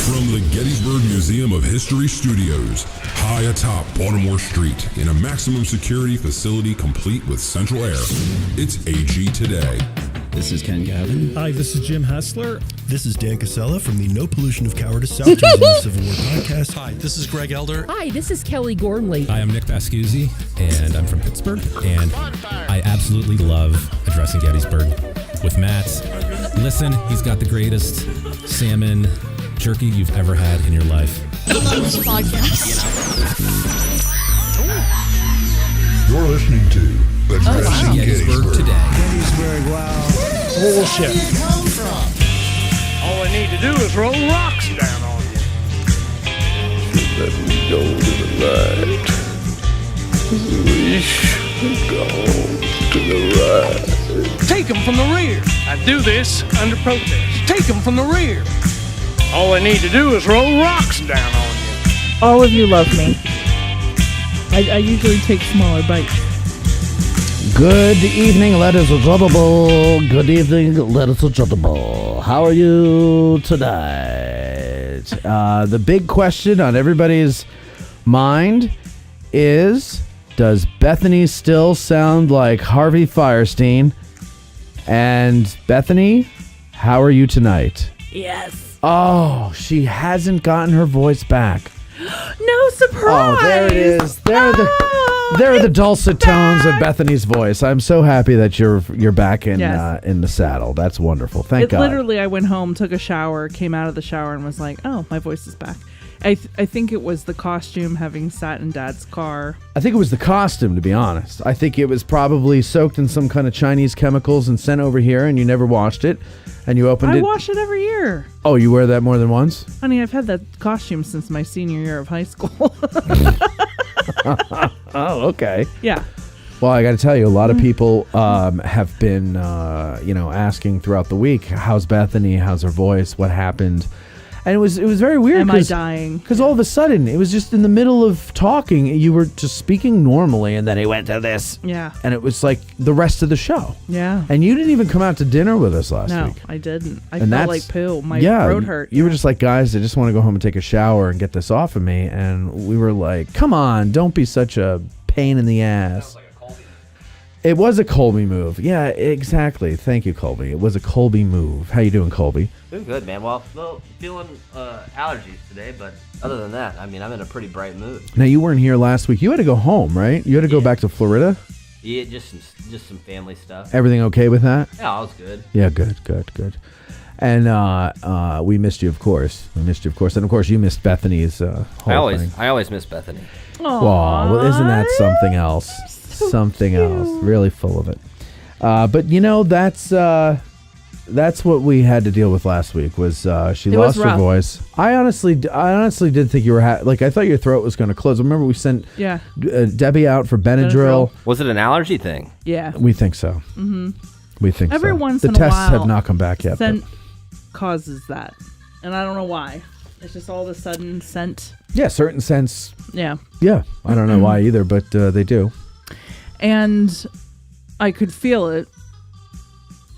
From the Gettysburg Museum of History Studios, high atop Baltimore Street, in a maximum security facility complete with central air, it's AG Today. This is Ken Gavin. Hi, this is Jim Hessler. This is Dan Casella from the No Pollution of Cowardice South Jersey Civil War podcast. Hi, this is Greg Elder. Hi, this is Kelly Gormley. Hi, I'm Nick Pascuzzi, and I'm from Pittsburgh, and I absolutely love Addressing Gettysburg with Matt. Listen, he's got the greatest salmon jerky you've ever had in your life. I love this podcast. You're listening to Addressing Gettysburg Today. Gettysburg, wow. Bullshit. All I need to do is roll rocks down on you. Let me go to the light. We should go to the right. Take them from the rear. I do this under protest. Take them from the rear. All I need to do is roll rocks down on you. All of you love me. I usually take smaller bites. Good evening, ladies and gentlemen. Good evening, ladies and gentlemen. How are you tonight? The big question on everybody's mind is, does Bethany still sound like Harvey Fierstein? And Bethany, how are you tonight? Yes. Oh, she hasn't gotten her voice back. No surprise. Oh, there it is. There are the dulcet tones of Bethany's voice. I'm so happy that you're back in the saddle. That's wonderful. Thank God. Literally, I went home, took a shower, came out of the shower, and was like, "Oh, my voice is back." I think it was the costume, having sat in Dad's car. I think it was the costume, to be honest. I think it was probably soaked in some kind of Chinese chemicals and sent over here, and you never washed it, and you opened it. I wash it every year. Oh, you wear that more than once? Honey, I've had that costume since my senior year of high school. Oh, okay. Yeah. Well, I got to tell you, a lot of people have been, asking throughout the week, how's Bethany? How's her voice? What happened? And it was very weird. Am I dying? Because all of a sudden, it was just in the middle of talking, you were just speaking normally, and then he went to this. Yeah. And it was like the rest of the show. Yeah. And you didn't even come out to dinner with us last week. No, I didn't. I And felt like poo. My throat hurt. You were just like, guys, I just want to go home and take a shower and get this off of me. And we were like, come on, don't be such a pain in the ass. It was a Colby move. Yeah, exactly. Thank you, Colby. It was a Colby move. How you doing, Colby? Doing good, man. Well, feeling allergies today, but other than that, I mean, I'm in a pretty bright mood. Now, you weren't here last week. You had to go home, right? You had to go back to Florida? Yeah, just some family stuff. Everything okay with that? Yeah, all was good. Yeah, good. And we missed you, of course. And, of course, you missed Bethany's whole thing. I always miss Bethany. Aww, well, isn't that something else? Something else, really full of it. But that's what we had to deal with last week. Was she lost her voice? I honestly did think you were I thought your throat was going to close. Remember we sent Debbie out for Benadryl. Was it an allergy thing? Yeah, we think so. Mm-hmm. We think every so. once the in a while. The tests have not come back yet. Scent causes that, and I don't know why. It's just all of a sudden scent. Yeah, certain scents. Yeah. I don't know why either, but they do. And I could feel it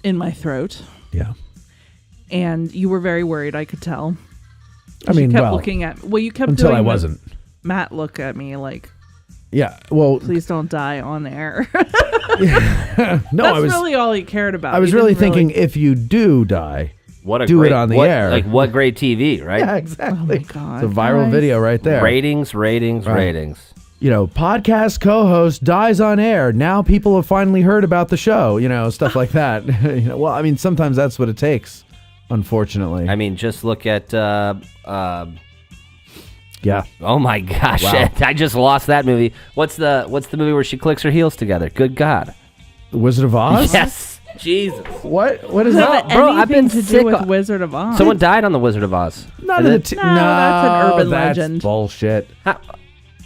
in my throat. Yeah. And you were very worried, I could tell. You kept looking at you kept until doing I wasn't. Matt look at me like, yeah, well, please don't die on air. No, that's really all he cared about. I was really thinking, if you do die, do it on the air. Like what great TV, right? Yeah, exactly. Oh my God, it's a viral video right there. Ratings. Podcast co-host dies on air. Now people have finally heard about the show. Stuff like that. Well, I mean, sometimes that's what it takes. Unfortunately. I mean, just look at. Yeah. Oh my gosh! Wow. I just lost that movie. What's the movie where she clicks her heels together? Good God. The Wizard of Oz? Yes. Jesus. What is that? Bro, I've been to sick do with Wizard of Oz. Someone died on the Wizard of Oz. No, that's an urban legend. Bullshit. All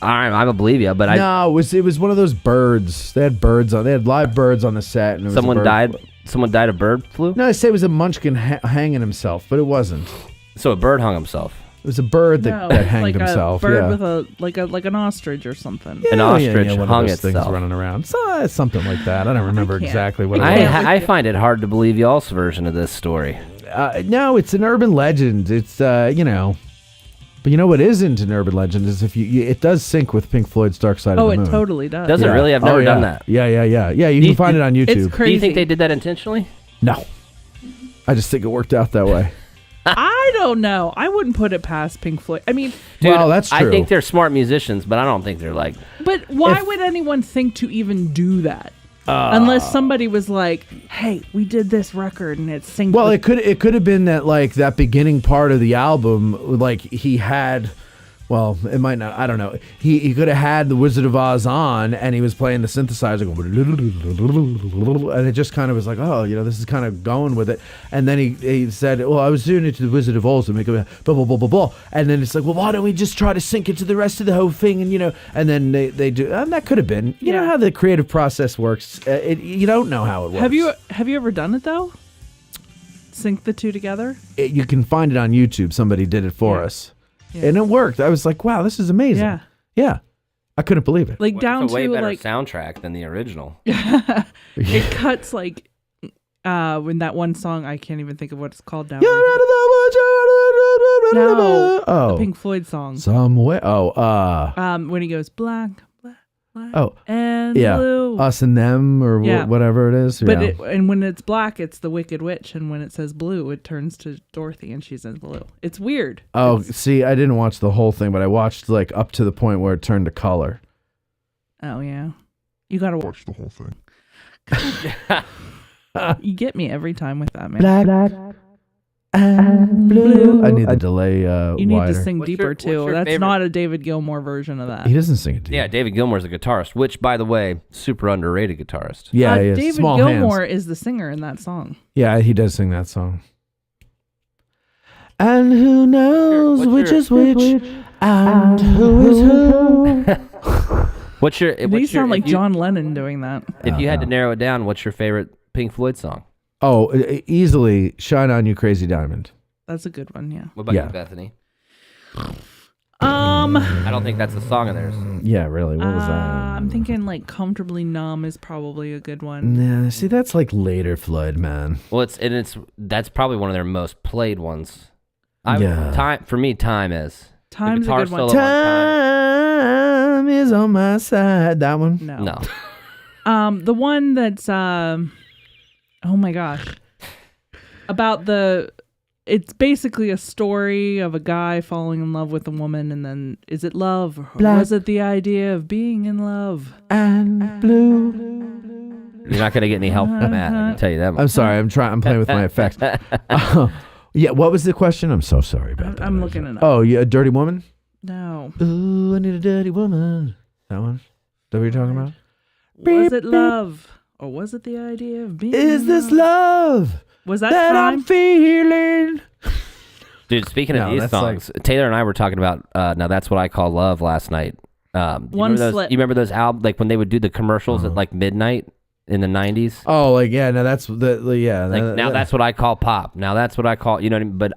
right, I don't believe you, but it was one of those birds. They had birds on. They had live birds on the set, and someone died. Someone died of bird flu. No, I say it was a munchkin hanging himself, but it wasn't. So a bird hung himself. It was a bird that hanged himself. A bird with like an ostrich or something. An ostrich hung itself. Things running around. So, something like that. I don't remember exactly what it was. I find it hard to believe y'all's version of this story. No, it's an urban legend. It's But you know what isn't an urban legend is if it does sync with Pink Floyd's Dark Side of the Moon. Oh, it totally does. Does it really? I've never done that. Yeah. You can find it on YouTube. It's crazy. Do you think they did that intentionally? No. I just think it worked out that way. I don't know. I wouldn't put it past Pink Floyd. I mean, dude, well, that's true. I think they're smart musicians, but I don't think they're like. But why would anyone think to even do that? Unless somebody was like, "Hey, we did this record and it's synced." Well, it could have been that like that beginning part of the album, like he had. Well, it might not. I don't know. He could have had the Wizard of Oz on, and he was playing the synthesizer, and it just kind of was like, oh, this is kind of going with it. And then he said, well, I was doing it to the Wizard of Oz to make it blah blah blah blah blah. And then it's like, well, why don't we just try to sync it to the rest of the whole thing? And and then they do, and that could have been. You know how the creative process works. You don't know how it works. Have you ever done it though? Sync the two together. You can find it on YouTube. Somebody did it for us. Yeah. And it worked. I was like, wow, this is amazing. Yeah. I couldn't believe it. Like down it's a way to better like soundtrack than the original. It cuts like when that one song, I can't even think of what it's called now. The Pink Floyd song. Somewhere. When he goes black, oh, and blue. Us and them, or whatever it is. But and when it's black, it's the Wicked Witch, and when it says blue, it turns to Dorothy, and she's in blue. It's weird. Oh, see, I didn't watch the whole thing, but I watched like up to the point where it turned to color. Oh yeah, you gotta watch the whole thing. You get me every time with that, man. Black and blue. I need the delay. You need wider. to sing deeper too. That's favorite? Not a David Gilmour version of that. He doesn't sing it deep. Yeah, David Gilmour's a guitarist, which, by the way, super underrated guitarist. Yeah, he is. David Small Gilmour hands. is the singer in that song. Yeah, he does sing that song. And who knows which is which, and who is who? These sound like John Lennon doing that. If you had to narrow it down, what's your favorite Pink Floyd song? Oh, easily "Shine On You, Crazy Diamond." That's a good one, yeah. What about you, Bethany? I don't think that's a song of theirs. Yeah, really. What was that? I'm thinking like "Comfortably Numb" is probably a good one. Nah, see, that's like later Floyd, man. Well, that's probably one of their most played ones. Time is. Time's a good one. Time is on my side. That one? No. The one that's oh my gosh. It's basically a story of a guy falling in love with a woman, and then is it love or was it the idea of being in love? And blue. You're not gonna get any help from Matt. I can tell you that much. I'm sorry. I'm playing with my effects. Yeah. What was the question? I'm so sorry about that. I'm looking it up. Oh, a dirty woman? No. Ooh, I need a dirty woman. That one? Is that what you're talking about? Was it love? Or was it the idea of being Is this love? Was that I'm feeling? Dude, speaking of these songs, Taylor and I were talking about Now That's What I Call Love last night. You remember those albums, like when they would do the commercials at like midnight in the 90s? Oh, like, yeah, no, that's That's What I Call Pop. Now That's What I Call, you know what I mean? But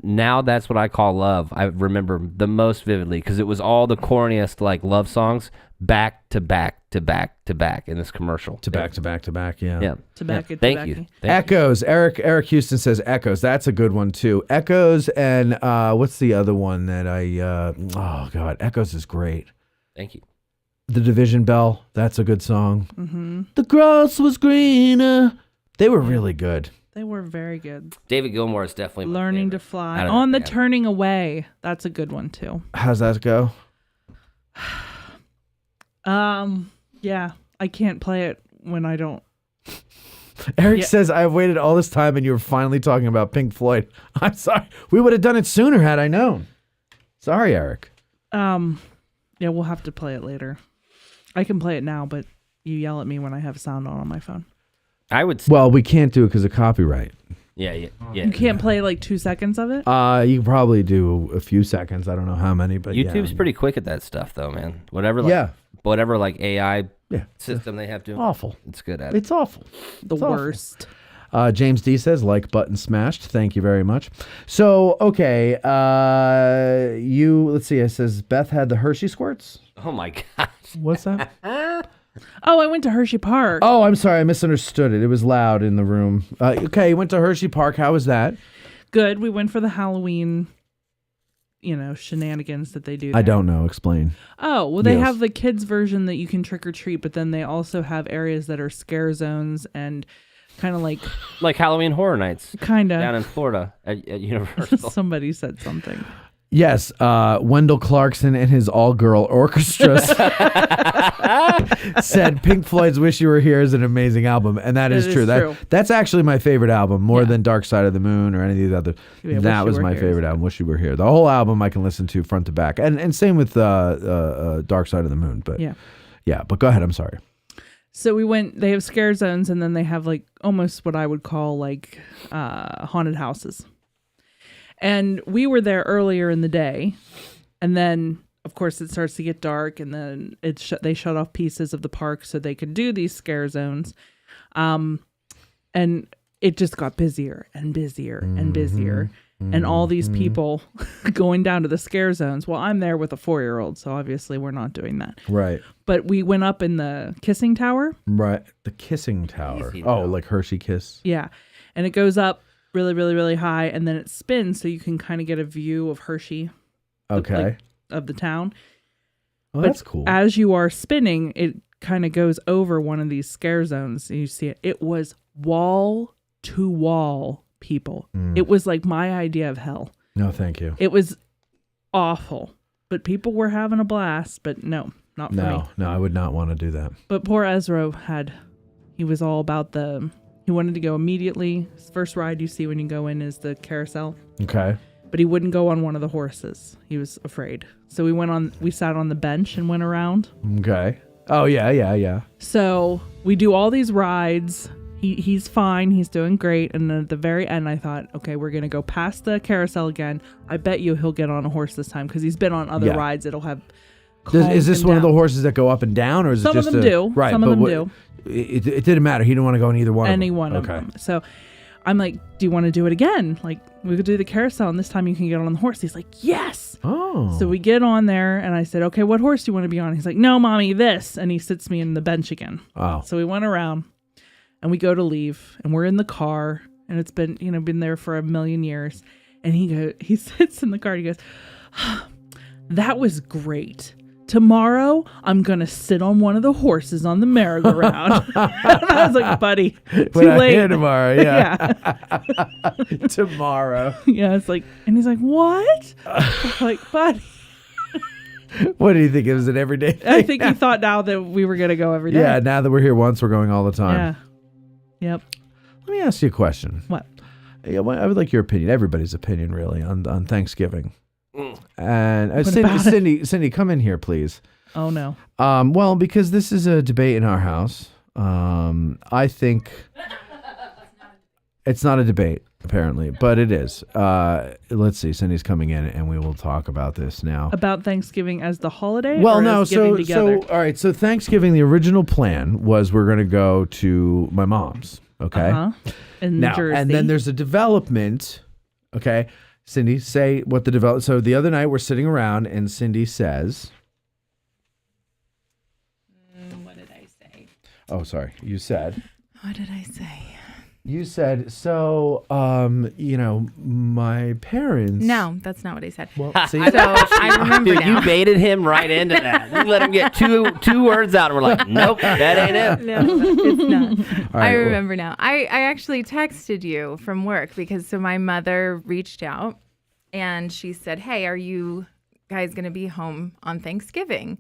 Now That's What I Call Love, I remember the most vividly because it was all the corniest like love songs back to back to back to back in this commercial. Back to back, yeah. Yeah. Thank you. Echoes. Eric Houston says Echoes. That's a good one too. Echoes and what's the other one that oh God, Echoes is great. Thank you. The Division Bell. That's a good song. Mm-hmm. The grass was greener. They were really good. They were very good. David Gilmour is definitely Learning to Fly. On the Turning Away. That's a good one too. How's that go? Yeah, I can't play it when I don't. Eric says, I've waited all this time and you're finally talking about Pink Floyd. I'm sorry. We would have done it sooner had I known. Sorry, Eric. Yeah, we'll have to play it later. I can play it now, but you yell at me when I have sound on my phone. Well, we can't do it because of copyright. Yeah. You can't play like 2 seconds of it? You can probably do a few seconds. I don't know how many, but YouTube's pretty quick at that stuff, though, man. Whatever like AI system they have to. Awful. It's good at it. It's awful. The worst. James D says, like button smashed. Thank you very much. So, okay. Let's see. It says, Beth had the Hershey squirts. Oh, my gosh. What's that? Oh, I went to Hershey Park. Oh, I'm sorry. I misunderstood it. It was loud in the room. Okay, you went to Hershey Park. How was that? Good. We went for the Halloween shenanigans that they do I there. don't know. Explain. Oh, well, they Yes. have the kids version that you can trick or treat, but then they also have areas that are scare zones and kind of like Halloween Horror Nights. Kind of. Down in Florida at Universal. Somebody said something. Yes, Wendell Clarkson and his all-girl orchestra said Pink Floyd's "Wish You Were Here" is an amazing album, and that is true. That's actually my favorite album, more than Dark Side of the Moon or any of these other. Yeah, that was my favorite album. "Wish You Were Here." The whole album I can listen to front to back, and same with Dark Side of the Moon. But yeah. But go ahead. I'm sorry. So we went. They have scare zones, and then they have like almost what I would call like haunted houses. And we were there earlier in the day, and then of course it starts to get dark, and then they shut off pieces of the park so they could do these scare zones, and it just got busier and busier and busier, and all these people going down to the scare zones. Well, I'm there with a 4-year-old, so obviously we're not doing that. Right. But we went up in the kissing tower. Right. The kissing tower. Like Hershey Kiss. Yeah, and it goes up really, really, really high, and then it spins so you can kind of get a view of Hershey. Okay. Of the town. Oh, that's cool. As you are spinning, it kind of goes over one of these scare zones, and you see it. It was wall to wall people. It was like my idea of hell. No, thank you. It was awful, but people were having a blast. But no, not for me. No, I would not want to do that. But poor Ezra he was all about he wanted to go immediately. His first ride you see when you go in is the carousel. Okay. But he wouldn't go on one of the horses. He was afraid. So we sat on the bench and went around. Okay. Oh, yeah. So we do all these rides. He's fine. He's doing great. And then at the very end, I thought, okay, we're going to go past the carousel again. I bet you he'll get on a horse this time because he's been on other rides. It'll have Is this one of the horses that go up and down, or is Some it just of them do. Right, Some of them do. It didn't matter. He didn't want to go in either one. Any one of them. So I'm like, do you want to do it again? Like, we could do the carousel, and this time you can get on the horse. He's like, yes. Oh. So we get on there, and I said, okay, what horse do you want to be on? He's like, no, mommy, this. And he sits me in the bench again. Oh. So we went around, and we go to leave, and we're in the car, and it's been there for a million years. And he sits in the car, and he goes, that was great. Tomorrow, I'm going to sit on one of the horses on the merry-go-round. And I was like, buddy, too late. Here tomorrow, yeah. Yeah. Tomorrow. Yeah, it's like, and he's like, what? I'm like, buddy. What do you think? It was an everyday thing? I think he thought now that we were going to go every day. Yeah, now that we're here once, we're going all the time. Yeah. Yep. Let me ask you a question. What? Yeah, well, I would like your opinion, everybody's opinion, really, on Thanksgiving. And Cindy, come in here, please. Oh no. Well, because this is a debate in our house. I think it's not a debate, apparently, but it is. Let's see. Cindy's coming in, and we will talk about this now. About Thanksgiving as the holiday? Well, or no. as giving together? All right. So Thanksgiving, the original plan was we're going to go to my mom's. Okay. In Jersey. And then there's a development. Okay. Cindy, say what the development. So the other night we're sitting around, and Cindy says, what did I say? Oh, sorry. You said. What did I say? You said, so, my parents. No, that's not what I said. Well, see? So I remember Dude, now. you baited him right into that. You let him get two words out, and we're like, nope, that ain't it. No, it's not. Right, I remember now. I actually texted you from work because my mother reached out and she said, hey, are you guys going to be home on Thanksgiving?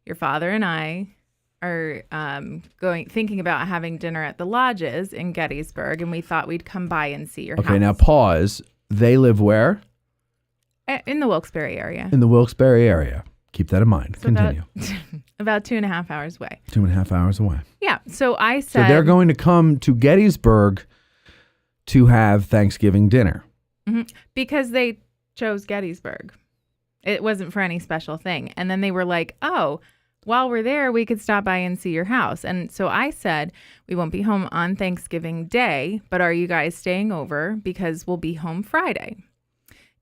Your father and I are thinking about having dinner at the lodges in Gettysburg, and we thought we'd come by and see your house. Okay, now pause. They live where? In the Wilkes-Barre area. In the Wilkes-Barre area. Keep that in mind. So Continue. About 2.5 hours away. 2.5 hours away. Yeah. So I said. So they're going to come to Gettysburg to have Thanksgiving dinner. Mm-hmm, because they chose Gettysburg. It wasn't for any special thing. And then they were like, oh, while we're there, we could stop by and see your house. And so I said, we won't be home on Thanksgiving Day, but are you guys staying over? Because we'll be home Friday.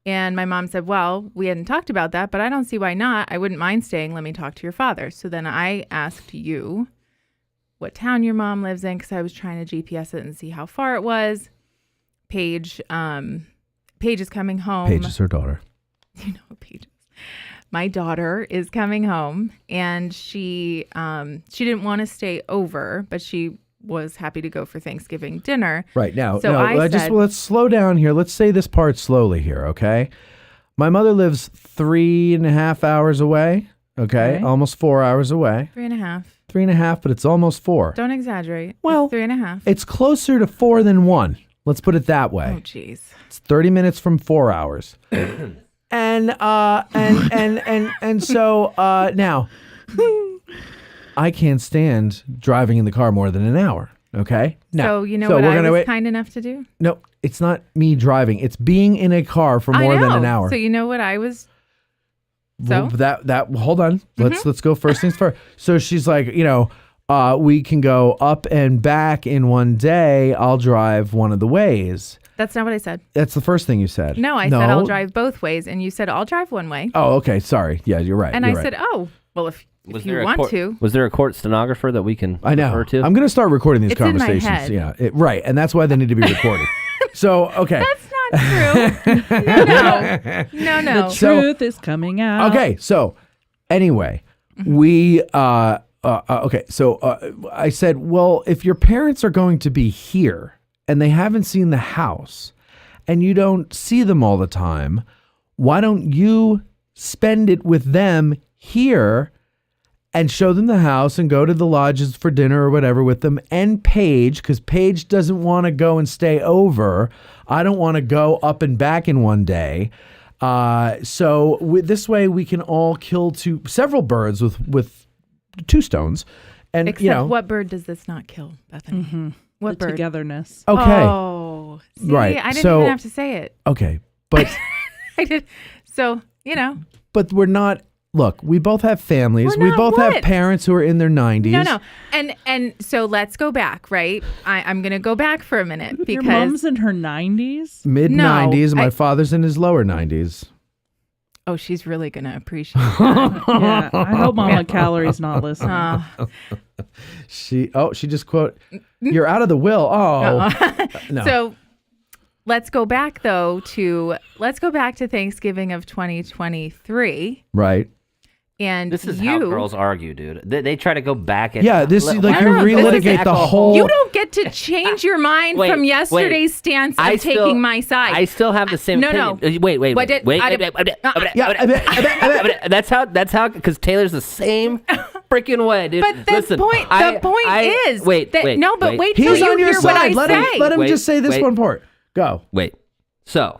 And my mom said, well, we hadn't talked about that, but I don't see why not. I wouldn't mind staying. Let me talk to your father. So then I asked you what town your mom lives in, because I was trying to GPS it and see how far it was. Paige is coming home. Paige is her daughter. You know what page? My daughter is coming home, and she didn't want to stay over, but she was happy to go for Thanksgiving dinner. Right now, So let's slow down here. Let's say this part slowly here, okay? My mother lives 3.5 hours away. Okay, almost 4 hours away. 3.5. 3.5, but it's almost 4. Don't exaggerate. Well, It's 3.5. It's closer to 4 than 1. Let's put it that way. Oh, jeez. It's 30 minutes from 4 hours. And so now I can't stand driving in the car more than an hour. Okay. Now, So you know what I was kind enough to do? No, it's not me driving. It's being in a car for more than an hour. So you know what I was. Well, that hold on. Let's go first things first. So she's like, we can go up and back in one day. I'll drive one of the ways. That's not what I said. That's the first thing you said. No, I said I'll drive both ways, and you said I'll drive one way. Oh, okay. Sorry. Yeah, you're right. And you're I right. said, oh, well, if you want to. Was there a court stenographer that we can I know. refer to? I'm going to start recording these It's in my conversations. head. Yeah, right. And that's why they need to be recorded. So, okay. That's not true. No. The truth is coming out. Okay. So, anyway, we okay. So I said, well, if your parents are going to be here and they haven't seen the house and you don't see them all the time, why don't you spend it with them here and show them the house and go to the lodges for dinner or whatever with them, and Paige, because Paige doesn't want to go and stay over. I don't want to go up and back in one day. So this way we can all kill several birds with 2 stones. And Except what bird does this not kill, Bethany? Mm-hmm. What the bird? togetherness. Okay. Oh, see, Right. I didn't So- even have to say it. Okay. But I did. So, but we're not. Look, we both have families. We're We not both what? have parents who are in their 90s. No. And so let's go back, right? I'm going to go back for a minute because Your mom's in her 90s? Mid No, 90s. My father's in his lower 90s. Oh, she's really going to appreciate that. Yeah. I hope Mama Calorie's not listening. She just quote, "You're out of the will." Oh. No. So let's go back to Thanksgiving of 2023. Right. And This is how girls argue, dude. They try to go back and Yeah, this is like Why you not? relitigate the whole. You don't get to change your mind Wait, from yesterday's wait. stance of I taking still- my side. I still have the same No. opinion. Wait. What did- That's how because Taylor's the same freaking way, dude. But Listen, the point is wait that till He's you on your hear what I side. Let say. him. Let him Wait, just say this wait. one part. Go. Wait. So,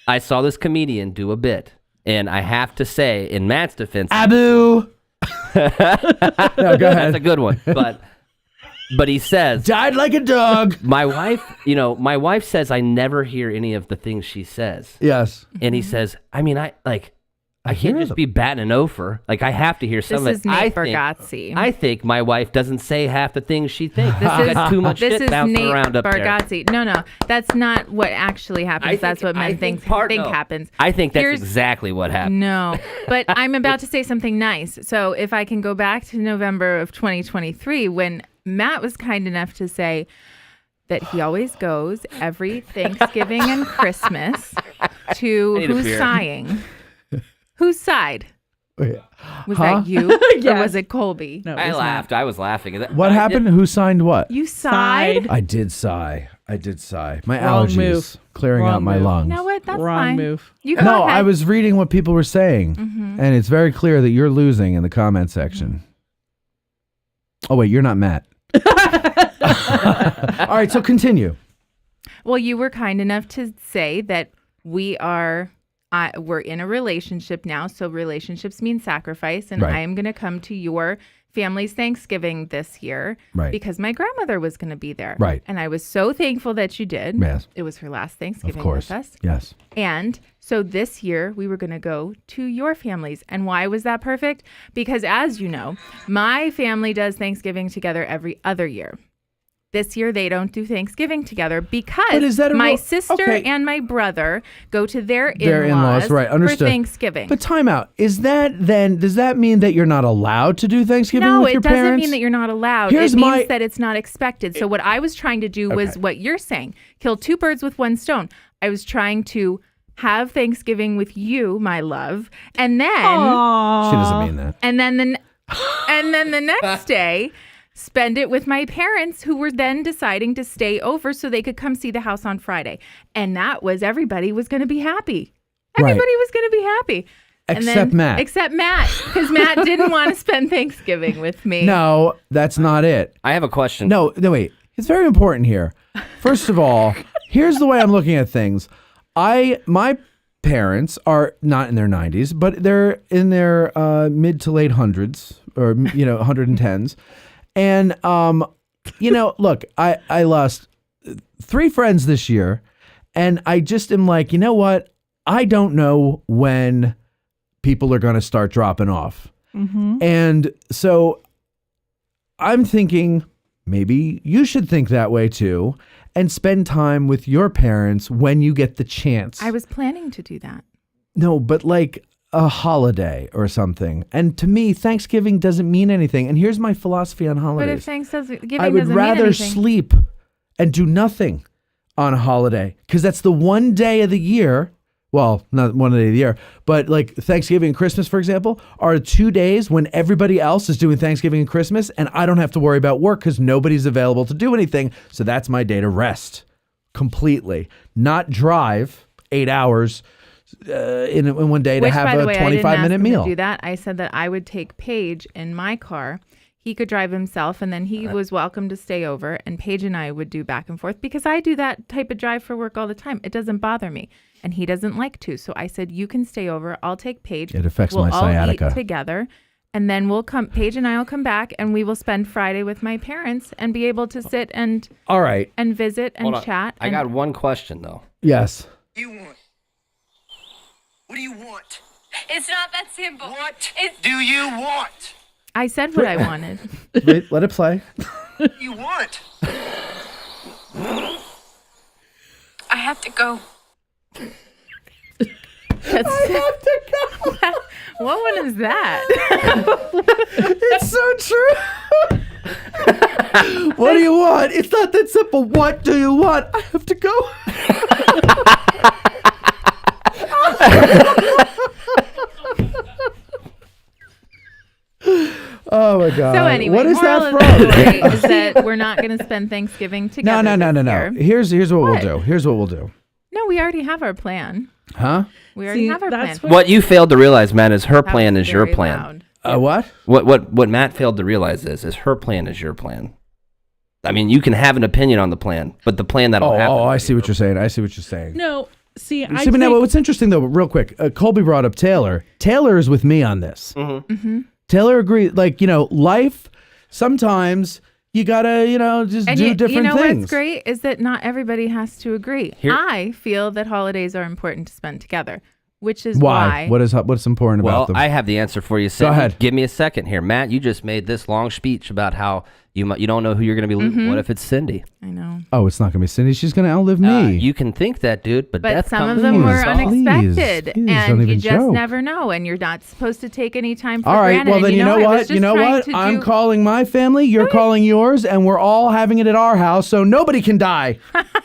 I saw this comedian do a bit, and I have to say, in Matt's defense, Abu. No, go that's ahead. a good one. But he says, Died like a dog. my wife says I never hear any of the things she says. Yes. And he says, I mean, I can't hear just them. be batting an over. Like, I have to hear some of This it. is Nate Bargatze. I think my wife doesn't say half the things she thinks. This is- got too much This shit is bouncing Nate around up there. Bargatze. No, that's not what actually happens. That's what men think happens. I think that's Here's- exactly what happened. No, but I'm about to say something nice. So if I can go back to November of 2023, when Matt was kind enough to say that he always goes every Thanksgiving and Christmas to need a Who's beer. Sighing? Whose side? Wait, Was huh? that you? Or Yes. was it Colby? No, it I was laughed. I was laughing. What happened? Who signed what? You sighed? I did sigh. My Wrong allergies move. clearing Wrong out my move. lungs. You know what? That's Wrong fine. move. You go No, ahead. I was reading what people were saying, and it's very clear that you're losing in the comment section. Oh wait, you're not Matt. All right, so continue. Well, you were kind enough to say that we're in a relationship now, so relationships mean sacrifice, and Right. I am going to come to your family's Thanksgiving this year Right. because my grandmother was going to be there. Right. And I was so thankful that you did. Yes. It was her last Of Thanksgiving course. with us. Yes. And so this year we were going to go to your families. And why was that perfect? Because as you know, my family does Thanksgiving together every other year. This year they don't do Thanksgiving together But because is that a my rule? sister Okay. and my brother go to their Their in-laws, right? for Understood. Thanksgiving. But time out. Is that then? Does that mean that you're not allowed to do Thanksgiving No, with it your doesn't parents? mean that you're not allowed. Here's it means my- that it's not expected. So what I was trying to do was Okay. what you're saying. Kill 2 birds with 1 stone. I was trying to have Thanksgiving with you, my love, and then She doesn't mean that. and then the next day spend it with my parents, who were then deciding to stay over so they could come see the house on Friday. And that was everybody was going to be happy. Everybody was going to be happy. Except Matt. Except Matt, because Matt didn't want to spend Thanksgiving with me. No, that's not it. I have a question. No, wait. It's very important here. First of all, here's the way I'm looking at things. My parents are not in their 90s, but they're in their mid to late hundreds, or 110s. And look, I lost 3 friends this year, and I just am like, you know what? I don't know when people are going to start dropping off. Mm-hmm. And so I'm thinking maybe you should think that way too and spend time with your parents when you get the chance. I was planning to do that. No, but like a holiday or something. And to me, Thanksgiving doesn't mean anything. And here's my philosophy on holidays. But if Thanksgiving I would doesn't rather mean anything, sleep and do nothing on a holiday, because that's the one day of the year. Well, not one day of the year, but like Thanksgiving and Christmas, for example, are 2 days when everybody else is doing Thanksgiving and Christmas, and I don't have to worry about work because nobody's available to do anything. So that's my day to rest completely, not drive 8 hours in one day to have a 25-minute meal. To do that, I said that I would take Paige in my car. He could drive himself, and then he was welcome to stay over, and Paige and I would do back and forth because I do that type of drive for work all the time. It doesn't bother me, and he doesn't like to. So I said, you can stay over. I'll take Paige. It affects we'll my sciatica. all eat together, and then Paige and I will come back, and we will spend Friday with my parents and be able to sit and all right and visit and Hold on. chat. I got one question though. Yes. What do you want? It's not that simple. What do you want? I said what I wanted. Wait, let it play. What do you want? I have to go. What one is that? It's so true. What do you want? It's not that simple. What do you want? I have to go. Oh my God. So anyway, what is moral that of from? the story is that we're not going to spend Thanksgiving together. No. Here's what we'll do. Here's what we'll do. No, we already have our plan. Huh? We already have our plan. What you failed to realize, Matt, is her plan is your plan. What? What Matt failed to realize is her plan is your plan. I mean, you can have an opinion on the plan, but the plan that'll happen. Oh, I see what you're saying. No, see, now, what's interesting though, real quick, Colby brought up Taylor. Taylor is with me on this. Mm-hmm. Taylor agreed. Like, life, sometimes you gotta, just And do different things. What's great is that not everybody has to agree. I feel that holidays are important to spend together, which is why. What's important about them? I have the answer for you. Go ahead. Give me a second here. Matt, you just made this long speech about how you don't know who you're going to be losing. Mm-hmm. What if it's Cindy? I know. Oh, it's not gonna be Cindy. She's gonna outlive me. You can think that, dude, but death some comes of them in were solid. unexpected, Please, don't and you even just joke. never know, and you're not supposed to take any time for All right, granted. well then And you know I was what? just You know trying what? to I'm do- calling my family. You're calling yours, and we're all having it at our house, so nobody can die.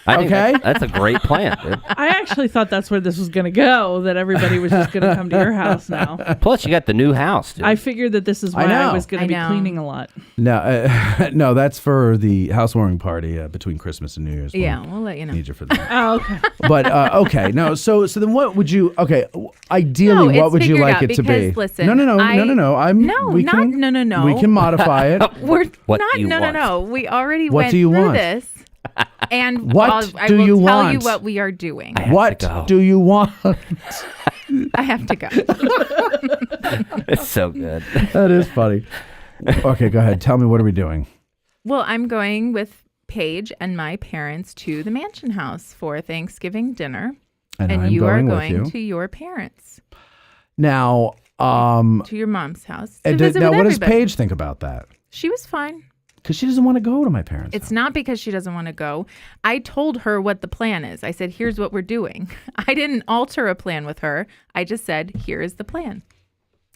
I think Okay? that's a great plan, dude. I actually thought that's where this was going to go, that everybody was just going to come to your house now. Plus, you got the new house, dude. I figured that this is why I was going to be cleaning a lot. No, no, that's for the housewarming party between Christmas and New Year's. Yeah, we'll let you know. Need you for that. Oh, okay. But okay, no. So then, what would you? Okay, ideally, No, what it's would you figured like out it to be? because, listen, no. No. We can modify it. We're What not. do you No. want? We already What went do you through want? this, and What I do will you tell want? you what we are doing. What go. do you want? I have to go. It's so good. That is funny. Okay, go ahead. Tell me, what are we doing? Well, I'm going with Paige and my parents to the mansion house for Thanksgiving dinner, And I'm you are going with going you. to your parents, Now, to your mom's house. To and visit now with what does everybody. Paige think about that? She was fine. Because she doesn't want to go to my parents' It's not because she doesn't want to go. I told her what the plan is. I said, here's what we're doing. I didn't alter a plan with her. I just said, here is the plan.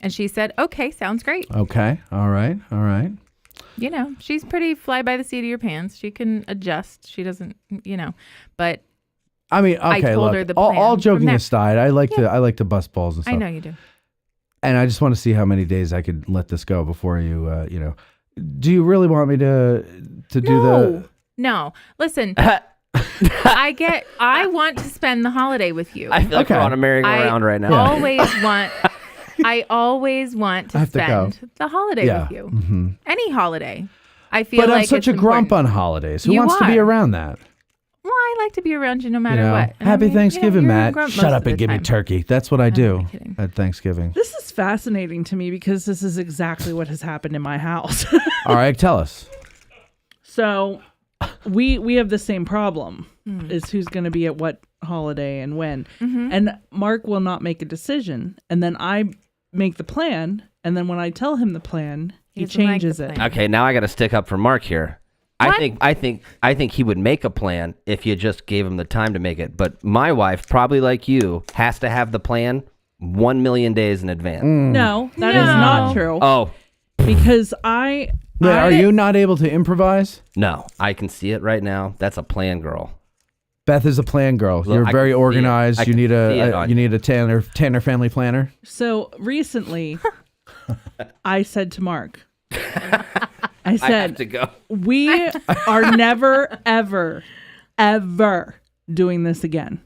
And she said, okay, sounds great. Okay. All right. She's pretty fly by the seat of your pants. She can adjust. She doesn't, but I mean, okay, I told look, her the all plan joking from there. aside, I like to bust balls and stuff. I know you do. And I just want to see how many days I could let this go before you, do you really want me to do the? No. Listen, I want to spend the holiday with you. I feel like we're on a merry-go-round right now. I always want to spend the holiday with you. Mm-hmm. Any holiday. I feel But like I'm such it's a grump important. on holidays. Who You wants to be are. around that? Well, I like to be around you no matter what. And Happy I mean, Thanksgiving, you're a Matt. grump Shut most up of and the give me time. turkey. That's what I do at Thanksgiving. This is fascinating to me because this is exactly what has happened in my house. All right, tell us. So we have the same problem is who's going to be at what holiday and when. And Mark will not make a decision. And then I make the plan. And then when I tell him the plan, he doesn't like changes the it. plan. Okay, now I got to stick up for Mark here. I think he would make a plan if you just gave him the time to make it. But my wife, probably like you, has to have the plan 1 million days in advance. No, that is not true. Oh, Because Are you not able to improvise? no, I can see it right now. That's a plan girl. Beth is a plan girl. Look, You're I very can see it. organized. I You can need see it a on you need a Tanner family planner. So recently, I said to Mark, I I said, have to go. we are never, ever, ever doing this again.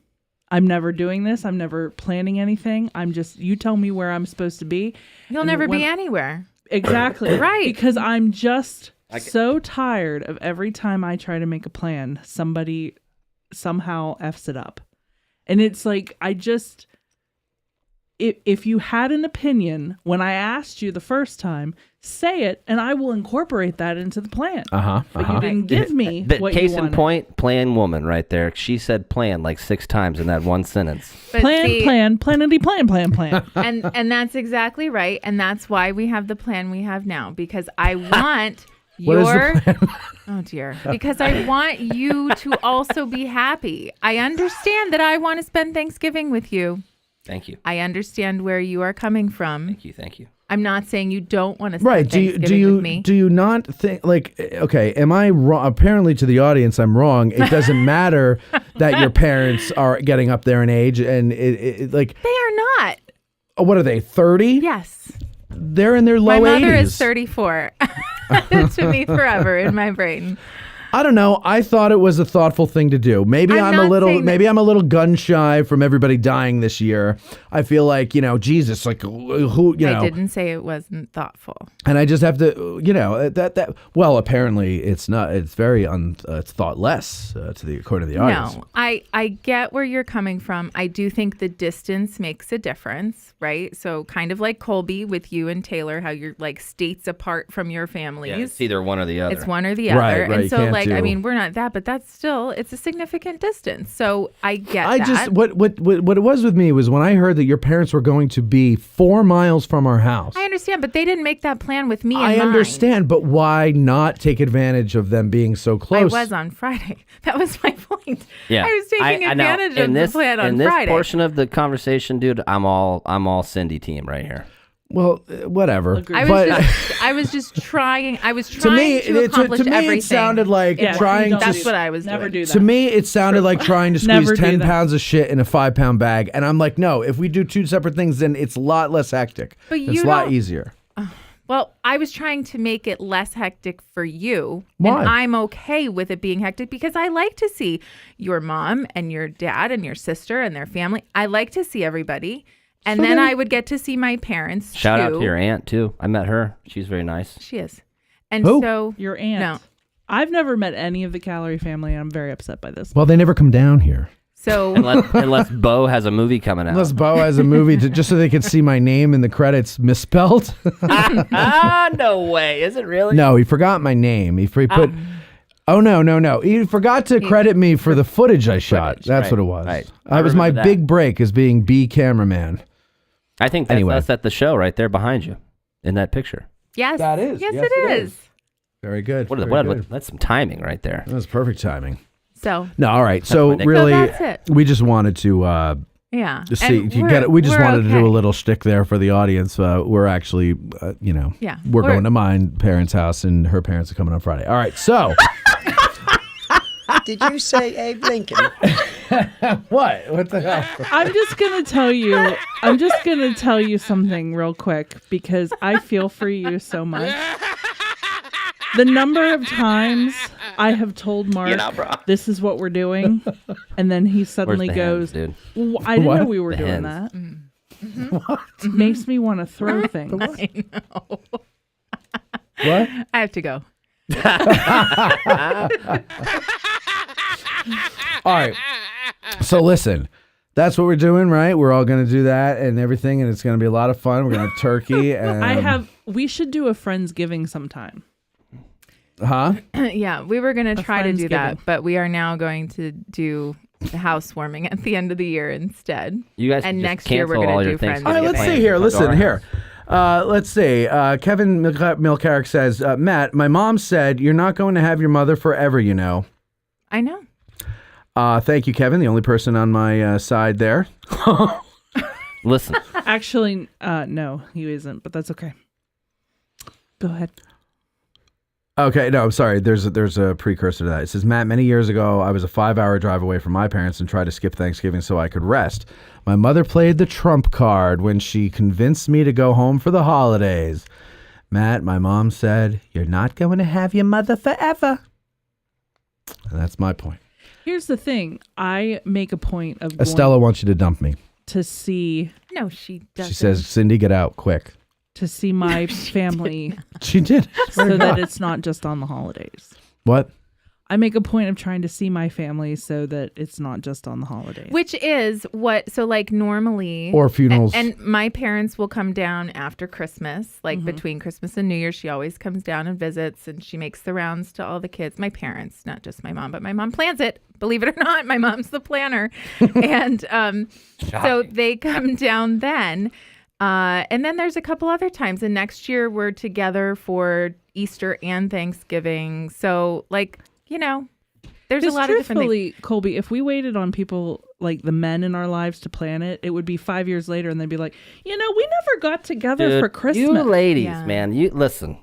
I'm never doing this. I'm never planning anything. You tell me where I'm supposed to be. You'll And never when- be anywhere. Exactly. Right. Because I'm just so tired of every time I try to make a plan, somebody somehow F's it up. And it's like, if you had an opinion when I asked you the first time, say it, and I will incorporate that into the plan. But you didn't give me The what case you in wanted. point, plan woman right there. She said plan like 6 times in that one sentence. But see, plan. and that's exactly right. And that's why we have the plan we have now. Because I want What is the plan? Oh dear. Because I want you to also be happy. I understand that I want to spend Thanksgiving with you. Thank you. I understand where you are coming from. Thank you. I'm not saying you don't want to spend Right. Thanksgiving with me. Do you not think okay, am I wrong? Apparently to the audience I'm wrong. It doesn't matter that your parents are getting up there in age and it They are not. what are they, 30? Yes. They're in their low 80s. My mother is 34. That should be forever in my brain. I don't know. I thought it was a thoughtful thing to do. Maybe I'm a not little saying that- maybe I'm a little gun shy from everybody dying this year. I feel like, Jesus, like who, I didn't say it wasn't thoughtful. and I just have to, that well, apparently it's not. It's very it's thoughtless according to the audience. No, I get where you're coming from. I do think the distance makes a difference, right? So kind of like Colby with you and Taylor, how you're like states apart from your families. Yeah, it's either one or the other. It's one or the other. Right, and you so can't like, I do- mean, we're not that, but that's still, it's a significant distance. So I get I that. just what it was with me was when I heard that your parents were going to be 4 miles from our house. I understand, but they didn't make that plan with me in I mind. understand, but why not take advantage of them being so close? I was on Friday. That was my point. Yeah, I was taking I know. advantage In of this, the plan on in this Friday. portion of the conversation, dude, I'm all Cindy team right here. Well, whatever. I was just trying. I was To trying me, to accomplish to me, everything. it sounded like trying to. That's what I was Never doing. do that. To me, it sounded like trying to Never squeeze do 10 that. pounds of shit in a 5-pound bag, and I'm like, no. If we do 2 separate things, then it's a lot less hectic. But It's you a lot don't- easier. Well, I was trying to make it less hectic for you. Why? And I'm okay with it being hectic because I like to see your mom and your dad and your sister and their family. I like to see everybody. And then I would get to see my parents Shout out too. to your aunt too. I met her. She's very nice. She is. And Who? so Your aunt. No. I've never met any of the Calorie family, and I'm very upset by this. Well, they never come down here. So unless Bo has a movie coming out. Unless Bo has a movie just so they could see my name in the credits misspelled. No way. Is it really? No, he forgot my name. He put. Oh no! He forgot to credit me for the footage I shot. That's right, what it was. right. That was my remember that. big break as being B cameraman. I think that's Anyway. us at the show right there behind you in that picture. yes, That is. Yes, Yes, it it is. Very good. What, very what, good. what, that's some timing right there. That was perfect timing. So No, all right. So my nickname. really, So that's it. we just wanted to yeah. just see. And You get it. We just we're wanted to do a okay. little shtick there for the audience. We're actually, Yeah, we're we're- going to my parents' house, and her parents are coming on Friday. All right. So Did you say Abe Lincoln? What? What the hell? I'm just gonna tell you something real quick because I feel for you so much. The number of times I have told Mark, this is what we're doing, and then he suddenly goes, dude? I didn't know we were The doing hands. that. Mm-hmm. What? It makes me want to throw things. I know. What? I have to go. All right. So listen, that's what we're doing, right? We're all going to do that and everything, and it's going to be a lot of fun. We're going to have turkey. And We should do a Friendsgiving sometime. Huh? Yeah, we were going to try to do that, Friendsgiving. but we are now going to do the housewarming at the end of the year instead. You guys and can just next year we're cancel all going to your do Thanksgiving All right, let's plans. see here. Go Listen, to our here. Let's see. Kevin Milcarrick says, Matt, my mom said you're not going to have your mother forever, you know. I know. Thank you, Kevin, the only person on my side there. Listen. Actually, no, he isn't, but that's okay. Go ahead. Okay, no, I'm sorry. There's a precursor to that. It says, Matt, many years ago, I was a 5-hour drive away from my parents and tried to skip Thanksgiving so I could rest. My mother played the trump card when she convinced me to go home for the holidays. Matt, my mom said, you're not going to have your mother forever. And that's my point. Here's the thing. I make a point of Estella going wants you to dump me. to see No, she doesn't. She says, Cindy, get out, quick. to see my family She did. so that it's not just on the holidays. What? I make a point of trying to see my family so that it's not just on the holidays. Which is what, so like normally. Or funerals. And my parents will come down after Christmas, like Mm-hmm. between Christmas and New Year. She always comes down and visits and she makes the rounds to all the kids. My parents, not just my mom, but my mom plans it. Believe it or not, my mom's the planner. And so they come down then. And then there's a couple other times. And next year we're together for Easter and Thanksgiving. So like, you know, there's a lot of different things. Truthfully, Colby, if we waited on people like the men in our lives to plan it, it would be 5 years later and they'd be like, you know, we never got together Dude, for Christmas. You ladies, Yeah. man, you listen.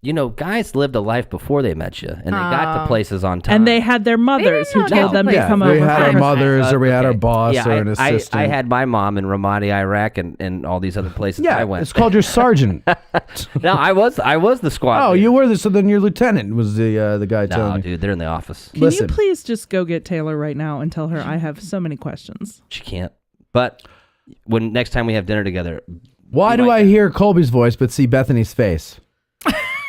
You know, guys lived a life before they met you, and they got to places on time. And they had their mothers who didn't know told them to get come we over. had for our Christmas. mothers or we had our boss Yeah, or an assistant. I had my mom in Ramadi, Iraq, and all these other places yeah, I went. it's called your sergeant. No, I was the squad. Oh, leader. you were so then your lieutenant was the guy No, telling you. dude, they're in the office. Can Listen. you please just go get Taylor right now and tell her I have so many questions? She can't. But when next time we have dinner together, Why do I hear Colby's voice but see Bethany's face?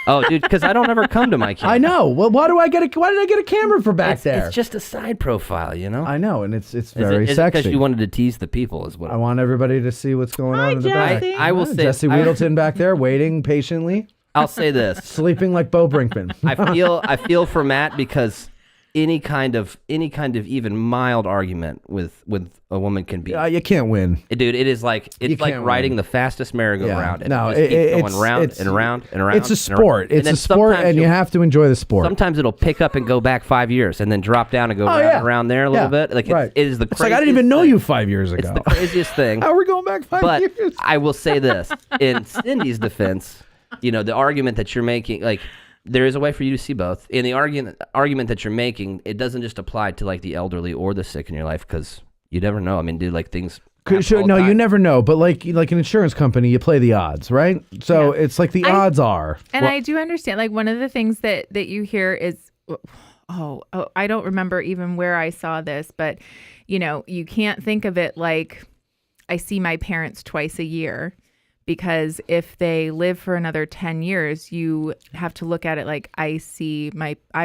oh, dude, because I don't ever come to my camera. I know. Well, why did I get a camera for back there? It's just a side profile, you know. I know, and it's very sexy. Because you wanted to tease the people, is what. I want everybody to see what's going on in the back. Jessie. I will say, Jessie Wheedleton back there waiting patiently, I'll say this. sleeping like Bo Brinkman. I feel for Matt because any kind of even mild argument with a woman can be. You can't win. Dude, it's like can't riding win. the fastest merry-go-round. Yeah. No, it just keeps it's going round it's- and around and around. It's a and around. sport. And It's then a sport, sometimes and you have to enjoy the sport. Sometimes it'll pick up and go back 5 years, and then drop down and go round yeah. and around there a little Yeah, bit. Like right. it is the. It's like I didn't even know you 5 years ago. It's the craziest thing. How are we going back 5 But years? I will say this in Cindy's defense, you know, the argument that you're making, like. There is a way for you to see both. In the argument that you're making, it doesn't just apply to like the elderly or the sick in your life because you never know. I mean, dude, like things. happen all the No, you time. never know. But like an insurance company, you play the odds, right? So it's like the odds are. And I do understand, like, one of the things that you hear is, oh, I don't remember even where I saw this, but, you know, you can't think of it like I see my parents twice a year. Because if they live for another 10 years, you have to look at it like I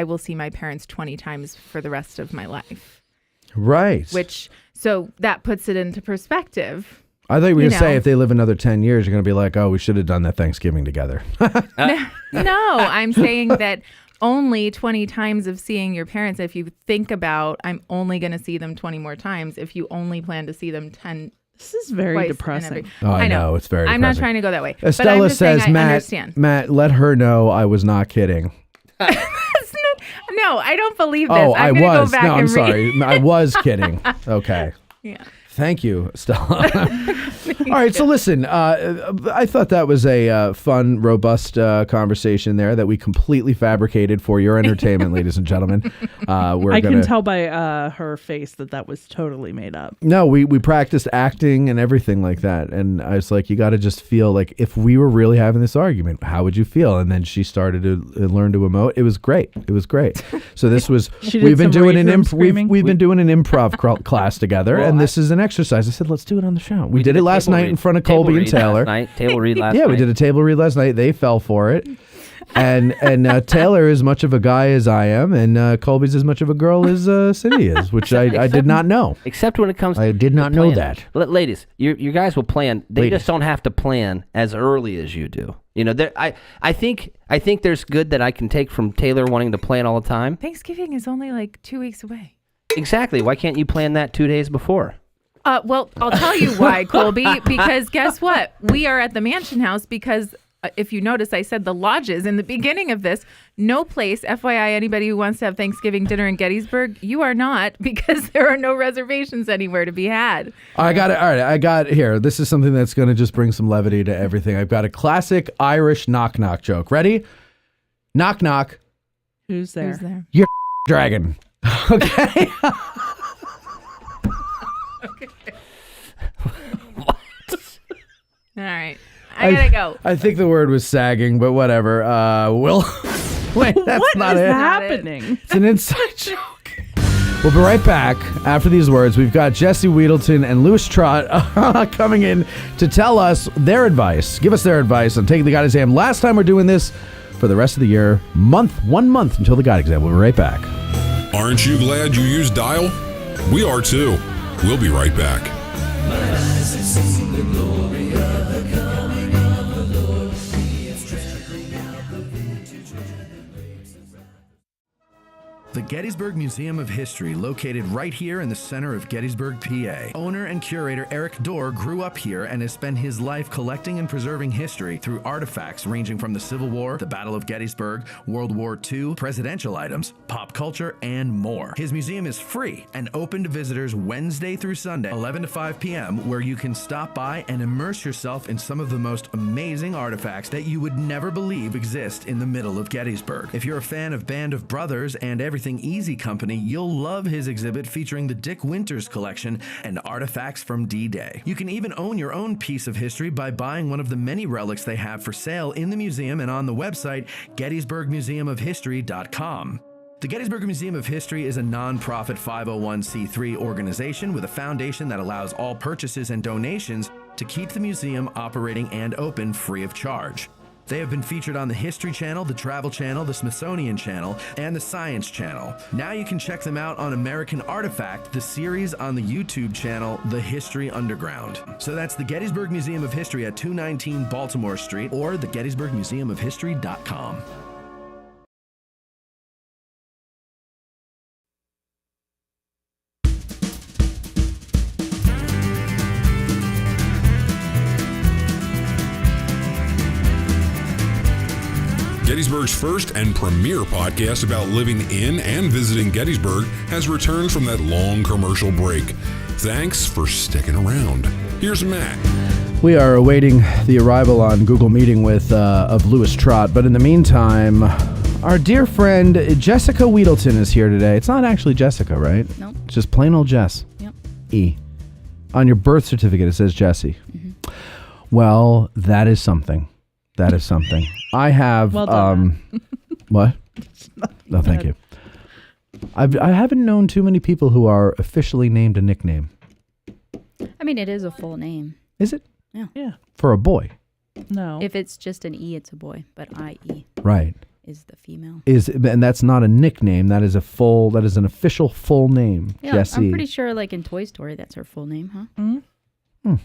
will see my parents 20 times for the rest of my life. Right. So that puts it into perspective. I thought you were going to say know. if they live another 10 years, you're going to be like, oh, we should have done that Thanksgiving together. No, I'm saying that only 20 times of seeing your parents. If you think about, I'm only going to see them 20 more times. If you only plan to see them 10 This is very twice in every- Oh, I know. It's very I'm not depressing. trying to go that way. but I'm Estella just saying says, I understand. Matt, let her know I was not kidding. No, I don't believe this. Oh, I'm I gonna was. Go back No, I'm and sorry. I was kidding. Okay. Yeah. Thank you, Stella. All right, so listen, I thought that was a fun, robust conversation there that we completely fabricated for your entertainment, ladies and gentlemen. I can tell by her face that was totally made up. No, we practiced acting and everything like that. And I was like, you got to just feel like if we were really having this argument, how would you feel? And then she started to learn to emote. It was great. So this was, we've been doing an improv class together, and this is an exercise. I said, let's do it on the show. We did it last night in front of Colby and Taylor. Table read last night. Yeah, we did a table read last night. They fell for it. And Taylor is much of a guy as I am, and Colby's as much of a girl as Cindy is, which I did not know. Except when it comes to I did not know that. Ladies, you guys will plan. They just don't have to plan as early as you do. You know, I think there's good that I can take from Taylor wanting to plan all the time. Thanksgiving is only like 2 weeks away. Exactly. Why can't you plan that 2 days before? Well, I'll tell you why, Colby, because guess what? We are at the Mansion House because if you notice, I said the lodges in the beginning of this. No place, FYI, anybody who wants to have Thanksgiving dinner in Gettysburg, you are not, because there are no reservations anywhere to be had. I got it. All right, I got it here. This is something that's going to just bring some levity to everything. I've got a classic Irish knock-knock joke. Ready? Knock-knock. Who's there? Who's there? You're dragon. Okay? All right. I gotta go. I think the word was sagging, but whatever. Wait, that's what not is it. happening? It's an inside joke. We'll be right back after these words. We've got Jessie Wheedleton and Louis Trott coming in to tell us their advice. Give us their advice on taking the God exam. Last time we're doing this for the rest of the year. 1 month until the God exam. We'll be right back. Aren't you glad you used Dial? We are too. We'll be right back. The Gettysburg Museum of History, located right here in the center of Gettysburg, PA. Owner and curator Eric Dorr grew up here and has spent his life collecting and preserving history through artifacts ranging from the Civil War, the Battle of Gettysburg, World War II, presidential items, pop culture, and more. His museum is free and open to visitors Wednesday through Sunday, 11 to 5 p.m., where you can stop by and immerse yourself in some of the most amazing artifacts that you would never believe exist in the middle of Gettysburg. If you're a fan of Band of Brothers and Everything Easy Company, you'll love his exhibit featuring the Dick Winters collection and artifacts from D-Day. You can even own your own piece of history by buying one of the many relics they have for sale in the museum and on the website gettysburgmuseumofhistory.com. The Gettysburg Museum of History is a non-profit 501c3 organization with a foundation that allows all purchases and donations to keep the museum operating and open free of charge. They have been featured on the History Channel, the Travel Channel, the Smithsonian Channel, and the Science Channel. Now you can check them out on American Artifact, the series on the YouTube channel, The History Underground. So that's the Gettysburg Museum of History at 219 Baltimore Street or the gettysburgmuseumofhistory.com. Gettysburg's first and premier podcast about living in and visiting Gettysburg has returned from that long commercial break. Thanks for sticking around. Here's Matt. We are awaiting the arrival on Google Meeting of Louis Trott, but in the meantime, our dear friend Jessica Wheedleton is here today. It's not actually Jessica, right? Nope. It's just plain old Jess. Yep. E. On your birth certificate, it says Jessie. Mm-hmm. Well, that is something. That is something. I have. Well done. What? No, thank you. I haven't known too many people who are officially named a nickname. I mean, it is a full name. Is it? Yeah. Yeah. For a boy. No. If it's just an E, it's a boy, but IE Right. is the female. And that's not a nickname. That is an official full name. Yeah, Jessie. I'm pretty sure, like in Toy Story, that's her full name, huh? Mm-hmm.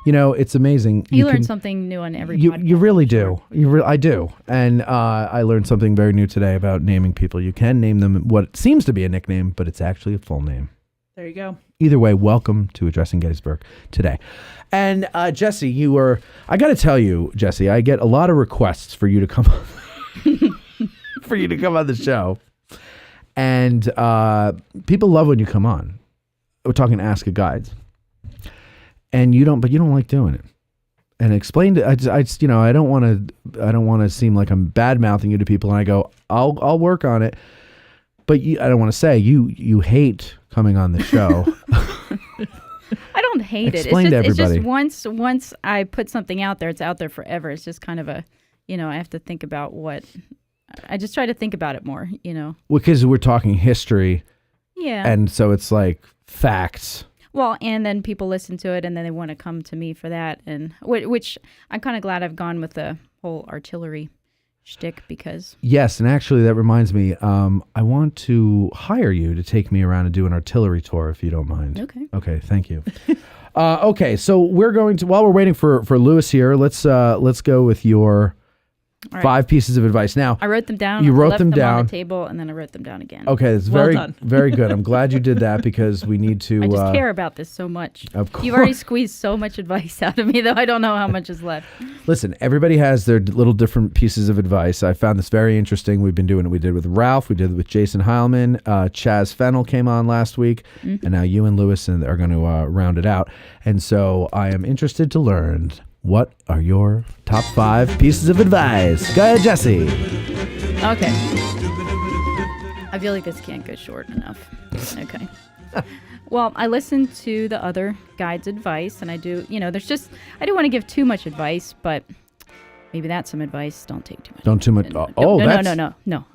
You know, it's amazing. You learn something new on every podcast. You really do. I do. And I learned something very new today about naming people. You can name them what seems to be a nickname, but it's actually a full name. There you go. Either way, welcome to Addressing Gettysburg today. And Jessie, I got to tell you, Jessie, I get a lot of requests for you to come for you to come on the show. And people love when you come on. We're talking Ask a Guides. and you don't like doing it. And explain to I don't want to seem like I'm bad mouthing you to people, and I go, I'll work on it. But I don't want to say you hate coming on the show. I don't hate Explain to everybody. It's just once I put something out there, it's out there forever. It's just kind of I have to think about I just try to think about it more, Well, because we're talking history. Yeah. And so it's like facts. Well, and then people listen to it, and then they want to come to me for that, and which I'm kind of glad I've gone with the whole artillery shtick because. Yes, and actually that reminds me, I want to hire you to take me around and do an artillery tour if you don't mind. Okay. Okay, thank you. Okay, so we're going to, while we're waiting for Lewis here, let's go with your. All right. 5 pieces of advice. Now, I wrote them down. You wrote left them down on the table, and then I wrote them down again. Okay, it's well very, done. very good. I'm glad you did that because we need to. I just care about this so much. Of course. You've already squeezed so much advice out of me, though I don't know how much is left. Listen, everybody has their little different pieces of advice. I found this very interesting. We've been doing it. We did it with Ralph. We did it with Jason Heilman. Chaz Fennell came on last week, and now you and Lewis are going to round it out. And so I am interested to learn. What are your top 5 pieces of advice? Go ahead, Jessie. Okay. I feel like this can't go short enough. Okay. Well, I listened to the other guide's advice, and I do, I don't want to give too much advice, but maybe that's some advice. Don't take too much. Don't too much. No.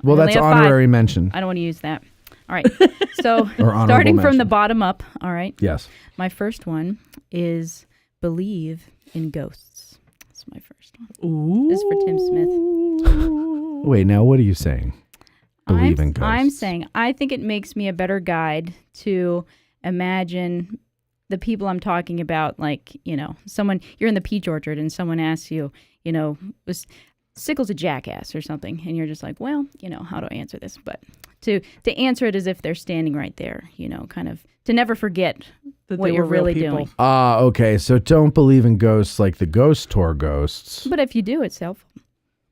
Well, that's honorary mention. I don't want to use that. All right. So mention. starting from the bottom up, all right? Yes. My first one is believe in ghosts. That's my first one. Ooh. This is for Tim Smith. Wait, now what are you saying? Believe in ghosts. I'm saying I think it makes me a better guide to imagine the people I'm talking about, like, someone, you're in the peach orchard and someone asks you, was Sickles a jackass or something? And you're just like, well, how do I answer this? But to answer it as if they're standing right there, kind of to never forget that what you're really doing. Okay. So don't believe in ghosts like the ghost tour ghosts. But if you do, it's helpful.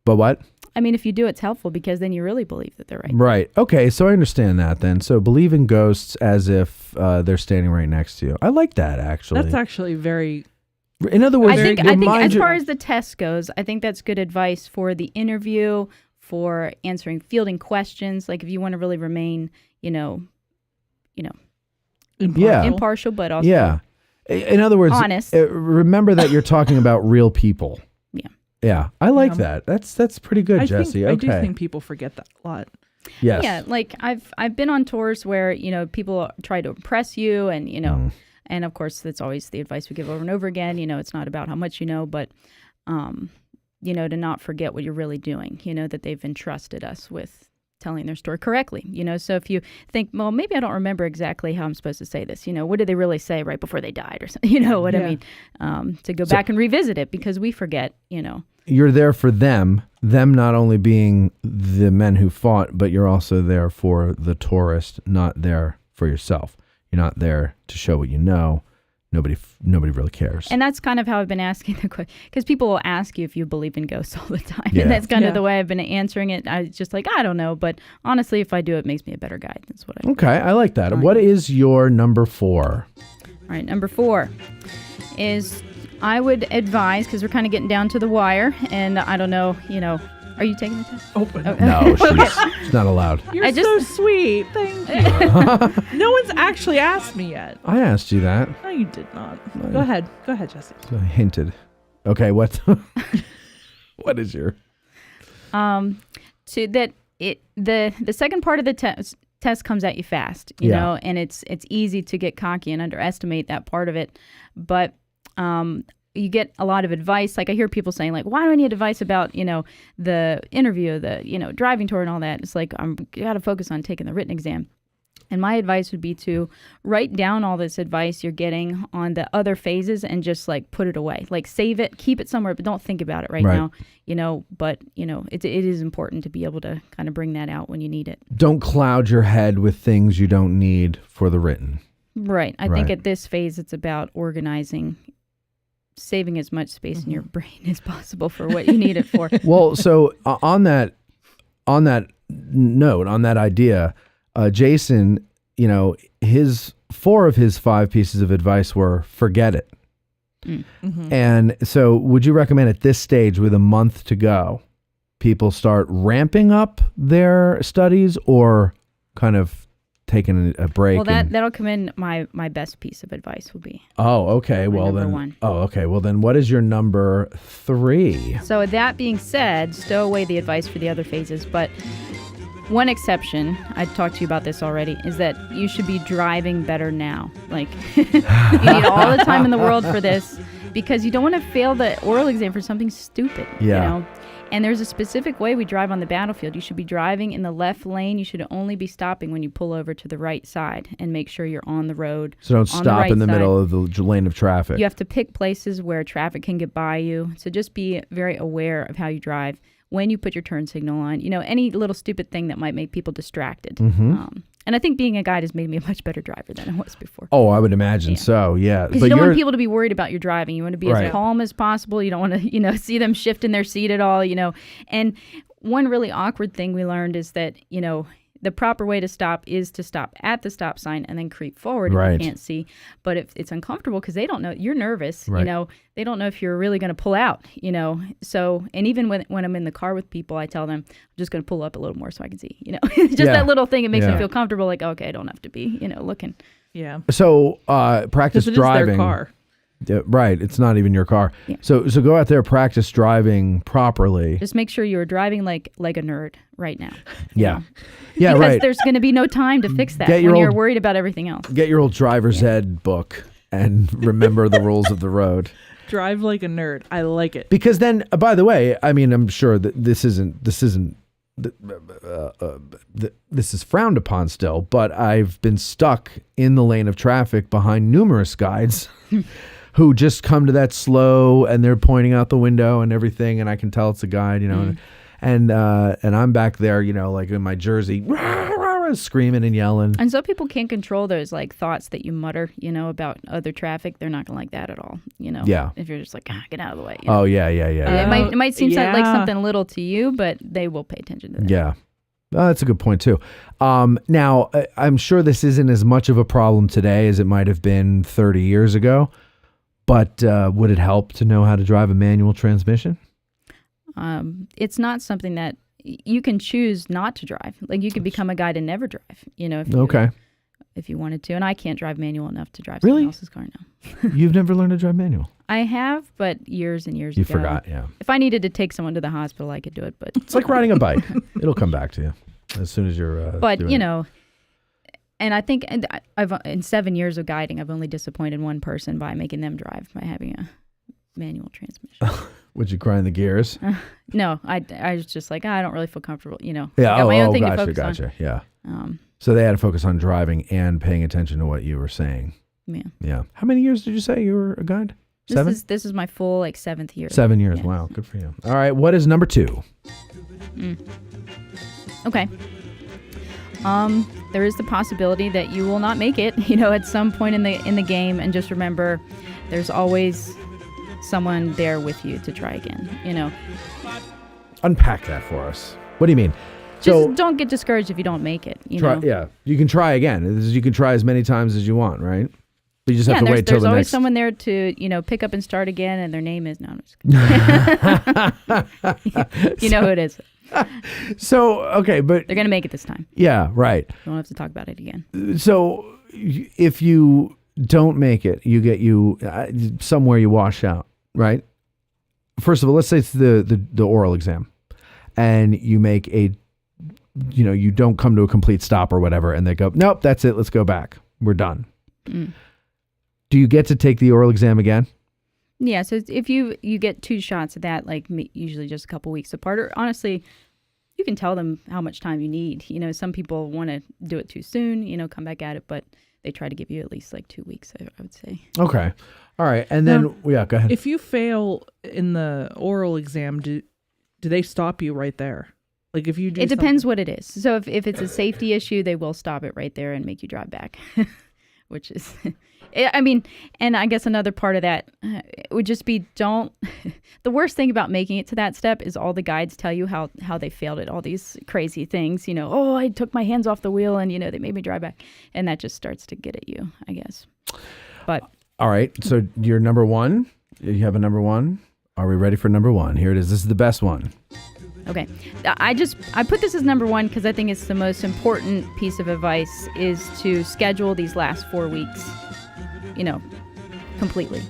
But what? I mean, if you do, it's helpful because then you really believe that they're right. Right. Okay. So I understand that then. So believe in ghosts as if they're standing right next to you. I like that, actually. That's actually very... In other words, I think as far as the test goes, I think that's good advice for the interview, for fielding questions. Like if you want to really remain, impartial, but also in other words, honest. Remember that you're talking about real people. Yeah. Yeah. I like that. That's pretty good, Jessie. I do think people forget that a lot. Yes. Yeah. Like I've been on tours where, people try to impress you and, and of course that's always the advice we give over and over again. It's not about how much you know, but, to not forget what you're really doing, that they've entrusted us with telling their story correctly, so if you think, well, maybe I don't remember exactly how I'm supposed to say this, what did they really say right before they died or something, I mean, to go back and revisit it because we forget, You're there for them not only being the men who fought, but you're also there for the tourist, not there for yourself. You're not there to show what you know. Nobody really cares. And that's kind of how I've been asking the question, because people will ask you if you believe in ghosts all the time. Yeah. And that's kind of the way I've been answering it. I was just like, I don't know. But honestly, if I do, it makes me a better guide. That's what I Okay, I like that. What is your number 4? All right, number 4 is I would advise, because we're kind of getting down to the wire, and I don't know, are you taking the test? No, she's not allowed. You're so sweet. Thank you. No one's actually asked me yet. I asked you that. No, you did not. Go ahead, Jessie. I hinted. Okay, what? What is your? The second part of the test comes at you fast, you know, and it's easy to get cocky and underestimate that part of it, but you get a lot of advice. Like I hear people saying, like, why do I need advice about, the interview, the, driving tour and all that? It's like, you got to focus on taking the written exam. And my advice would be to write down all this advice you're getting on the other phases and just like put it away, like save it, keep it somewhere, but don't think about it right now, but it is important to be able to kind of bring that out when you need it. Don't cloud your head with things you don't need for the written. Right. I think at this phase, it's about organizing, saving as much space in your brain as possible for what you need it for. Well, so on that note, on that idea, Jason, his 4 of his 5 pieces of advice were forget it. Mm-hmm. And so would you recommend at this stage with a month to go, people start ramping up their studies or kind of taking a break? Well, that'll come in my best piece of advice will be. Oh, okay. Well, number then. one. Oh, okay. Well, then what is your number 3? So that being said, stow away the advice for the other phases, but one exception, I talked to you about this already, is that you should be driving better now. Like, you need all the time in the world for this because you don't want to fail the oral exam for something stupid. Yeah. You know? And there's a specific way we drive on the battlefield. You should be driving in the left lane. You should only be stopping when you pull over to the right side and make sure you're on the road. So don't on stop the right in the side. middle of the lane of traffic. You have to pick places where traffic can get by you. So just be very aware of how you drive when you put your turn signal on. You know, any little stupid thing that might make people distracted. Mhm. And I think being a guide has made me a much better driver than I was before. Oh, I would imagine so, yeah. Because you don't want people to be worried about your driving. You want to be Right. as calm as possible. You don't want to, see them shift in their seat at all, And one really awkward thing we learned is that, the proper way to stop is to stop at the stop sign and then creep forward Right. if you can't see. But if it's uncomfortable because they don't know, you're nervous, Right. they don't know if you're really going to pull out, So, and even when I'm in the car with people, I tell them, I'm just going to pull up a little more so I can see, Just Yeah. that little thing, it makes Yeah. me feel comfortable, like, okay, I don't have to be, looking. Yeah. So practice 'Cause it is driving. their car. Yeah, right. It's not even your car. Yeah. So go out there, practice driving properly. Just make sure you're driving like a nerd right now. Yeah. Yeah, because right. there's going to be no time to fix that Get your when you're old- worried about everything else. Get your old driver's ed book and remember the rules of the road. Drive like a nerd. I like it. Because then, by the way, I mean, I'm sure that this isn't this is frowned upon still, but I've been stuck in the lane of traffic behind numerous guides who just come to that slow and they're pointing out the window and everything, and I can tell it's a guide, and I'm back there, like in my jersey, screaming and yelling. And so people can't control those like thoughts that you mutter, about other traffic. They're not going to like that at all, Yeah. If you're just like, get out of the way. Oh yeah. It might seem like yeah. something little to you, but they will pay attention to that. Yeah. Oh, that's a good point too. Now, I'm sure this isn't as much of a problem today as it might have been 30 years ago, but would it help to know how to drive a manual transmission? It's not something that you can choose not to drive. Like you could become a guide and never drive, if you wanted to. And I can't drive manual enough to drive Really? someone else's car now. You've never learned to drive manual? I have, but years and years You ago. forgot, yeah. If I needed to take someone to the hospital, I could do it, but It's like riding a bike. It'll come back to you as soon as you're but doing it. and I think I've in 7 years of guiding, I've only disappointed one person by making them drive by having a manual transmission. Would you grind the gears? No, I was just like, I don't really feel comfortable, Yeah, I got my own thing to gotcha, focus gotcha. Yeah. on. So they had to focus on driving and paying attention to what you were saying. Yeah. Yeah. How many years did you say you were a guide? 7? This is my full 7th year. 7 years. Yeah. Wow. Good for you. All right. What is number 2? Okay. There is the possibility that you will not make it, at some point in the game, and just remember, there's always someone there with you to try again. Unpack that for us. What do you mean? Just don't get discouraged if you don't make it. You know? Yeah, you can try again. You can try as many times as you want, right? But you just have to wait till there's the always next. someone there to pick up and start again, and their name is no. I'm just kidding. You know who it is. So okay, but They're gonna make it this time. yeah, right. You won't have to talk about it again. So if you don't make it, you somewhere you wash out, right? First of all, let's say it's the oral exam, and you make you don't come to a complete stop or whatever, and they go, nope, that's it, let's go back, we're done. Do you get to take the oral exam again? Yeah, so if you get 2 shots of that, like usually just a couple weeks apart, or honestly, you can tell them how much time you need. Some people want to do it too soon, come back at it, but they try to give you at least like 2 weeks, I would say. Okay. All right. And then, Now, go ahead. If you fail in the oral exam, do they stop you right there? Like if you do It depends what it is. So if it's a safety issue, they will stop it right there and make you drive back, which is, and I guess another part of that would just be the worst thing about making it to that step is all the guides tell you how they failed at all these crazy things, oh, I took my hands off the wheel and, they made me drive back. And that just starts to get at you, I guess. But all right. So your number 1 You have a number one? Are we ready for number one? Here it is. This is the best one. Okay. I put this as number one because I think it's the most important piece of advice is to schedule these last 4 weeks, completely.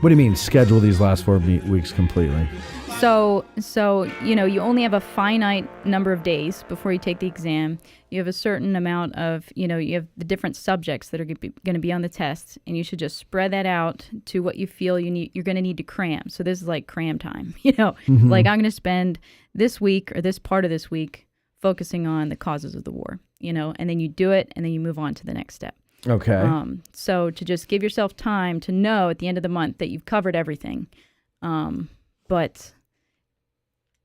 What do you mean, schedule these last 4 weeks completely? So you only have a finite number of days before you take the exam. You have a certain amount of, you have the different subjects that are going to be on the test, and you should just spread that out to what you feel you're going to need to cram. So this is like cram time, Mm-hmm. like I'm going to spend this week or this part of this week focusing on the causes of the war, and then you do it, and then you move on to the next step. Okay. So to just give yourself time to know at the end of the month that you've covered everything,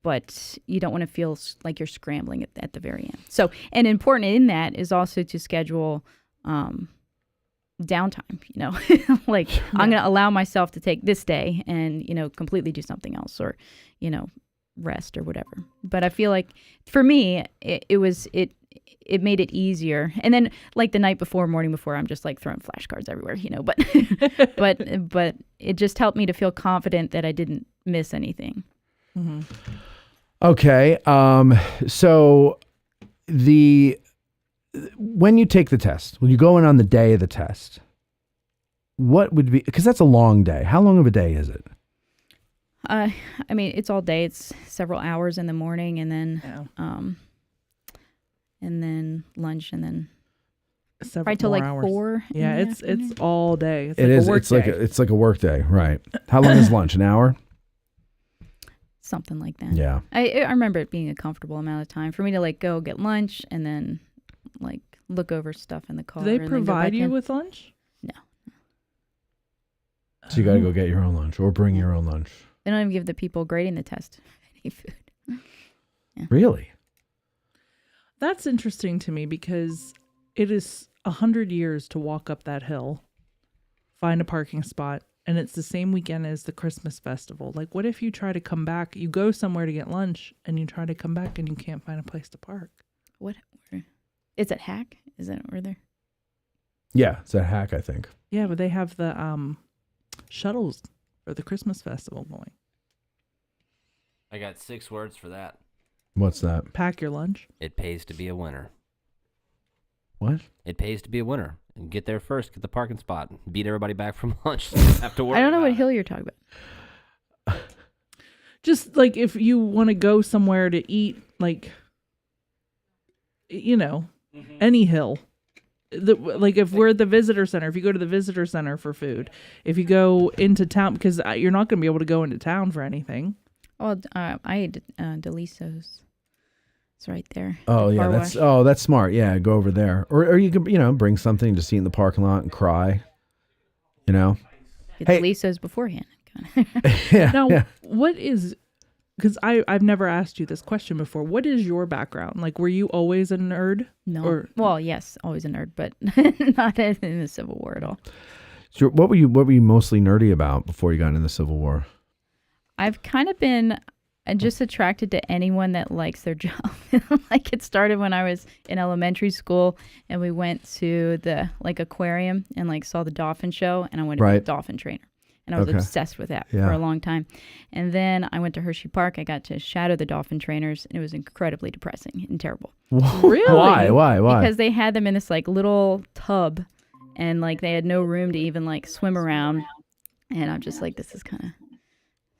but you don't want to feel like you're scrambling at the very end. So, and important in that is also to schedule downtime, like I'm going to allow myself to take this day and, completely do something else or, rest or whatever. But I feel like for me, it made it easier. And then like the night before, morning before, I'm just like throwing flashcards everywhere, but it just helped me to feel confident that I didn't miss anything. Mm-hmm. Okay. So when you take the test, when you go in on the day of the test, what would be, because that's a long day. How long of a day is it? It's all day. It's several hours in the morning and then lunch and then right till like hours. 4. Yeah, it's all day. It's it like is. A work it's day. like a work day, right? How long is lunch? An hour? Something like that. Yeah. I remember it being a comfortable amount of time for me to like go get lunch and then like look over stuff in the car. Do they and then go provide back you in. with lunch? No. So you got to go get your own lunch or bring your own lunch. They don't even give the people grading the test any food. Yeah. Really? That's interesting to me because it is 100 years to walk up that hill, find a parking spot, and it's the same weekend as the Christmas festival. Like, what if you try to come back, you go somewhere to get lunch, and you try to come back and you can't find a place to park? What? Is it Hack? Is that where they're? Yeah, it's a hack, I think. Yeah, but they have the shuttles for the Christmas festival going. I got 6 words for that. What's that? Pack your lunch. It pays to be a winner. What? It pays to be a winner. And get there first, get the parking spot, beat everybody back from lunch. Have to worry. I don't know about what hill you're talking about. Just like if you want to go somewhere to eat, like, any hill. Like if we're at the visitor center, if you go to the visitor center for food, if you go into town, because you're not going to be able to go into town for anything. Oh, I ate Deliso's. It's right there. Oh The yeah, car wash. that's smart. Yeah, go over there, or you could bring something to see in the parking lot and cry. Get Hey. Deliso's beforehand. Yeah. Now, yeah. what is? Because I've never asked you this question before. What is your background? Like, were you always a nerd? No. Well, yes, always a nerd, but not in the Civil War at all. So what were you mostly nerdy about before you got into the Civil War? I've kind of been just attracted to anyone that likes their job. Like it started when I was in elementary school and we went to the aquarium and saw the dolphin show and I wanted to be a dolphin trainer. And I was obsessed with that for a long time. And then I went to Hershey Park. I got to shadow the dolphin trainers and it was incredibly depressing and terrible. Really? Why? Because they had them in this little tub and they had no room to even swim around. And I'm just this is kind of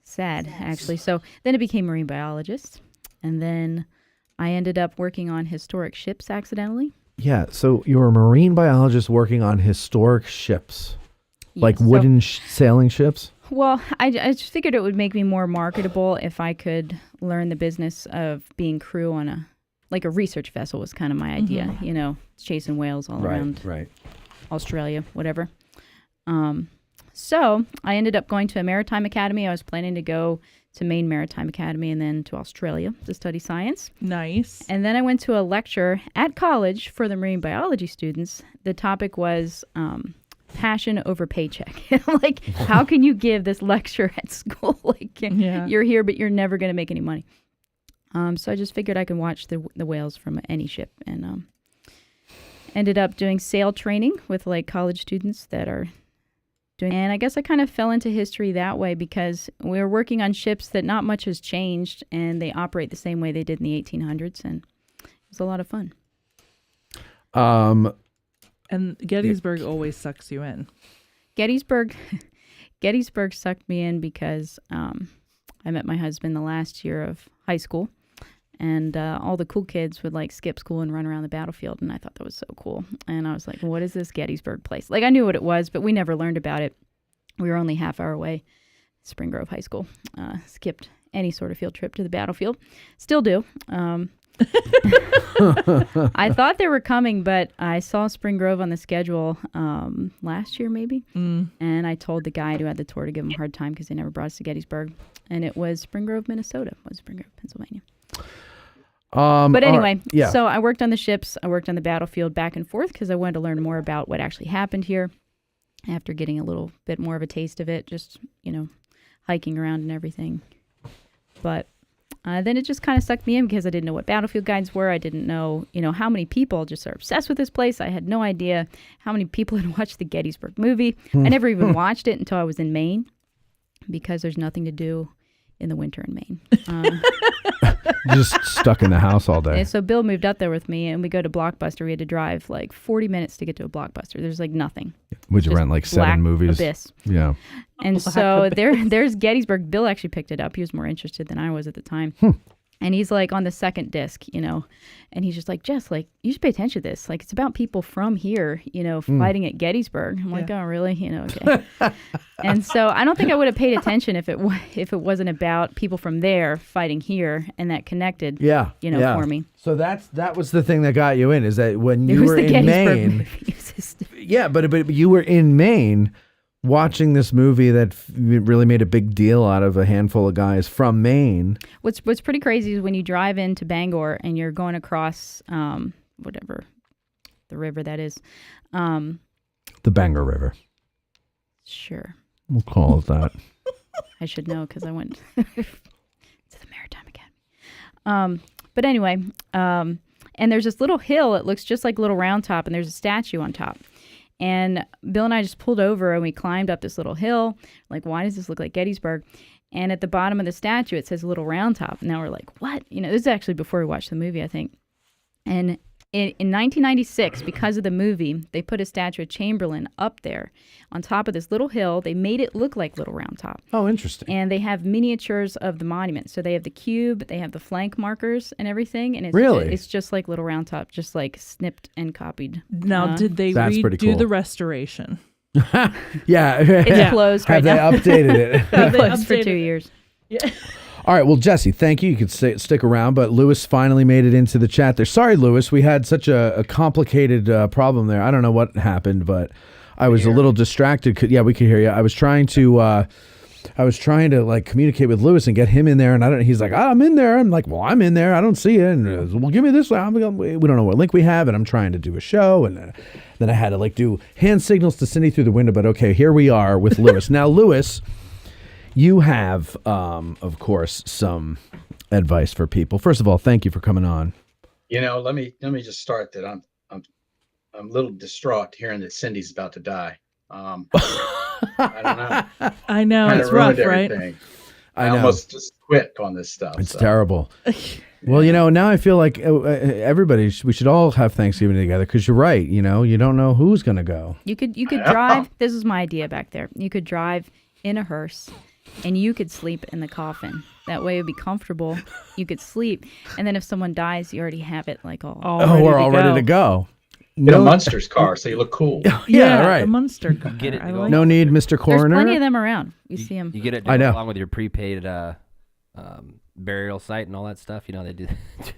sad actually. So then I became a marine biologist and then I ended up working on historic ships accidentally. Yeah, so you were a marine biologist working on historic ships, like Yes, wooden sailing ships? Well, I just figured it would make me more marketable if I could learn the business of being crew on a research vessel was kind of my idea, chasing whales all around Australia, whatever. So I ended up going to a maritime academy. I was planning to go to Maine Maritime Academy and then to Australia to study science. Nice. And then I went to a lecture at college for the marine biology students. The topic was passion over paycheck. How can you give this lecture at school? You're here, but you're never going to make any money. So I just figured I could watch the whales from any ship and ended up doing sail training with college students that are doing. And I guess I kind of fell into history that way because we were working on ships that not much has changed, and they operate the same way they did in the 1800s, and it was a lot of fun. And Gettysburg always sucks you in. Gettysburg sucked me in because I met my husband the last year of high school, and all the cool kids would like skip school and run around the battlefield, and I thought that was so cool. And I was like, what is this Gettysburg place? Like, I knew what it was, but we never learned about it. We were only half hour away, Spring Grove High School. Skipped any sort of field trip to the battlefield. Still do. I thought they were coming, but I saw Spring Grove on the schedule last year maybe, and I told the guide who had the tour to give him a hard time because they never brought us to Gettysburg, and it was Spring Grove, Minnesota. It was Spring Grove, Pennsylvania. But anyway, so I worked on the ships. I worked on the battlefield back and forth because I wanted to learn more about what actually happened here after getting a little bit more of a taste of it, just, hiking around and everything. But then it just kind of sucked me in because I didn't know what battlefield guides were. I didn't know, how many people just are obsessed with this place. I had no idea how many people had watched the Gettysburg movie. I never even watched it until I was in Maine because there's nothing to do in the winter in Maine. Just stuck in the house all day. And so Bill moved up there with me, and we go to Blockbuster. We had to drive like 40 minutes to get to a Blockbuster. There's like nothing. Would you rent like 7 movies? Abyss. Yeah. And so there's Gettysburg. Bill actually picked it up. He was more interested than I was at the time. And he's like on the second disc, and he's just like, Jess, like, you should pay attention to this. Like, it's about people from here, fighting at Gettysburg. I'm like, oh, really? Okay. And so I don't think I would have paid attention if it wasn't about people from there fighting here and that connected, for me. So that was the thing that got you in, is that when you were in Maine. Yeah, but you were in Maine watching this movie that really made a big deal out of a handful of guys from Maine. What's pretty crazy is when you drive into Bangor and you're going across whatever the river that is. The Bangor River. Sure. We'll call it that. I should know because I went to the Maritime Academy. But anyway, and there's this little hill. It looks just like a little round top, and there's a statue on top. And Bill and I just pulled over and we climbed up this little hill. Like, why does this look like Gettysburg? And at the bottom of the statue, it says Little Round Top. And now we're like, what? This is actually before we watched the movie, I think. And in 1996, because of the movie, they put a statue of Chamberlain up there on top of this little hill. They made it look like Little Round Top. Oh, interesting. And they have miniatures of the monument. So they have the cube, they have the flank markers and everything. And it's just like Little Round Top, just like snipped and copied. Now, did they redo the restoration? Yeah. It's closed right now. Have they updated it? It's closed for 2 years. Yeah. All right. Well, Jessie, thank you. You could stick around, but Lewis finally made it into the chat there. Sorry, Lewis. We had such a complicated problem there. I don't know what happened, but I was a little distracted. Yeah, we could hear you. I was trying to like communicate with Lewis and get him in there, and he's like, I'm in there. I'm like, well, I'm in there. I don't see it. And well, give me this. We don't know what link we have, and I'm trying to do a show, and then I had to like do hand signals to Cindy through the window. But okay, here we are with Lewis. Now, Lewis, you have, of course, some advice for people. First of all, thank you for coming on. Let me just start that I'm a little distraught hearing that Cindy's about to die. I don't know. I know, it's rough, right? I almost just quit on this stuff. It's terrible. Well, now I feel like everybody, we should all have Thanksgiving together because you're right. You don't know who's going to go. You could drive. This is my idea back there. You could drive in a hearse. And you could sleep in the coffin. That way it would be comfortable. You could sleep. And then if someone dies, you already have it like all we're all ready to go. Get a Munster's car so you look cool. Yeah, right. A Munster car. Get it. No need, Mr. Coroner. There's plenty of them around. You see them. You get it along with your prepaid burial site and all that stuff. They do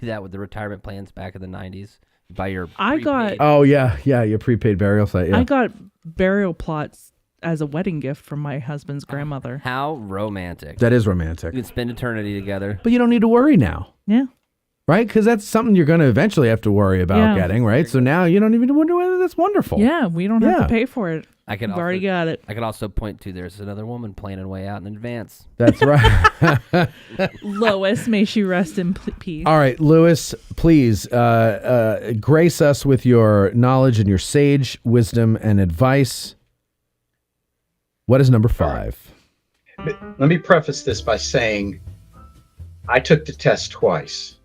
that with the retirement plans back in the 90s. Buy your prepaid. Oh, yeah, your prepaid burial site. Yeah. I got burial plots as a wedding gift from my husband's grandmother. How romantic. That is romantic. You can spend eternity together. But you don't need to worry now. Yeah. Right? Because that's something you're going to eventually have to worry about getting, right? So now you don't even wonder whether that's wonderful. Yeah, we don't have to pay for it. We've already got it. I could also point to there's another woman planning way out in advance. That's right. Lois, may she rest in peace. All right, Lewis, please grace us with your knowledge and your sage wisdom and advice. What is number 5? Let me preface this by saying I took the test twice.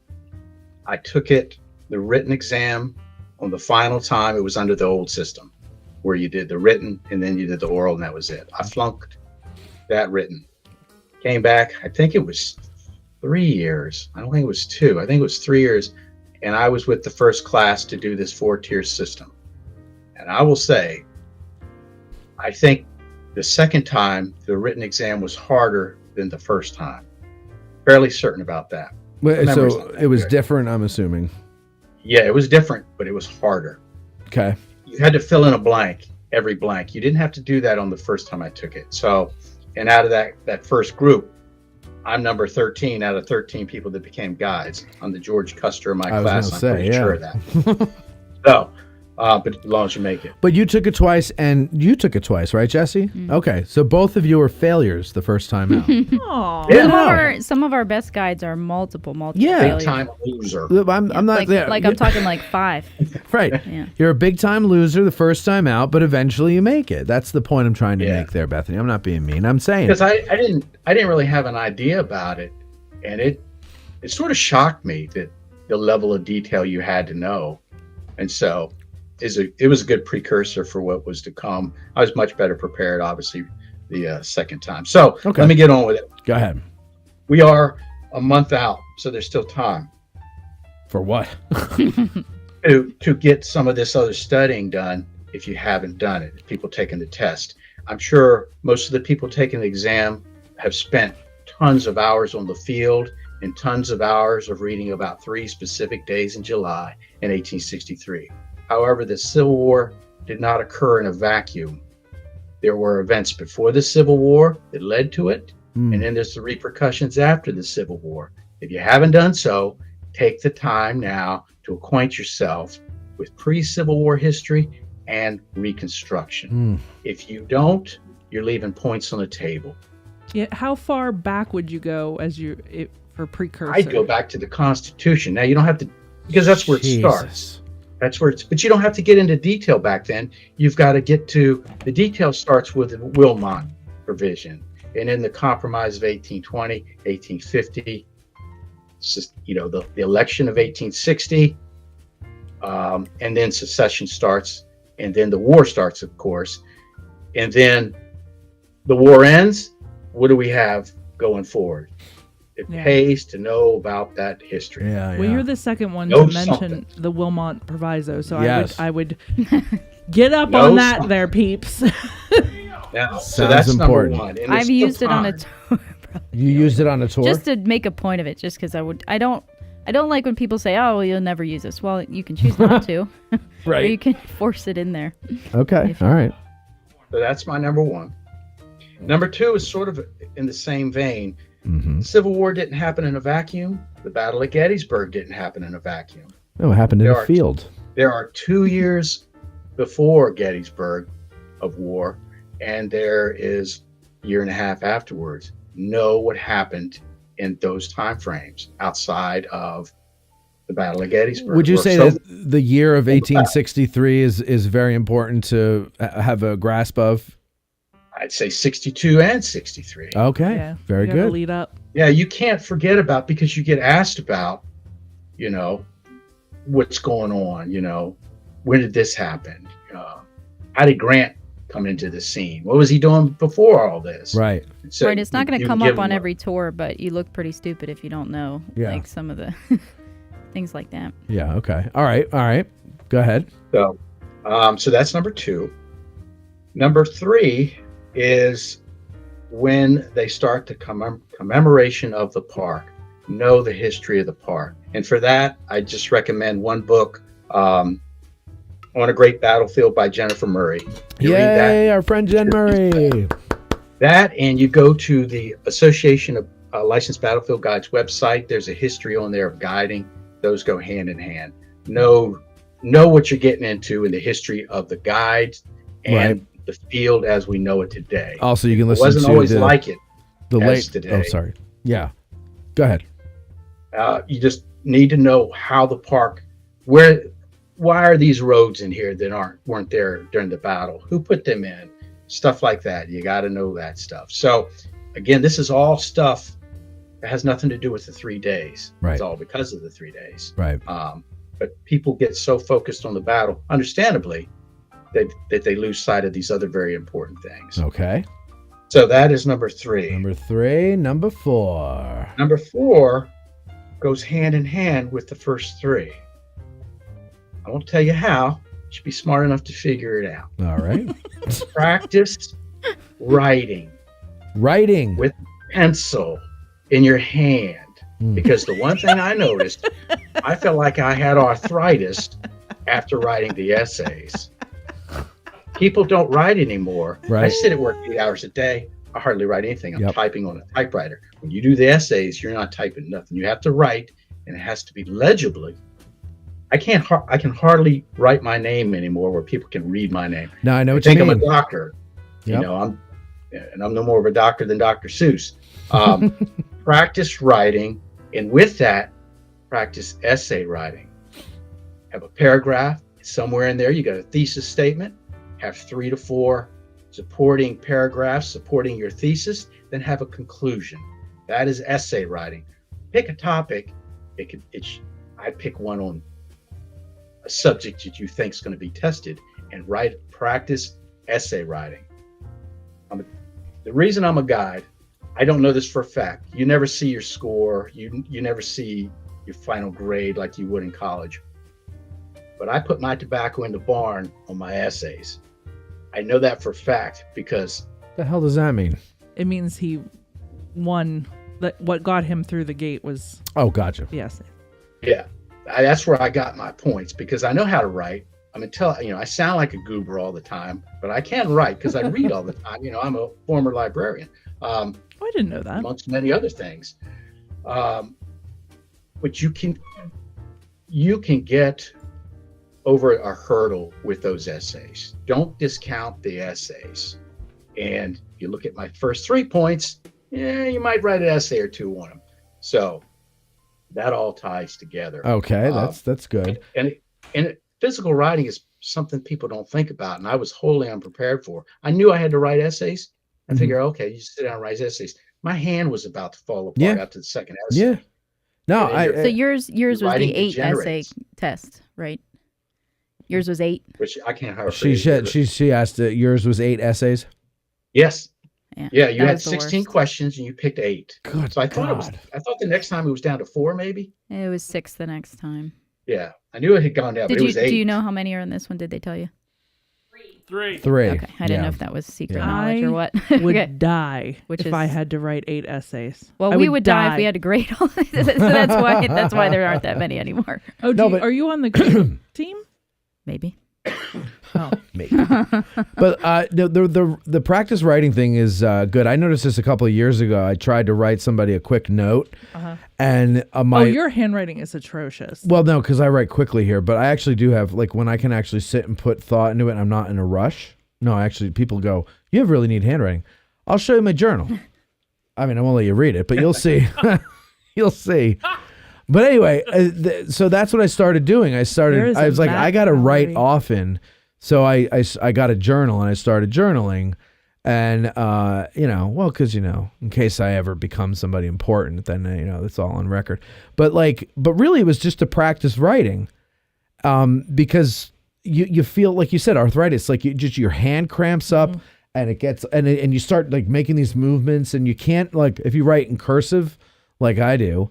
I took it, the written exam, on the final time. It was under the old system where you did the written and then you did the oral, and that was it. I flunked that written. Came back, I think it was 3 years. I don't think it was 2. I think it was 3 years. And I was with the first class to do this 4-tier system. And I will say, I think the second time the written exam was harder than the first time. Fairly certain about that. So it was different, I'm assuming. Yeah, it was different, but it was harder. Okay. You had to fill in a blank, every blank. You didn't have to do that on the first time I took it. So, and out of that first group, I'm number 13 out of 13 people that became guides. I'm the George Custer of my class. I'm pretty sure of that. So, but as long as you make it. But you took it twice, and you took it twice, right, Jessie? Mm-hmm. Okay, so both of you were failures the first time out. Some of our best guides are multiple Yeah. failures. Big time loser. I'm not there. I'm talking like 5. Right. Yeah. You're a big time loser the first time out, but eventually you make it. That's the point I'm trying to make there, Bethany. I'm not being mean. I'm saying because I didn't really have an idea about it, and it sort of shocked me that the level of detail you had to know, and so it was a good precursor for what was to come. I was much better prepared, obviously, the second time. So let me get on with it. Go ahead. We are a month out, so there's still time. For what? to get some of this other studying done if you haven't done it, people taking the test. I'm sure most of the people taking the exam have spent tons of hours on the field and tons of hours of reading about 3 specific days in July in 1863. However, the Civil War did not occur in a vacuum. There were events before the Civil War that led to it, and then there's the repercussions after the Civil War. If you haven't done so, take the time now to acquaint yourself with pre-Civil War history and Reconstruction. If you don't, you're leaving points on the table. Yeah, how far back would you go for precursor? I'd go back to the Constitution. Now you don't have to, because that's where it starts. That's where but you don't have to get into detail back then. You've got to get to, the detail starts with the Wilmot provision. And in the Compromise of 1820, 1850, the election of 1860, and then secession starts, and then the war starts, of course. And then the war ends. What do we have going forward? It pays to know about that history. Well, you're the second one Know to mention something. the Wilmot Proviso, so Yes. I would get up Know on that something. there, peeps. Now, so Sounds that's important. number 1. And I've it's used still it on a time. tour. You used it on a tour? Just to make a point of it, just because I don't like when people say, "Oh, well, you'll never use this." Well, you can choose not to, Right. or you can force it in there. Okay, all right. So that's my number 1. Number 2 is sort of in the same vein. Mm-hmm. The Civil War didn't happen in a vacuum. The Battle of Gettysburg didn't happen in a vacuum. No, it happened in There the are- field. There are 2 years before Gettysburg of war, and there is a year and a half afterwards. Know what happened in those time frames outside of the Battle of Gettysburg. Would you We're say so- that the year of 1863 is very important to have a grasp of? I'd say 62 and 63. Okay, Yeah, very you gotta good. Lead up. Yeah, you can't forget about, because you get asked about, what's going on, when did this happen? How did Grant come into the scene? What was he doing before all this? Right. So Right, it's not going you to come give up on them every tour, but you look pretty stupid if you don't know, Yeah. some of the things like that. Yeah, okay. All right. Go ahead. So that's number 2. Number 3 is when they start the commemoration of the park. Know the history of the park. And for that, I just recommend one book, On a Great Battlefield by Jennifer Murray. You read that. Yay, our friend Jen Murray. That, and you go to the Association of Licensed Battlefield Guides website. There's a history on there of guiding. Those go hand in hand. Know what you're getting into in the history of the guides and the field as we know it today. Also, you can It listen wasn't to always like it the as late. today. Oh, sorry. Yeah. Go ahead. You just need to know how the park, why are these roads in here that weren't there during the battle? Who put them in? stuff like that. You got to know that stuff. So again, this is all stuff that has nothing to do with the 3 days. Right. It's all because of the 3 days. Right. But people get so focused on the battle, understandably, that they lose sight of these other very important things. Okay. So that is number 3. Number 3. Number 4. Number 4 goes hand in hand with the first 3. I won't tell you how. You should be smart enough to figure it out. All right. Practice writing. Writing. With pencil in your hand. Because the one thing I noticed, I felt like I had arthritis after writing the essays. People don't write anymore. Right. I sit at work 8 hours a day. I hardly write anything. I'm typing on a typewriter. When you do the essays, you're not typing nothing. You have to write, and it has to be legibly. I can hardly write my name anymore where people can read my name. No, I know what you mean. I'm a doctor. Yep. You know, I'm no more of a doctor than Dr. Seuss. Practice writing, and with that, practice essay writing. Have a paragraph somewhere in there. You got a thesis statement. Have 3 to 4 supporting paragraphs supporting your thesis. Then have a conclusion. That is essay writing. Pick a topic. I pick one on a subject that you think is going to be tested, and practice essay writing. The reason I'm a guide, I don't know this for a fact. You never see your score. You never see your final grade like you would in college. But I put my tobacco in the barn on my essays. I know that for a fact because... The hell does that mean? It means he won. What got him through the gate was... Oh, gotcha. Yes. Yeah. That's where I got my points because I know how to write. I sound like a goober all the time, but I can write because I read all the time. I'm a former librarian. I didn't know that. Amongst many other things. But you can get over a hurdle with those essays. Don't discount the essays. And you look at my first 3 points, you might write an essay or 2 on them. So that all ties together. Okay, that's good. And physical writing is something people don't think about, and I was wholly unprepared for. I knew I had to write essays. I figure, okay, you sit down and write essays. My hand was about to fall apart after the second essay. Yeah. No, so yours was the 8 essay degenerates. test, right? Yours was 8. Which I can't hardly. She asked yours was 8 essays. Yes. Yeah, you that had was the 16 worst. questions and you picked 8. Good so I thought the next time it was down to 4, maybe. It was 6 the next time. Yeah, I knew it had gone down, but it was 8. Do you know how many are in this one? Did they tell you? 3. Okay, I didn't know if that was secret knowledge or what. Would die Which if is- I had to write 8 essays. Well, we would die if we had to grade all this. So that's why there aren't that many anymore. Oh, are you on the grade team? Maybe. Oh, maybe. But the practice writing thing is good. I noticed this a couple of years ago. I tried to write somebody a quick note, and your handwriting is atrocious. Well, no, because I write quickly here, but I actually do have when I can actually sit and put thought into it. And I'm not in a rush. No, actually, people go, "You have really neat handwriting." I'll show you my journal. I mean, I won't let you read it, but you'll see. You'll see. But anyway, so that's what I started doing. I was like, I got to write often. So I got a journal and I started journaling. And, because, in case I ever become somebody important, then, it's all on record. But really it was just to practice writing. Because you feel, like you said, arthritis, like your hand cramps up and it gets, and you start like making these movements and you can't, like, if you write in cursive, like I do,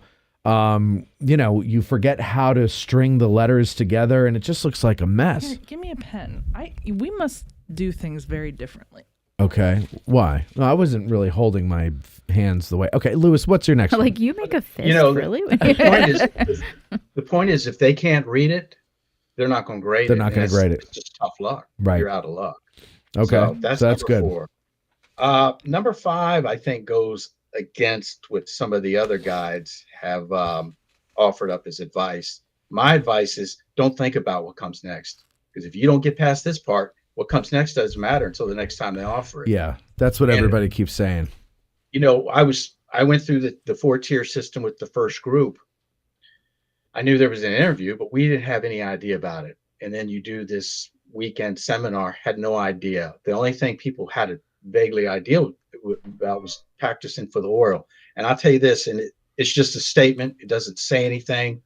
you forget how to string the letters together and it just looks like a mess. Here, give me a pen. We must do things very differently. Okay. Why? No, I wasn't really holding my hands the way. Okay, Lewis, what's your next one? Like you make a fist, really? The point is, if they can't read it, they're not going to grade it. They're not going to grade it. It's just tough luck. Right. You're out of luck. Okay. So that's good. 4. Number 5, I think, goes against what some of the other guides have offered up as advice. My advice is don't think about what comes next, because if you don't get past this part, what comes next doesn't matter until the next time they offer it. Yeah, that's what everybody keeps saying. I went through the 4-tier system with the first group. I knew there was an interview, but we didn't have any idea about it. And then you do this weekend seminar had no idea. The only thing people had a vaguely idea about was practicing for the oral. And I'll tell you this, and it's just a statement. It doesn't say anything.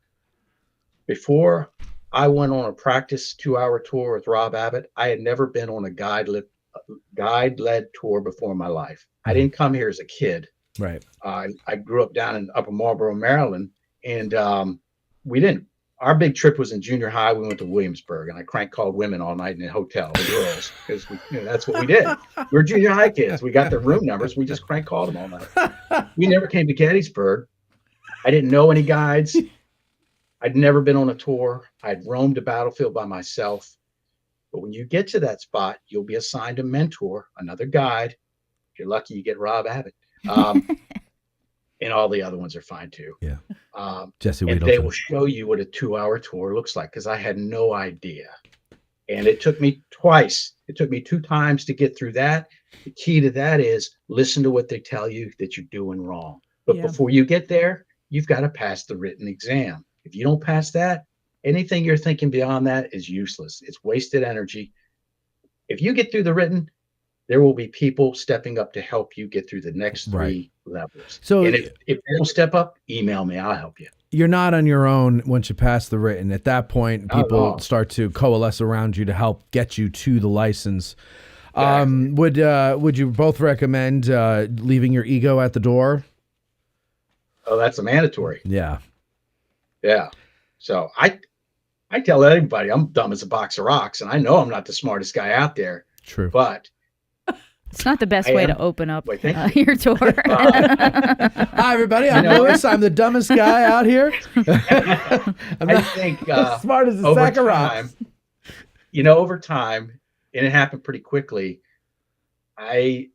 Before I went on a practice 2-hour tour with Rob Abbott, I had never been on a guide-led tour before in my life. I didn't come here as a kid. Right. I grew up down in Upper Marlboro, Maryland, and we didn't. Our big trip was in junior high. We went to Williamsburg, and I crank called women all night in a hotel, the girls, because that's what we did. We're junior high kids. We got their room numbers. We just crank called them all night. We never came to Gettysburg. I didn't know any guides. I'd never been on a tour. I'd roamed the battlefield by myself. But when you get to that spot, you'll be assigned a mentor, another guide. If you're lucky, you get Rob Abbott. And all the other ones are fine too. Yeah. Jessie and Wheedleton. they will show you what a 2-hour tour looks like, because I had no idea. And it took me twice. It took me 2 times to get through that. The key to that is listen to what they tell you that you're doing wrong. But before you get there, you've got to pass the written exam. If you don't pass that, anything you're thinking beyond that is useless. It's wasted energy. If you get through the written, there will be people stepping up to help you get through the next 3 levels. So, and if they don't step up, email me. I'll help you. You're not on your own once you pass the written. At that point, people start to coalesce around you to help get you to the license. Exactly. Would you both recommend leaving your ego at the door? Oh, that's a mandatory. Yeah. Yeah. So I tell everybody I'm dumb as a box of rocks, and I know I'm not the smartest guy out there. True. But it's not the best way to open up your tour. Hi, everybody. I'm Lewis. I'm the dumbest guy out here. I'm I think as smart as a sack of rocks. Over time, and it happened pretty quickly, I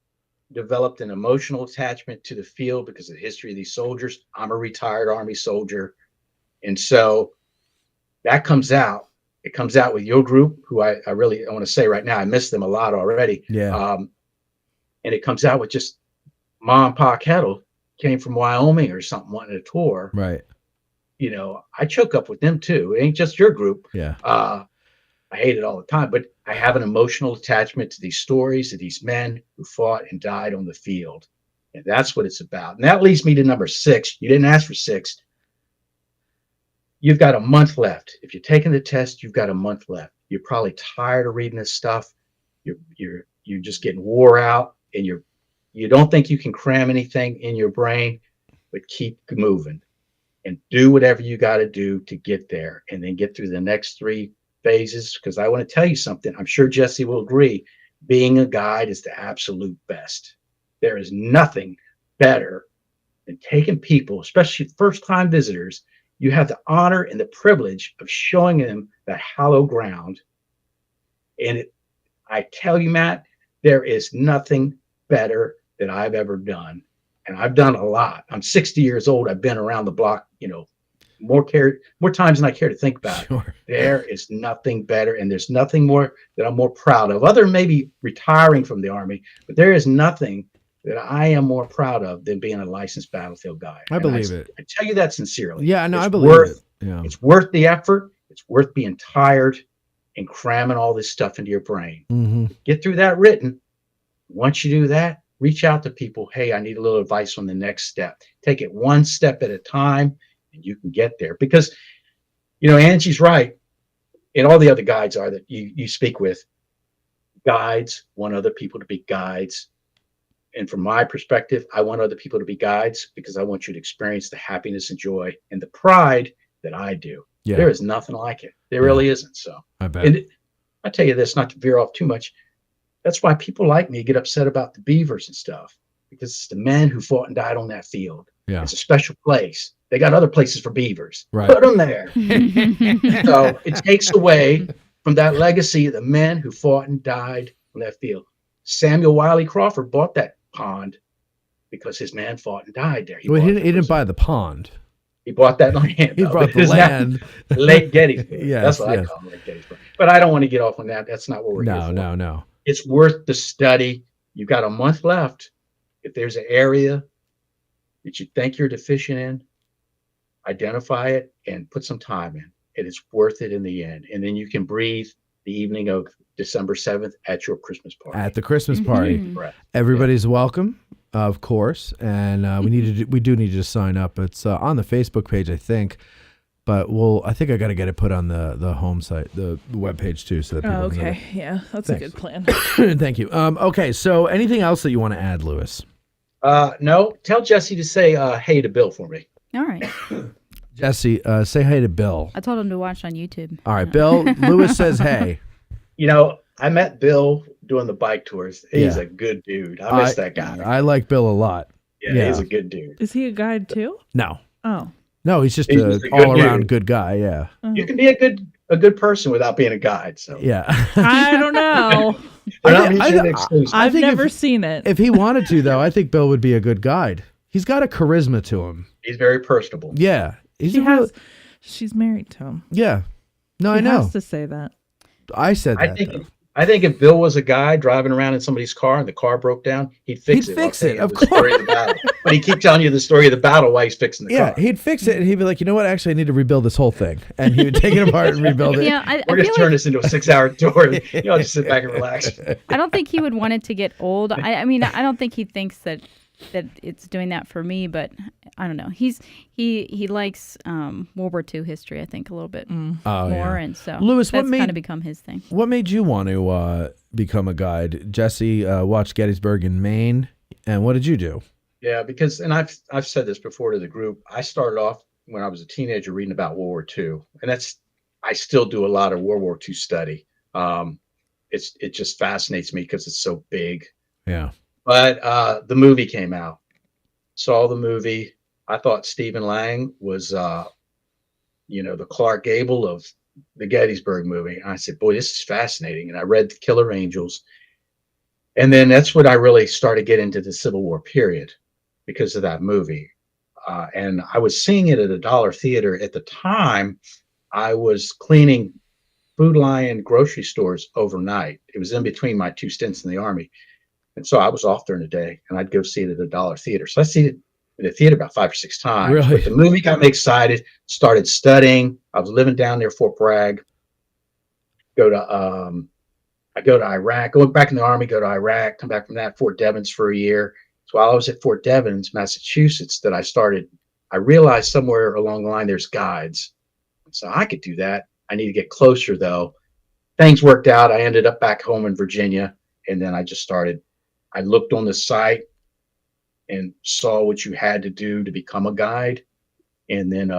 developed an emotional attachment to the field because of the history of these soldiers. I'm a retired Army soldier. And so that comes out. It comes out with your group, who I really want to say right now, I miss them a lot already. Yeah. And it comes out with just Mom and Pa Kettle came from Wyoming or something, wanting a tour. Right. I choke up with them too. It ain't just your group. Yeah. I hate it all the time, but I have an emotional attachment to these stories of these men who fought and died on the field. And that's what it's about. And that leads me to number 6. You didn't ask for 6. You've got a month left. If you're taking the test, you've got a month left. You're probably tired of reading this stuff. You're just getting wore out, and you don't think you can cram anything in your brain, but keep moving and do whatever you got to do to get there, and then get through the next 3 phases. Because I want to tell you something. I'm sure Jessie will agree. Being a guide is the absolute best. There is nothing better than taking people, especially first-time visitors. You have the honor and the privilege of showing them that hallowed ground. And I tell you, Matt, there is nothing better that I've ever done. And I've done a lot. I'm 60 years old. I've been around the block, more times than I care to think about. Sure. There is nothing better. And there's nothing more that I'm more proud of, other than maybe retiring from the Army. But there is nothing that I am more proud of than being a licensed battlefield guide. I believe it. I tell you that sincerely. Yeah, no, I believe it. Yeah. It's worth the effort. It's worth being tired and cramming all this stuff into your brain. Mm-hmm. Get through that written. Once you do that, reach out to people. Hey, I need a little advice on the next step. Take it one step at a time, and you can get there. Because, Angie's right, and all the other guides are that you speak with. Guides want other people to be guides. And from my perspective, I want other people to be guides because I want you to experience the happiness and joy and the pride that I do. Yeah. There is nothing like it. There really isn't. So I bet. And I tell you this, not to veer off too much. That's why people like me get upset about the beavers and stuff, because it's the men who fought and died on that field. Yeah. It's a special place. They got other places for beavers. Right. Put them there. So it takes away from that legacy of the men who fought and died on that field. Samuel Wiley Crawford bought that pond because his man fought and died there. He didn't buy the pond. He bought that land. He bought the land. Lake Gettysburg. Yes, that's what I call Lake Gettysburg. But I don't want to get off on that. That's not what we're here for. No. It's worth the study. You've got a month left. If there's an area that you think you're deficient in, identify it and put some time in. It is worth it in the end. And then you can breathe the evening of December 7th at your Christmas party. At the Christmas party. Correct. Everybody's welcome, of course, and we do need you to sign up. It's on the Facebook page, I think, but I think I got to get it put on the home site, the web page too, so that people Oh, can okay. Yeah, that's Thanks. a good plan. Thank you. Okay, so anything else that you want to add, Lewis? No, tell Jessie to say hey to Bill for me. All right. Jesse, say hey to Bill. I told him to watch on YouTube. All right, Bill. Lewis says hey. I met Bill doing the bike tours. He's Yeah. a good dude. I miss that guy. I like Bill a lot. Yeah, he's a good dude. Is he a guide too? No. Oh. No, he's just He's an just a good all-around dude. good guy. Yeah. You can be a good person without being a guide. So Yeah. I don't know. They're not mutually exclusive. I've think never if- seen it. If he wanted to, though, I think Bill would be a good guide. He's got a charisma to him. He's very personable. Yeah. She's married to him. Yeah. No, He I know. has to say that. I said I that. think though. I think if Bill was a guy driving around in somebody's car and the car broke down, he'd fix He'd it. while fix it, telling of you the story of the battle. But he keep telling you the story of the battle while he's fixing the Yeah, car. he'd fix it, and he'd be like, you know what? Actually, I need to rebuild this whole thing, and he would take it apart and rebuild it. Yeah, I We're feel just turn like this into a 6-hour tour. I'll just sit back and relax. I don't think he would want it to get old. I mean, I don't think he thinks that it's doing that for me, but I don't know. He likes World War II history, I think, a little bit more, and so Lewis, that's what made kind of become his thing. What made you want to become a guide? Jesse watched Gettysburg in Maine, and what did you do? Yeah, because I've said this before to the group. I started off when I was a teenager reading about World War II, and I still do a lot of World War II study. It just fascinates me because it's so big. Yeah. But the movie came out. Saw the movie. I thought Stephen Lang was, the Clark Gable of the Gettysburg movie. And I said, boy, this is fascinating. And I read The Killer Angels. And then that's when I really started getting into the Civil War period because of that movie. And I was seeing it at a dollar theater. At the time, I was cleaning Food Lion grocery stores overnight. It was in between my 2 stints in the Army. And so I was off during the day, and I'd go see it at a dollar theater. So I see it in the theater about 5 or 6 times. Really? But the movie got me excited, started studying. I was living down near Fort Bragg. I go to Iraq, go back in the Army, go to Iraq, come back from that, Fort Devens for a year. So while I was at Fort Devens, Massachusetts, I realized somewhere along the line there's guides. So I could do that. I need to get closer, though. Things worked out. I ended up back home in Virginia, and then I looked on the site and saw what you had to do to become a guide. And then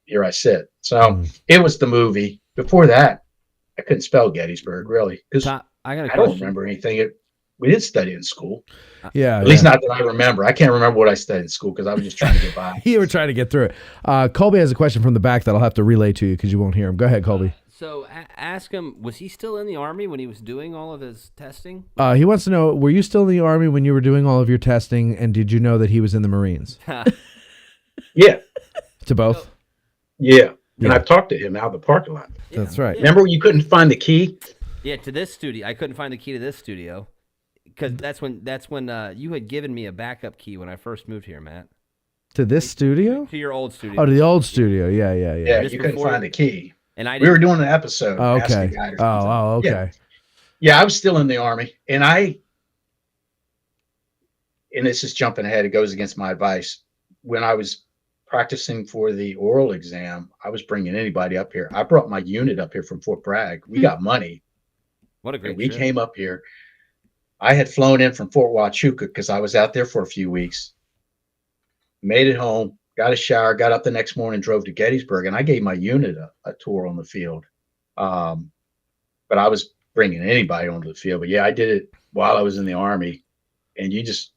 here I sit. So it was the movie. Before that, I couldn't spell Gettysburg, really, because I don't remember anything. We did study in school. Yeah. At least not that I remember. I can't remember what I studied in school because I was just trying to get by. You were trying to get through it. Colby has a question from the back that I'll have to relay to you because you won't hear him. Go ahead, Colby. So ask him, was he still in the Army when he was doing all of his testing? He wants to know, were you still in the Army when you were doing all of your testing, and did you know that he was in the Marines? Yeah. To both? Yeah. And I've talked to him out of the parking lot. That's right. Remember when you couldn't find the key? Yeah, to this studio. I couldn't find the key to this studio because that's when you had given me a backup key when I first moved here, Matt. To this studio? To your old studio. Oh, to the old studio. Yeah. Yeah, you couldn't find the key. And we were doing an episode. Oh, Ask the okay. Guide or something. Oh, okay. Yeah, I was still in the Army, and this is jumping ahead. It goes against my advice. When I was practicing for the oral exam, I was bringing anybody up here. I brought my unit up here from Fort Bragg. We got money. What a great We trip. came up here. I had flown in from Fort Huachuca because I was out there for a few weeks. Made it home, got a shower, got up the next morning, drove to Gettysburg, and I gave my unit a tour on the field. But I was bringing anybody onto the field. But yeah, I did it while I was in the Army. And you just,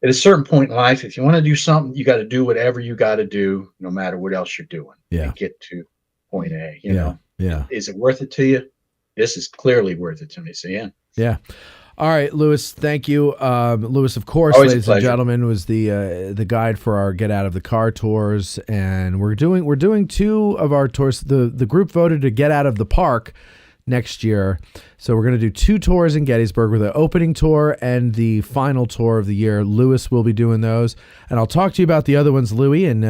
at a certain point in life, if you want to do something, you got to do whatever you got to do, no matter what else you're doing. Yeah. To get to point A. You know, Yeah. is it worth it to you? This is clearly worth it to me. So yeah. Yeah. All right, Lewis, thank you. Lewis, of course, Always a ladies and pleasure. gentlemen, was the guide for our Get Out of the Car tours, and we're doing 2 of our tours. The group voted to Get Out of the Park next year. So we're going to do 2 tours in Gettysburg with the opening tour and the final tour of the year. Lewis will be doing those. And I'll talk to you about the other ones, Louie, and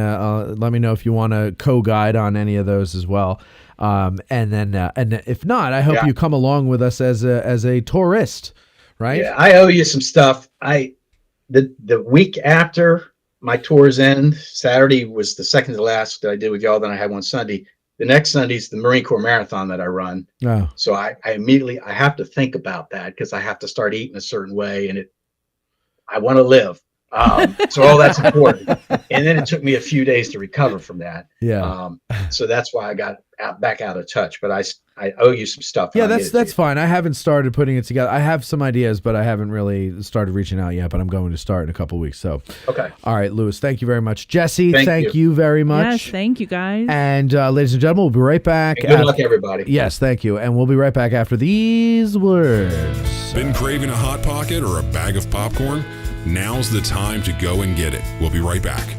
let me know if you want to co-guide on any of those as well. And if not, I hope you come along with us as a tourist, right? Yeah, I owe you some stuff. The week after my tours end, Saturday was the second to last that I did with y'all. Then I had one Sunday. The next Sunday's the Marine Corps Marathon that I run. Oh. So I immediately have to think about that because I have to start eating a certain way, and I want to live. So all that's important. And then it took me a few days to recover from that. Yeah. So that's why I got back out of touch. But I owe you some stuff. Yeah, that's fine. I haven't started putting it together. I have some ideas, but I haven't really started reaching out yet. But I'm going to start in a couple weeks. So okay. All right, Lewis. Thank you very much, Jessie. Thank you you very much. Yes, thank you guys. And ladies and gentlemen, we'll be right back. And good luck, everybody. Yes, thank you. And we'll be right back after these words. Been craving a Hot Pocket or a bag of popcorn? Now's the time to go and get it. We'll be right back.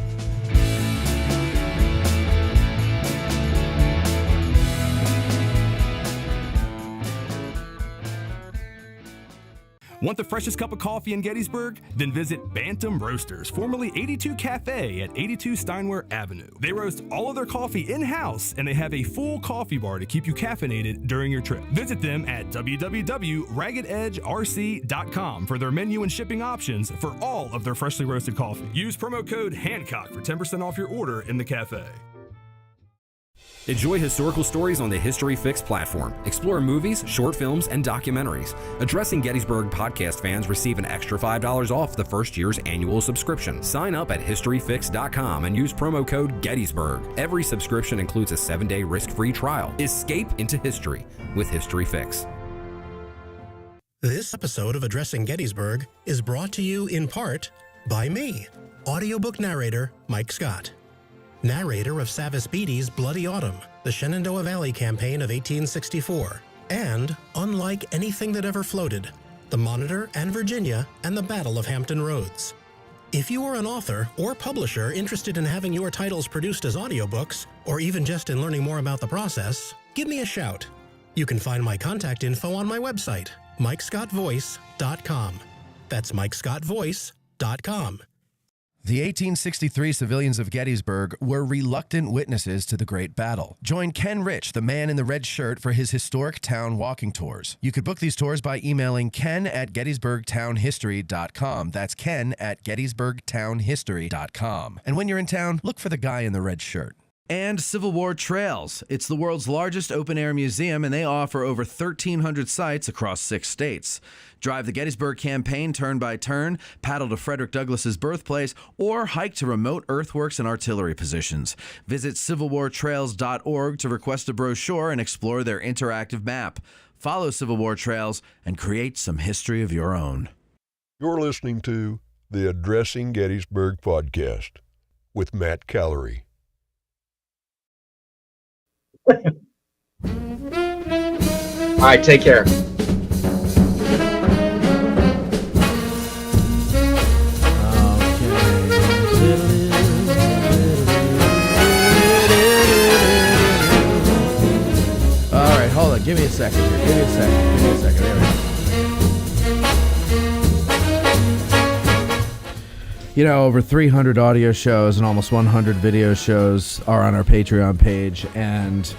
Want the freshest cup of coffee in Gettysburg? Then visit Bantam Roasters, formerly 82 Cafe at 82 Steinway Avenue. They roast all of their coffee in-house, and they have a full coffee bar to keep you caffeinated during your trip. Visit them at www.raggededgerc.com for their menu and shipping options for all of their freshly roasted coffee. Use promo code Hancock for 10% off your order in the cafe. Enjoy historical stories on the History Fix platform. Explore movies, short films, and documentaries. Addressing Gettysburg podcast fans receive an extra $5 off the first year's annual subscription. Sign up at historyfix.com and use promo code Gettysburg. Every subscription includes a 7-day risk-free trial. Escape into history with History Fix. This episode of Addressing Gettysburg is brought to you in part by me, audiobook narrator Mike Scott. Narrator of Savis Beattie's Bloody Autumn, the Shenandoah Valley campaign of 1864, and Unlike Anything That Ever Floated, the Monitor and Virginia and the Battle of Hampton Roads. If you are an author or publisher interested in having your titles produced as audiobooks, or even just in learning more about the process, give me a shout. You can find my contact info on my website, MikeScottVoice.com. That's MikeScottVoice.com. The 1863 civilians of Gettysburg were reluctant witnesses to the Great Battle. Join Ken Rich, the man in the red shirt, for his historic town walking tours. You could book these tours by emailing ken@gettysburgtownhistory.com. That's ken@gettysburgtownhistory.com. And when you're in town, look for the guy in the red shirt. And Civil War Trails. It's the world's largest open-air museum, and they offer over 1,300 sites across 6 states. Drive the Gettysburg campaign turn by turn, paddle to Frederick Douglass's birthplace, or hike to remote earthworks and artillery positions. Visit civilwartrails.org to request a brochure and explore their interactive map. Follow Civil War Trails and create some history of your own. You're listening to the Addressing Gettysburg podcast with Matt Callery. All right, take care. All right, hold on. Give me a second here. Give me a second. There we go. You know, over 300 audio shows and almost 100 video shows are on our Patreon page, and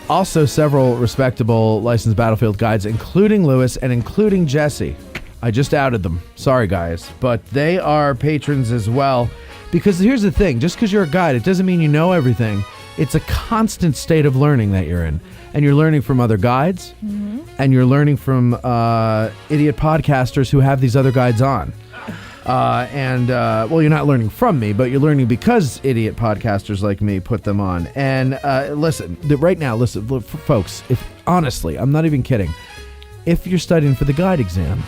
also several respectable licensed battlefield guides, including Lewis and including Jessie. I just outed them. Sorry, guys. But they are patrons as well. Because here's the thing. Just because you're a guide, it doesn't mean you know everything. It's a constant state of learning that you're in. And you're learning from other guides. Mm-hmm. And you're learning from idiot podcasters who have these other guides on. Well, you're not learning from me, but you're learning because idiot podcasters like me put them on. And listen, folks, if honestly, I'm not even kidding. If you're studying for the guide exam,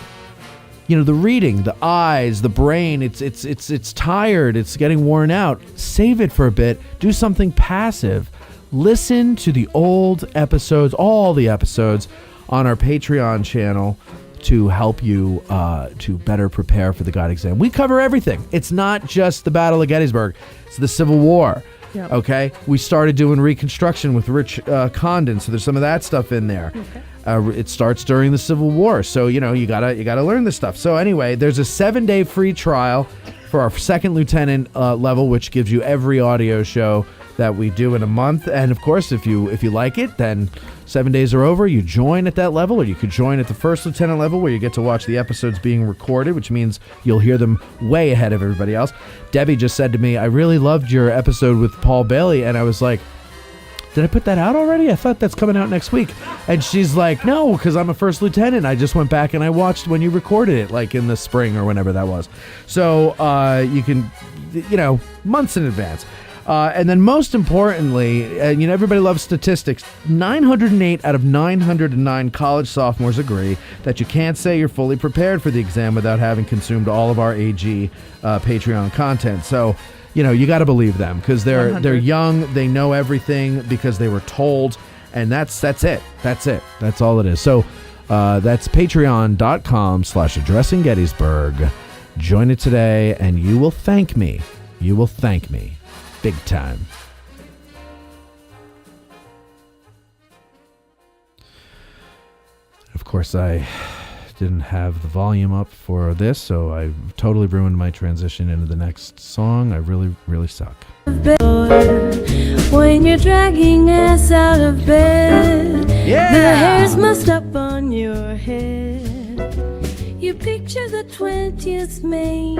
you know, the reading, the eyes, the brain, it's tired, it's getting worn out. Save it for a bit. Do something passive. Listen to the old episodes, all the episodes on our Patreon channel, to help you to better prepare for the guide exam. We cover everything. It's not just the Battle of Gettysburg. It's the Civil War. Yep. Okay, we started doing Reconstruction with Rich Condon, so there's some of that stuff in there. It starts during the Civil War, so you gotta learn this stuff. So anyway, there's a 7-day free trial for our second lieutenant level, which gives you every audio show that we do in a month. And of course, if you like it, then 7 days are over. You join at that level, or you could join at the first lieutenant level, where you get to watch the episodes being recorded, which means you'll hear them way ahead of everybody else. Debbie just said to me, I really loved your episode with Paul Bailey, and I was like, did I put that out already? I thought that's coming out next week. And she's like, no, because I'm a first lieutenant. I just went back and I watched when you recorded it, like in the spring or whenever that was. So you can, months in advance. And then most importantly, everybody loves statistics. 908 out of 909 college sophomores agree that you can't say you're fully prepared for the exam without having consumed all of our AG Patreon content. So, you got to believe them, because they're young, they know everything because they were told, and that's it. That's all it is. So that's patreon.com/addressing Gettysburg. Join it today, and you will thank me. You will thank me. Big time. Of course, I didn't have the volume up for this, so I totally ruined my transition into the next song. I really, really suck. When you're dragging ass out of bed, yeah, the hair's mussed up on your head. You picture the 20th Maine,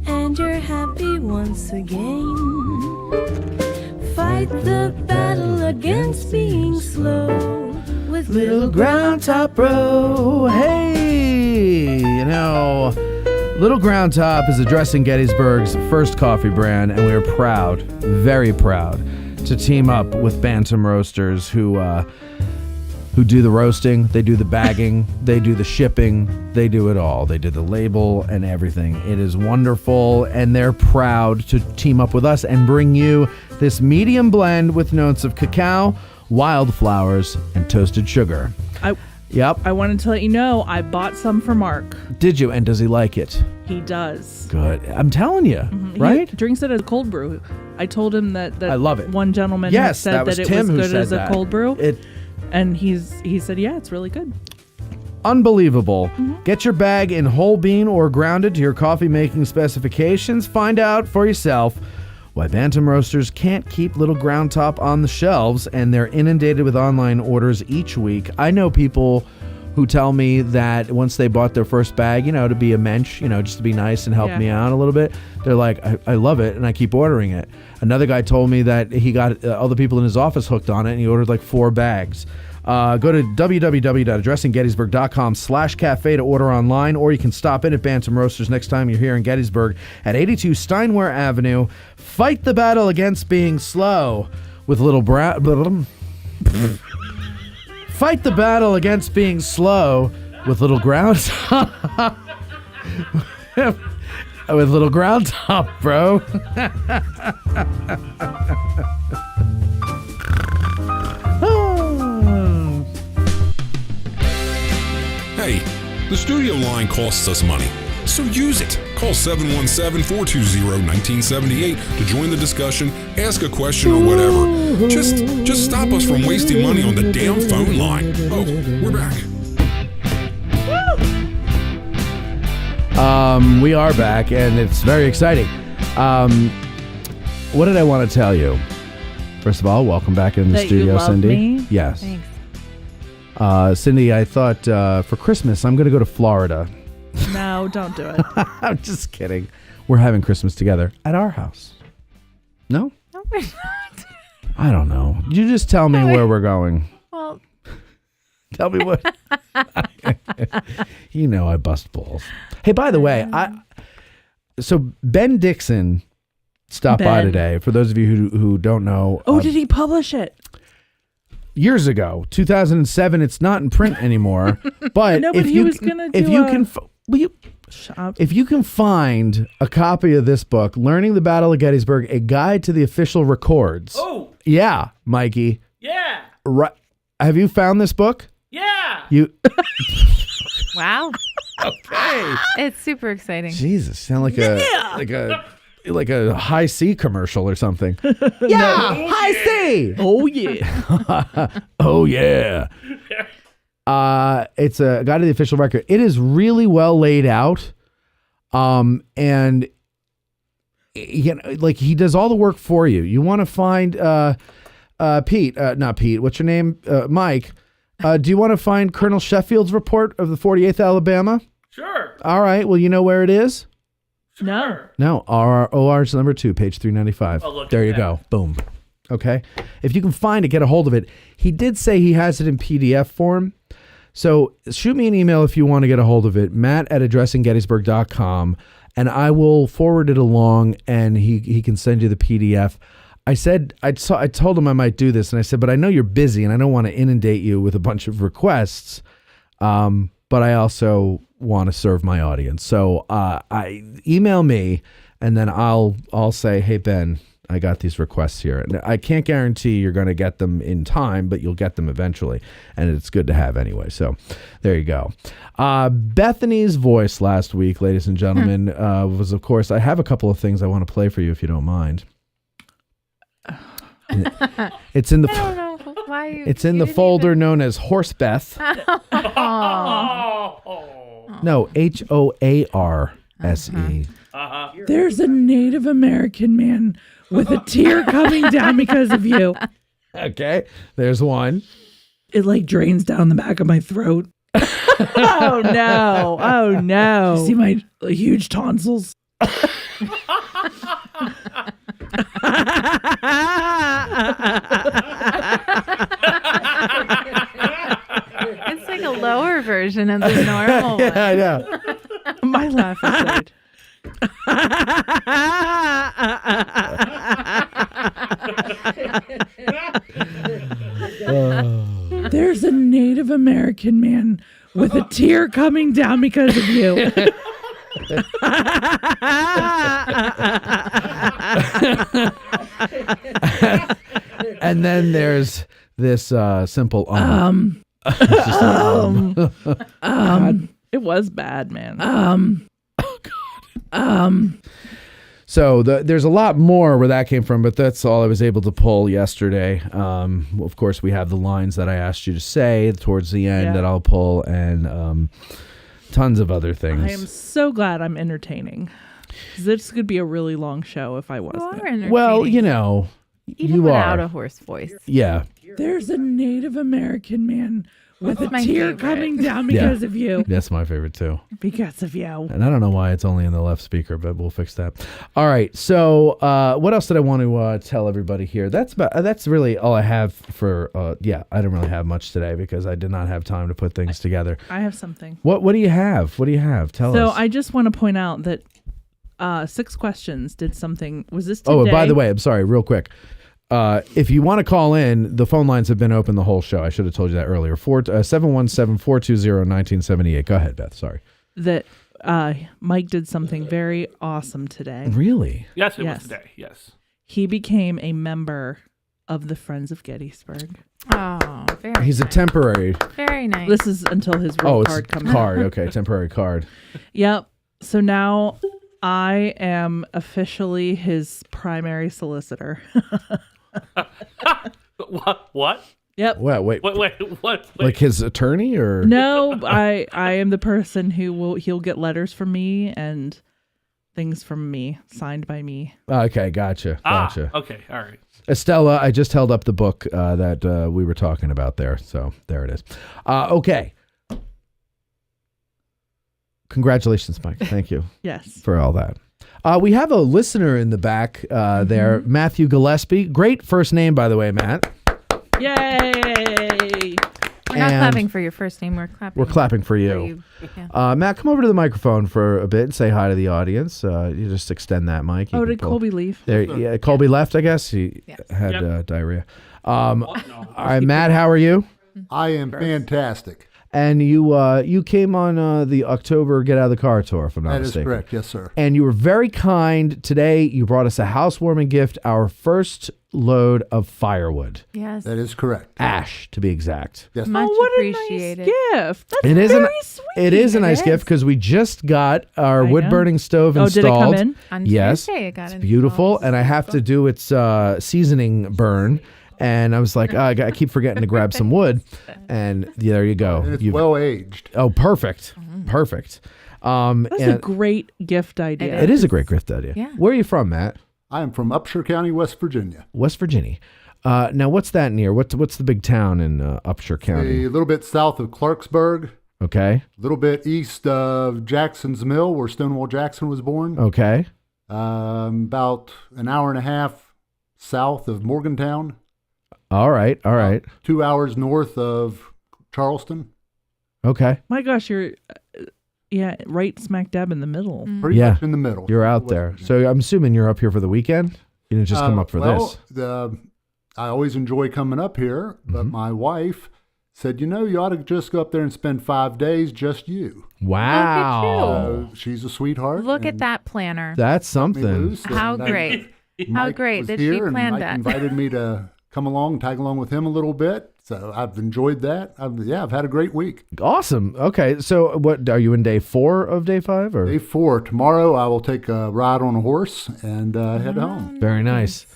and you're happy once again. Fight the battle against being slow with Little Ground Top Bro. Hey, Little Ground Top is addressing Gettysburg's first coffee brand, and we are proud, very proud, to team up with Bantam Roasters, who do the roasting, they do the bagging, they do the shipping, they do it all. They do the label and everything. It is wonderful, and they're proud to team up with us and bring you this medium blend with notes of cacao, wildflowers, and toasted sugar. Yep. I wanted to let you know, I bought some for Mark. Did you? And does he like it? He does. Good. I'm telling you, right? He drinks it as a cold brew. I told him that I love it. One gentleman had said that it was good as a cold brew. And he said, yeah, it's really good. Unbelievable. Get your bag in whole bean or grounded to your coffee making specifications. Find out for yourself why Bantam Roasters can't keep Little Ground Top on the shelves, and they're inundated with online orders each week. I know people who tell me that once they bought their first bag, to be a mensch, just to be nice and help me out a little bit, they're like, I love it, and I keep ordering it. Another guy told me that he got other people in his office hooked on it, and he ordered like 4 bags. Go to www.addressinggettysburg.com/cafe to order online, or you can stop in at Bantam Roasters next time you're here in Gettysburg at 82 Steinware Avenue. Fight the battle against being slow with Little Brown. Fight the battle against being slow with Little Ground Top. With Little Ground Top, bro. Hey, the studio line costs us money, so use it. Call 717-420-1978 to join the discussion, ask a question or whatever. Just stop us from wasting money on the damn phone line. Oh, we're back. We are back, and it's very exciting. What did I want to tell you? First of all, welcome back in the studio, you love Cindy. Me? Yes. Thanks. Cindy, I thought for Christmas I'm going to go to Florida. No, don't do it. I'm just kidding. We're having Christmas together at our house. No? No, we're not. I don't know. You just tell me where we're going. Well, tell me what. I bust balls. Hey, by the way, so Ben Dixon stopped by today. For those of you who don't know. Oh, did he publish it? Years ago, 2007. It's not in print anymore. But no, but he was gonna do if you can find a copy of this book, Learning the Battle of Gettysburg, a guide to the official records. Oh, yeah, Mikey. Yeah. Right. Have you found this book? Yeah. You. Wow. Okay. It's super exciting. Jesus, sound like a like a high C commercial or something. Yeah, high C. Oh yeah. Oh yeah. It's a guide to the official record. It is really well laid out. And like he does all the work for you. You want to find Pete, not Pete. What's your name? Mike. Do you want to find Colonel Sheffield's report of the 48th Alabama? Sure. All right. Well, you know where it is? No. No. OR's number 2, page 395. Oh, look there at you that. go. Boom. Okay. If you can find it, get a hold of it. He did say he has it in PDF form. So shoot me an email if you want to get a hold of it, matt@addressinggettysburg.com, and I will forward it along, and he can send you the PDF. I said, I told him I might do this, and I said, but I know you're busy, and I don't want to inundate you with a bunch of requests, but I also want to serve my audience. So I email me, and then I'll say, hey, Ben, I got these requests here. And I can't guarantee you're going to get them in time, but you'll get them eventually, and it's good to have anyway. So there you go. Bethany's voice last week, ladies and gentlemen, was, of course, I have a couple of things I want to play for you if you don't mind. It's in the I don't know why it's in the folder known as Horse Beth. No, HOARSE. There's a Native American man with a tear coming down because of you. Okay, there's one. It like drains down the back of my throat. Oh no! Oh no! You see my huge tonsils? It's like a lower version of the normal one. Yeah, I know. My laugh is good. There's a Native American man with a tear coming down because of you. And then there's this simple it was bad, man. So there's a lot more where that came from, but that's all I was able to pull yesterday. Of course, we have the lines that I asked you to say towards the end that I'll pull, and tons of other things. I am so glad I'm entertaining. This could be a really long show if I wasn't. You are entertaining. Well, you know, even you without are. a hoarse voice. Yeah. There's a Native American man with That's a my tear favorite. coming down because of you. That's my favorite too. Because of you. And I don't know why it's only in the left speaker, but we'll fix that. All right. So what else did I want to tell everybody here? That's really all I have for, I didn't really have much today because I did not have time to put things together. I have something. What do you have? What do you have? Tell us. So I just want to point out that 6 Questions did something. Was this today? Oh, and by the way, I'm sorry, real quick. If you want to call in, the phone lines have been open the whole show. I should have told you that earlier. 717-420-1978. Go ahead, Beth. Sorry. That Mike did something very awesome today. Really? Yes, it was today. Yes. He became a member of the Friends of Gettysburg. Oh, very He's a temporary. Very nice. This is until his real card comes card. out. Okay, temporary card. Yep. So now I am officially his primary solicitor. What? Yep. Wait. What? Like his attorney or? No, I am the person he'll get letters from me and things from me, signed by me. Okay, gotcha. Okay, all right. Estella, I just held up the book that we were talking about there. So there it is. Okay. Congratulations, Mike. Thank you. Yes. For all that. We have a listener in the back there, Matthew Gillespie. Great first name, by the way, Matt. Yay! We're not clapping for your first name. We're clapping. We're clapping for you. Yeah. Matt, come over to the microphone for a bit and say hi to the audience. You just extend that mic. You Oh, can did Colby leave? There, yeah, Colby left, I guess. He had diarrhea. All right, Matt, how are you? I am fantastic. And you came on the October Get Out of the Car tour, if I'm not That is mistaken. correct, yes, sir. And you were very kind today. You brought us a housewarming gift, our first load of firewood. Yes. That is correct. Ash, to be exact. Yes. Much what appreciated. a nice gift. That's It is very sweet. It is a nice gift because we just got our wood-burning stove installed. Did it come in? On Yes. Tuesday it got It's installed. beautiful, and I have to do its seasoning burn. And I was like, I keep forgetting to grab some wood. And there you go. And it's well aged. Oh, perfect. Perfect. That's a great gift idea. It is a great gift idea. Yeah. Where are you from, Matt? I am from Upshur County, West Virginia. West Virginia. Now, what's that near? What's the big town in Upshur County? A little bit south of Clarksburg. Okay. A little bit east of Jackson's Mill, where Stonewall Jackson was born. Okay. About an hour and a half south of Morgantown. All right. 2 hours north of Charleston. Okay. My gosh, you're right smack dab in the middle. Pretty much in the middle. You're out there. So I'm assuming you're up here for the weekend? You didn't just come up for this? I always enjoy coming up here, but my wife said, you ought to just go up there and spend 5 days, just you. Wow. So she's a sweetheart. Look at that planner. That's something. How great. How great that she here, planned and Mike that. invited me to come along, tag along with him a little bit. So I've enjoyed that. I've had a great week. Awesome. Okay. So what are you in day 4 of day 5? Or? Day 4. Tomorrow I will take a ride on a horse and head home. Very nice.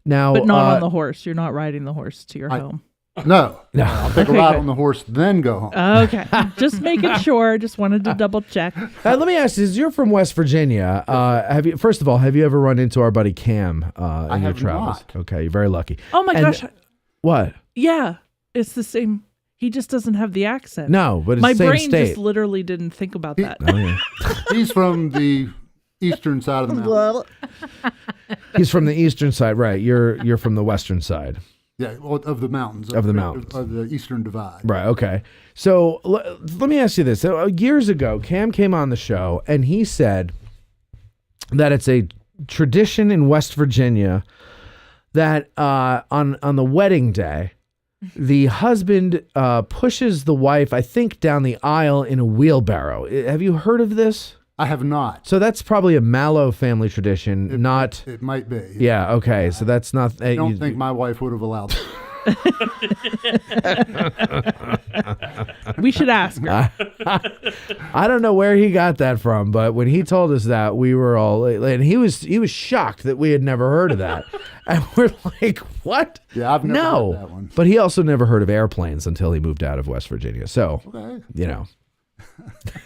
Now, But not on the horse. You're not riding the horse to your home. No. I'll take a ride on the horse, then go home. Okay. Just making sure. Just wanted to double check. Let me ask you, you're from West Virginia. First of all, have you ever run into our buddy Cam in your travels? Not. Okay, you're very lucky. Oh my gosh. What? Yeah. It's the same. He just doesn't have the accent. No, but it's my the same brain state. just literally didn't think about that. Oh, yeah. He's from the eastern side of the mountain. He's from the eastern side, right? You're from the western side. Yeah, well, of the mountains. Of the mountains. Of the eastern divide. Right, okay. So let me ask you this. So, years ago, Cam came on the show, and he said that it's a tradition in West Virginia that on the wedding day, the husband pushes the wife, I think, down the aisle in a wheelbarrow. Have you heard of this? I have not. So that's probably a Mallow family tradition, not... It might be. Yeah, okay. So that's not... I don't think my wife would have allowed that. We should ask her. I don't know where he got that from, but when he told us that, we were all... And he was shocked that we had never heard of that. And we're like, what? Yeah, I've never heard that one. But he also never heard of airplanes until he moved out of West Virginia. So,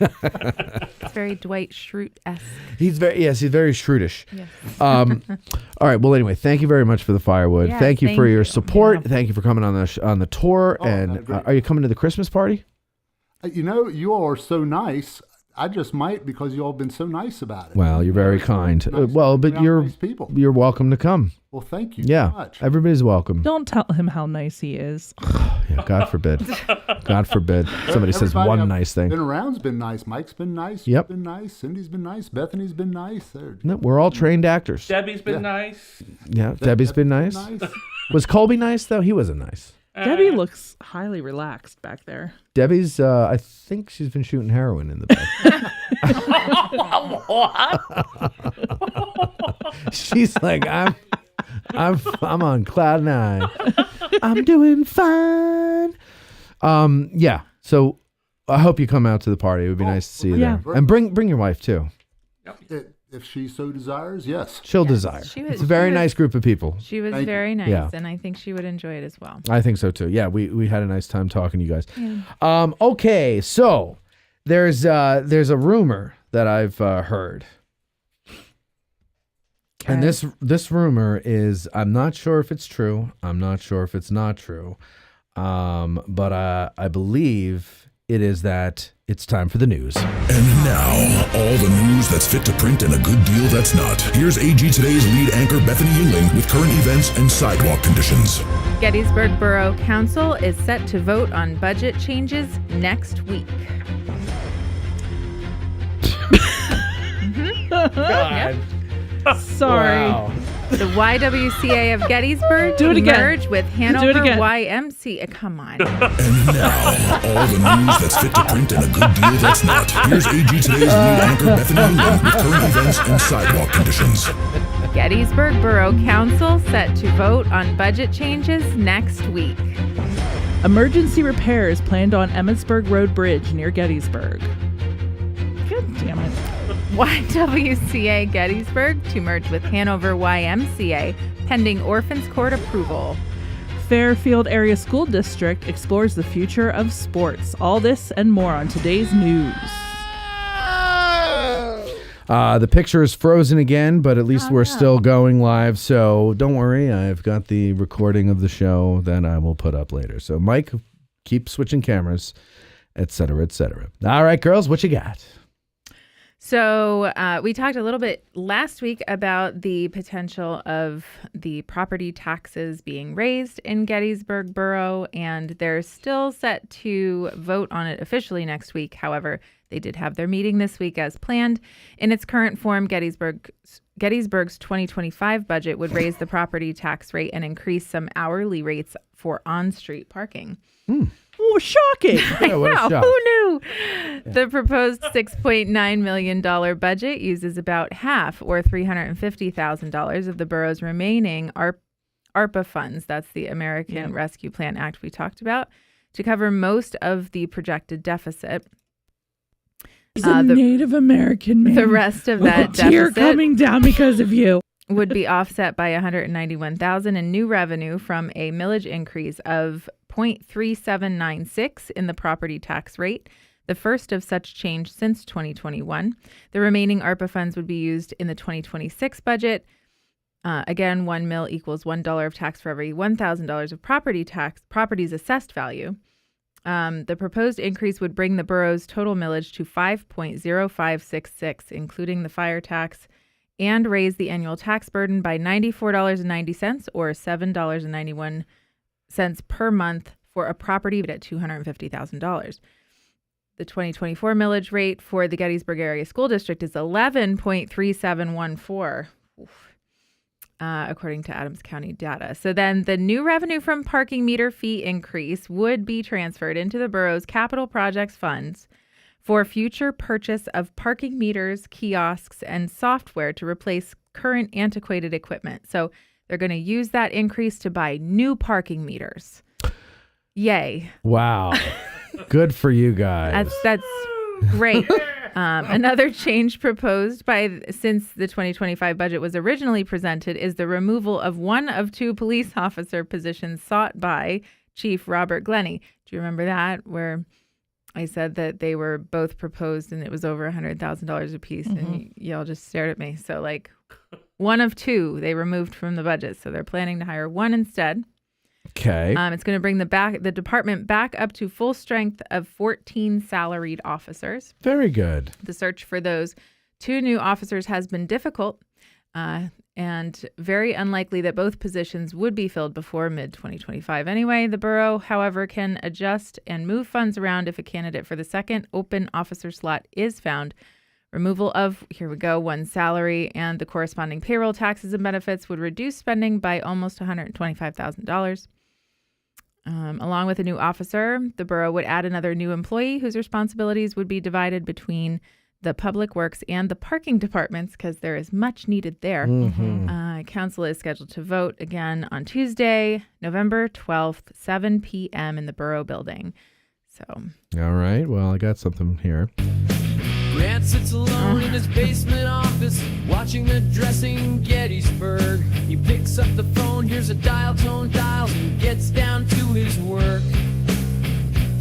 It's very Dwight Schrute-esque. He's very shrewdish. Yes. All right. Well, anyway, thank you very much for the firewood. Yeah, thank you for your you. support. Yeah. Thank you for coming on the tour. And are you coming to the Christmas party? You all are so nice. I just might because you all been so nice about it. Well, you're very kind. Nice, but you're nice people. You're welcome to come. Well, thank you. Yeah, so much. everybody's welcome. Don't tell him how nice he is. Yeah, God forbid. God forbid. Somebody says one I've nice thing. Been around's been nice. Mike's been nice. Yep. You've been nice. Cindy's been nice. Bethany's been nice. No, we're all trained actors. Debbie's been nice. Yeah, Debbie's been nice. Was Colby nice though? He wasn't nice. Debbie looks highly relaxed back there. Debbie's, I think she's been shooting heroin in the back. She's like, I'm on cloud 9. I'm doing fine. Yeah. So I hope you come out to the party. It would be nice to see you there, and bring your wife too. If she so desires, yes. She'll desire. It's a very nice group of people. She was very nice, and I think she would enjoy it as well. I think so too. Yeah, we had a nice time talking to you guys. Yeah. Okay, so there's a rumor that I've heard, and this rumor is, I'm not sure if it's true. I'm not sure if it's not true, but I believe it is that it's time for the news. And now, all the news that's fit to print and a good deal that's not. Here's AG Today's lead anchor, Bethany Euling, with current events and sidewalk conditions. Gettysburg Borough Council is set to vote on budget changes next week. God. Sorry. Wow. The YWCA of Gettysburg Do it to again. merge with Do it Hanover again. YMCA. Come on. And now, all the news that's fit to print and a good deal that's not. Here's AG Today's lead anchor Bethany Lynn with current events and sidewalk conditions. Gettysburg Borough Council set to vote on budget changes next week. Emergency repairs planned on Emmetsburg Road Bridge near Gettysburg. God damn it. YWCA Gettysburg to merge with Hanover YMCA pending Orphans Court approval. Fairfield Area School District explores the future of sports. All this and more on today's news. The picture is frozen again, but at least we're still going live. So don't worry. I've got the recording of the show that I will put up later. So Mike, keep switching cameras, et cetera, et cetera. All right, girls, what you got? So we talked a little bit last week about the potential of the property taxes being raised in Gettysburg Borough, and they're still set to vote on it officially next week. However, they did have their meeting this week as planned. In its current form, Gettysburg's 2025 budget would raise the property tax rate and increase some hourly rates for on-street parking. Oh, shocking. I know, who knew? The proposed $6.9 million budget uses about half, or $350,000, of the borough's remaining ARPA funds. That's the American Rescue Plan Act we talked about, to cover most of the projected deficit. He's a Native American man. The rest of that tear deficit coming down because of you. would be offset by $191,000 in new revenue from a millage increase of 0.3796 in the property tax rate, the first of such change since 2021. The remaining ARPA funds would be used in the 2026 budget. Again, $1 million equals $1 of tax for every $1,000 of property's assessed value. The proposed increase would bring the borough's total millage to 5.0566, including the fire tax, and raise the annual tax burden by $94.90 or $7.91 per month for a property at $250,000. The 2024 millage rate for the Gettysburg Area School District is 11.3714. According to Adams County data. So then the new revenue from parking meter fee increase would be transferred into the borough's capital projects funds for future purchase of parking meters, kiosks, and software to replace current antiquated equipment. So they're going to use that increase to buy new parking meters. Yay. Wow. Good for you guys. That's great. Another change proposed since the 2025 budget was originally presented is the removal of one of two police officer positions sought by Chief Robert Glennie. Do you remember that, where I said that they were both proposed and it was over $100,000 a piece, and y'all just stared at me. So like one of two they removed from the budget. So they're planning to hire one instead. Okay. It's going to bring the department back up to full strength of 14 salaried officers. Very good. The search for those two new officers has been difficult and very unlikely that both positions would be filled before mid-2025 anyway. The borough, however, can adjust and move funds around if a candidate for the second open officer slot is found. Removal of, here we go, one salary and the corresponding payroll taxes and benefits would reduce spending by almost $125,000. Along with a new officer, the borough would add another new employee whose responsibilities would be divided between the public works and the parking departments because there is much needed there. Council is scheduled to vote again on Tuesday, November 12th, 7 p.m. in the borough building. So, all right. Well, I got something here. Grant sits alone in his basement office, watching the dressing Gettysburg. He picks up the phone, hears a dial tone, dials, and gets down to his work.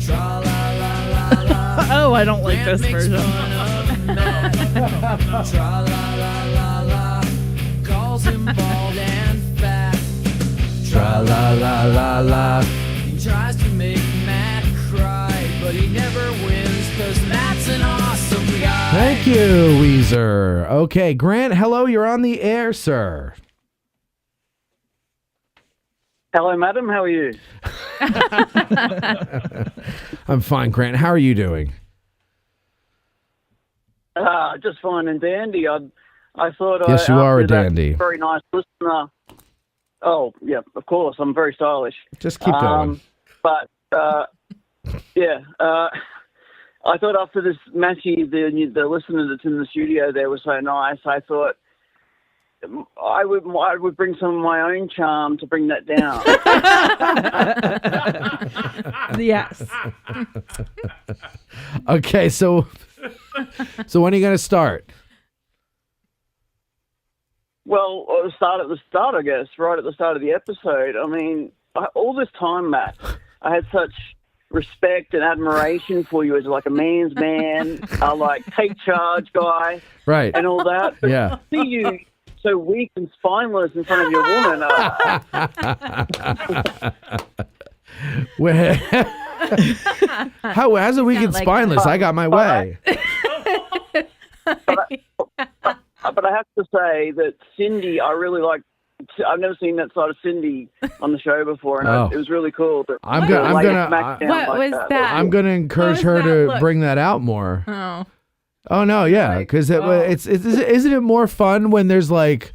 Tra-la-la-la-la. Oh, I don't like Grant this makes version. fun of Matt. Tra-la-la-la-la. Calls him bald and fat. Tra-la-la-la-la. He tries to make Matt cry, but he never wins, because Matt's an awesome guy. Thank you, Weezer. Okay, Grant, hello. You're on the air, sir. Hello, madam. How are you? I'm fine, Grant. How are you doing? Just fine and dandy. I I thought Yes, you are a after that dandy. very nice listener. Oh, yeah, of course. I'm very stylish. Just keep going. But, yeah, I thought after this, Matthew, the listener that's in the studio there was so nice, I thought I would bring some of my own charm to bring that down. Yes. Okay, so when are you going to start? Well, I'll start at the start, I guess, right at the start of the episode. I mean, all this time, Matt, I had such respect and admiration for you as like a man's man, like take charge guy, right, and all that. But Yeah. to see you so weak and spineless in front of your woman. How as a weak and like spineless? that. I got my way. But I have to say that Cindy, I really like. I've never seen that side of Cindy on the show before, and Oh. it was really cool. But I'm gonna What was that? I'm gonna encourage her to bring that out more. Oh. Oh no, yeah, because it's isn't it more fun when there's like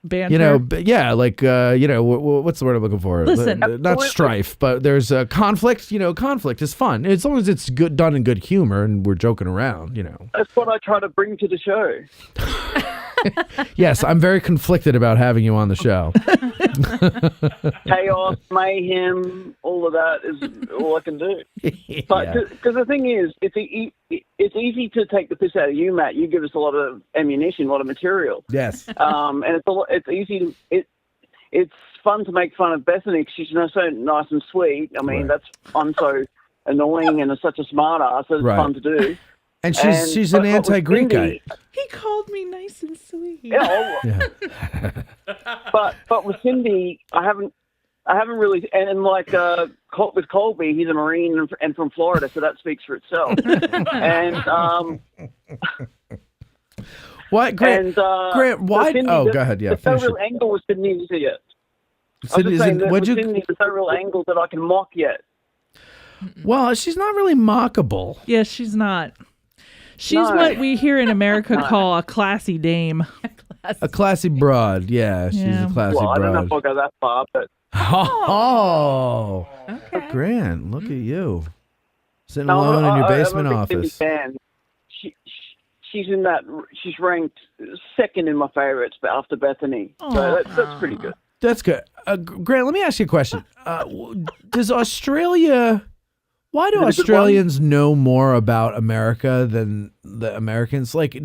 banter? You know, yeah, like what's the word I'm looking for? Listen. Not Absolutely. strife, but there's a conflict. You know, conflict is fun as long as it's good done in good humor and we're joking around. You know. That's what I try to bring to the show. Yes, I'm very conflicted about having you on the show. Chaos, mayhem, all of that is all I can do. But Yeah. because the thing is, it's easy to take the piss out of you, Matt. You give us a lot of ammunition, a lot of material. Yes. And it's easy to it's fun to make fun of Bethany because she's so nice and sweet. I mean, I'm so annoying and such a smart ass. So it's Right. fun to do. And she's an but with anti-Greek Cindy- guy. He called me nice and sweet. Yeah. But with Cindy, I haven't really, and like with Colby, he's a Marine and from Florida, so that speaks for itself. And What, Grant? Grant, why? Cindy, Oh, go ahead. Yeah, there's no finish real it. angle with Cindy yet. I was Cindy, just saying that what'd with you? Cindy, there's no real angle that I can mock yet. Well, she's not really mockable. Yeah, she's not. She's No. what we here in America call a classy dame. A classy broad. Yeah, she's a classy Well, I don't know broad. if I'll go that far, but Oh, Grant, look at you. Sitting No, alone in your I'm basement a big Cindy office. fan. She's in that. She's ranked second in my favorites, but after Bethany, so that's pretty good. That's good. Grant, let me ask you a question. Does Australia... Why do Is it a good Australians know more about America than the Americans? Like,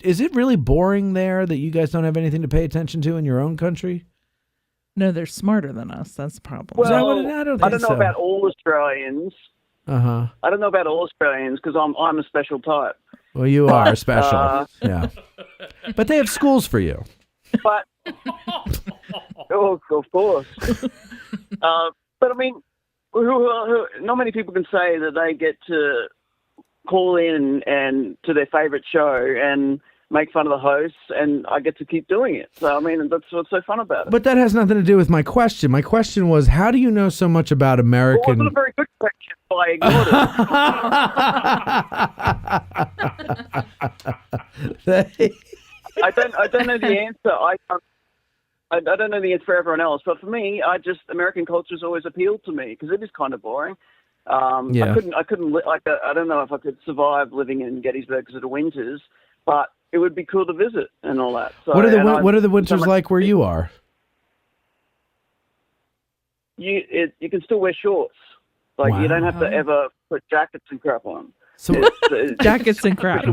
is it really boring there that you guys don't have anything to pay attention to in your own country? No, they're smarter than us. That's the problem. Well, I don't think know so. about all Australians. Uh-huh. I don't know about all Australians because I'm a special type. Well, you are special. Yeah. But they have schools for you. But oh, of course. But I mean, not many people can say that they get to call in and to their favorite show and make fun of the hosts, and I get to keep doing it. So I mean, that's what's so fun about it. But that has nothing to do with my question. My question was, how do you know so much about Well, American... it wasn't a very good question, so I ignored it. I don't know the answer. I don't know the answer for everyone else, but for me, American culture's always appealed to me because it is kind of boring. Yeah. I couldn't I don't know if I could survive living in Gettysburg because of the winters, but it would be cool to visit and all that. So, What are the winters like where you are? You can still wear shorts. Like you don't have to ever put jackets and crap on. So Jackets and crap.